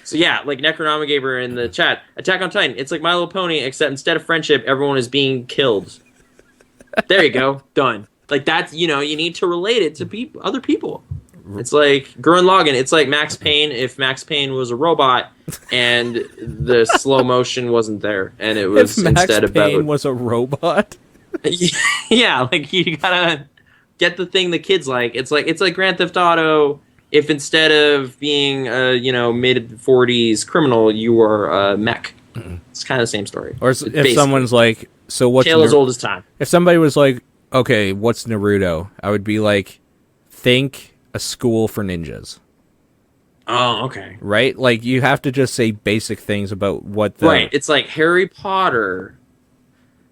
So yeah, like Necronomigaber in the chat, Attack on Titan. It's like My Little Pony, except instead of friendship, everyone is being killed. There you go, done. Like that's you need to relate it to other people. It's like Gurren Lagann. It's like Max Payne if Max Payne was a robot and the slow motion wasn't there, and it was If Max instead Payne about was a robot. yeah, like you gotta get the thing the kids like. It's like Grand Theft Auto. If instead of being a mid 40s criminal, you were a mech. It's kind of the same story. Or if someone's like, so what's tale as old as time. If somebody was like, okay, what's Naruto? I would be like, think a school for ninjas. Oh, okay. Right? Like, you have to just say basic things about what the... Right, it's like Harry Potter.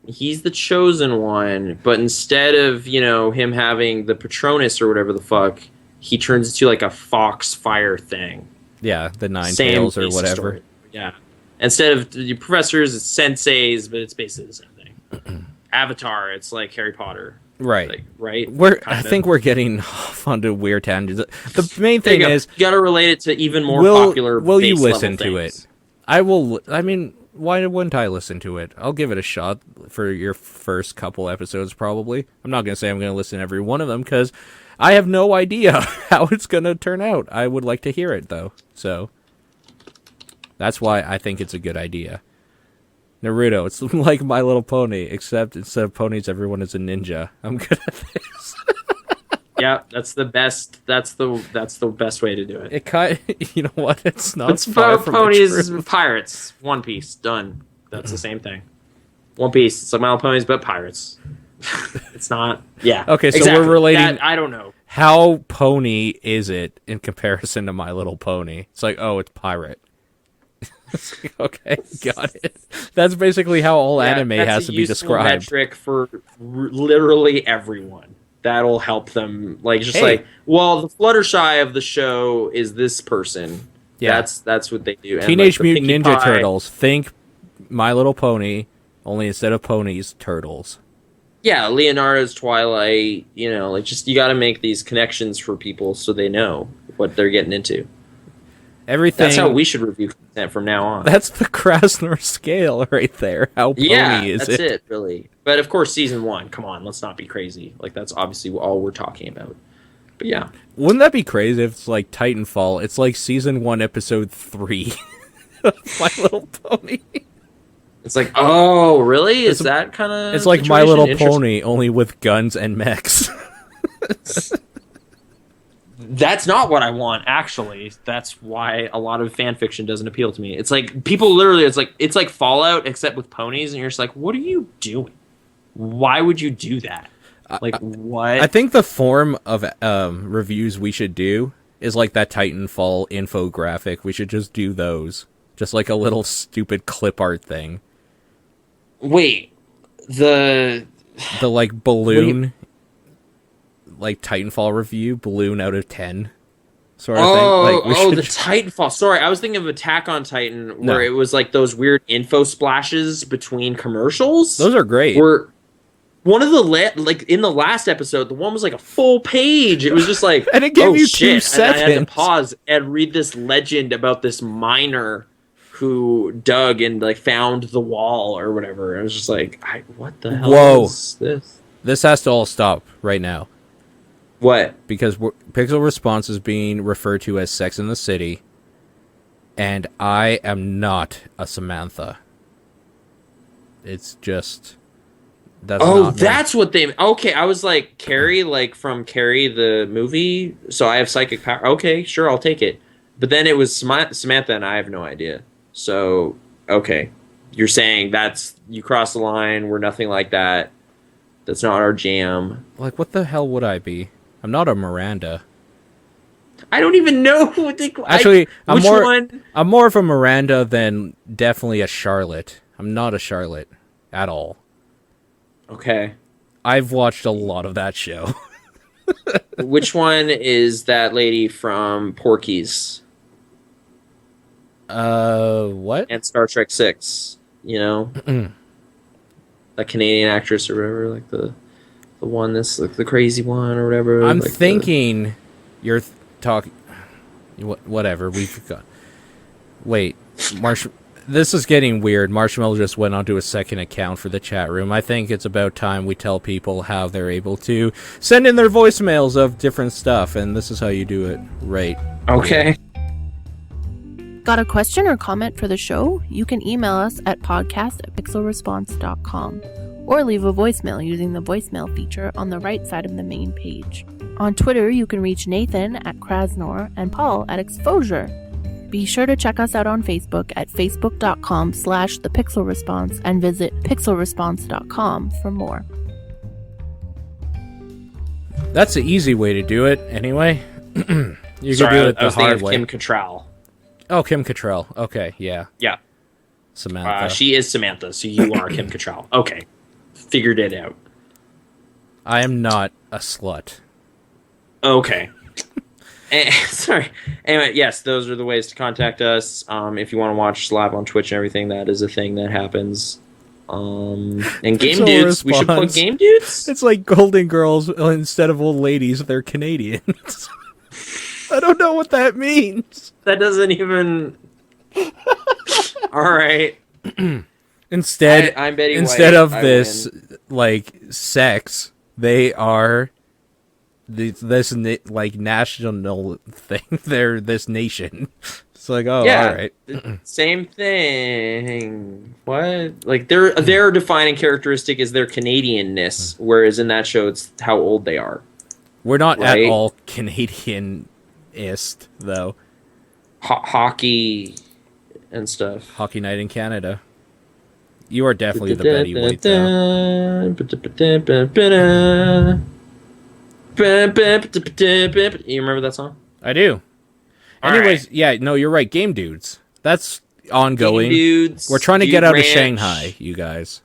He's the chosen one, but instead of, him having the Patronus or whatever the fuck, he turns into, like, a foxfire thing. Yeah, the Nine Tails or whatever. Story. Yeah. Instead of the professors, it's senseis, but it's basically the same thing. Avatar, it's like Harry Potter. Right. Like, right? I think we're getting off onto weird tangents. The main thing is... You gotta relate it to even more popular Will you listen to it? I will... I mean, why wouldn't I listen to it? I'll give it a shot for your first couple episodes, probably. I'm not going to say I'm going to listen to every one of them, because I have no idea how it's going to turn out. I would like to hear it, though. So, that's why I think it's a good idea. Naruto, it's like My Little Pony, except instead of ponies, everyone is a ninja. I'm good at this. Yeah, that's the best. That's the best way to do it. You know what? It's not. It's far about from ponies, pirates, One Piece, done. That's the same thing. One Piece. It's like My Little Ponies, but pirates. It's not. Yeah. Okay, so exactly. we're relating. I don't know. How pony is it in comparison to My Little Pony? It's like, oh, it's pirate. Okay, got it. That's basically how all anime has to be described. Metric for literally everyone. That'll help them. Like just Hey. the Fluttershy of the show is this person. Yeah. That's what they do. Teenage and, like, the Mutant Pinkie Ninja Pie- Turtles. Think My Little Pony, only instead of ponies, turtles. Yeah, Leonardo's Twilight. Just you got to make these connections for people so they know what they're getting into. Everything. That's how we should review content from now on. That's the Krasner scale right there. How pony is that's it? it, really. But of course, season 1. Come on, let's not be crazy. Like that's obviously all we're talking about. But yeah, Wouldn't that be crazy if it's like Titanfall? It's like season 1, episode 3. My Little Pony. it's like, oh, really? Is that kind of? It's like My Little Pony, only with guns and mechs. That's not what I want, actually. That's why a lot of fan fiction doesn't appeal to me. It's like people literally. It's like Fallout except with ponies, and you're just like, what are you doing? Why would you do that? Like what? I think the form of reviews we should do is like that Titanfall infographic. We should just do those. Just like a little stupid clip art thing. Wait, the like balloon, like Titanfall review, balloon out of 10 sort of thing. Like, the Titanfall. Sorry, I was thinking of Attack on Titan, where No. it was like those weird info splashes between commercials. Those are great. Were one of the like in the last episode, the one was like a full page. It was just like, And it gave oh, you 2 shit. And I had to seconds. pause and read this legend about this miner who dug and like found the wall or whatever. I was just like, what the hell Whoa. is this? This has to all stop right now. What? Because Pixel Response is being referred to as Sex in the City, and I am not a Samantha. It's just... That's not me. That's what they... Okay, I was like, Carrie, like from Carrie the movie, so I have psychic power. Okay, sure, I'll take it. But then it was Samantha, and I have no idea. So, okay. You're saying you cross the line, we're nothing like that. That's not our jam. Like, what the hell would I be? I'm not a Miranda. I don't even know what they... Actually, I'm which more. one? I'm more of a Miranda than definitely a Charlotte. I'm not a Charlotte at all. Okay. I've watched a lot of that show. Which one is that lady from Porky's What? and Star Trek 6? You know? That Canadian actress or whatever, like the one that's like the crazy one or whatever. I'm like thinking you're talking... Whatever, we've got... Wait, this is getting weird. Marshmallow just went onto a second account for the chat room. I think it's about time we tell people how they're able to send in their voicemails of different stuff, and this is how you do it. Right. Okay. Got a question or comment for the show? You can email us at podcast@pixelresponse.com or leave a voicemail using the voicemail feature on the right side of the main page. On Twitter, you can reach Nathan at Krasnor and Paul at Exposure. Be sure to check us out on Facebook at facebook.com/thepixelresponse and visit pixelresponse.com for more. That's the easy way to do it, anyway. You Sorry, can do it I the was thinking hard of way. Kim Cattrall. Oh, Kim Cattrall. Okay, yeah. Yeah. Samantha. She is Samantha, so you are Kim Cattrall. Okay. Figured it out. I am not a slut. Okay. Sorry. Anyway, yes, those are the ways to contact us. If you want to watch live on Twitch and everything, that is a thing that happens. And Game Pixel Dudes. We should plug response. Game Dudes. It's like Golden Girls instead of old ladies, they're Canadians. I don't know what that means. That doesn't even. All right. Instead, I'm Betty instead White. of I this, win. like, sex, they are like national thing. They're this nation. It's like, oh, Yeah. all right. Same thing. What? Like their defining characteristic is their Canadianness, whereas in that show it's how old they are. We're not Right. at all Canadianist, though. Hockey and stuff. Hockey night in Canada. You are definitely the Betty White, though. You remember that song? I do. All Anyways, right. yeah, no, you're right. Game Dudes. That's ongoing. Game Dudes, We're trying to Dude get out Ranch. of Shanghai, you guys.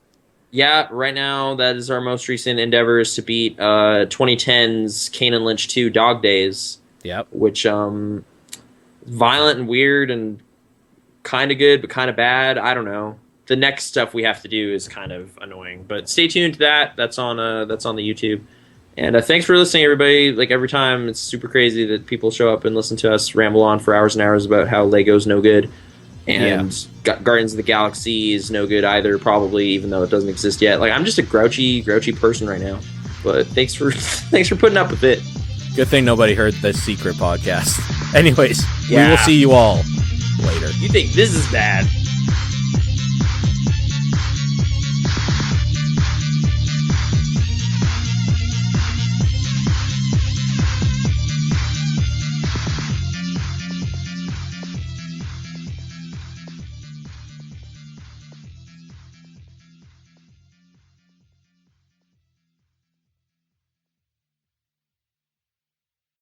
Yeah, right now that is our most recent endeavor is to beat 2010's Kane and Lynch 2 Dog Days, Yep. which violent and weird and kind of good but kind of bad. I don't know. The next stuff we have to do is kind of annoying, but stay tuned to that. That's on the YouTube. And thanks for listening, everybody. Like every time, it's super crazy that people show up and listen to us ramble on for hours and hours about how Lego's no good, and Guardians of the Galaxy is no good either. Probably, even though it doesn't exist yet. Like I'm just a grouchy person right now. But thanks for putting up with it. Good thing nobody heard the secret podcast. Anyways, we Yeah. will see you all later. You think this is bad?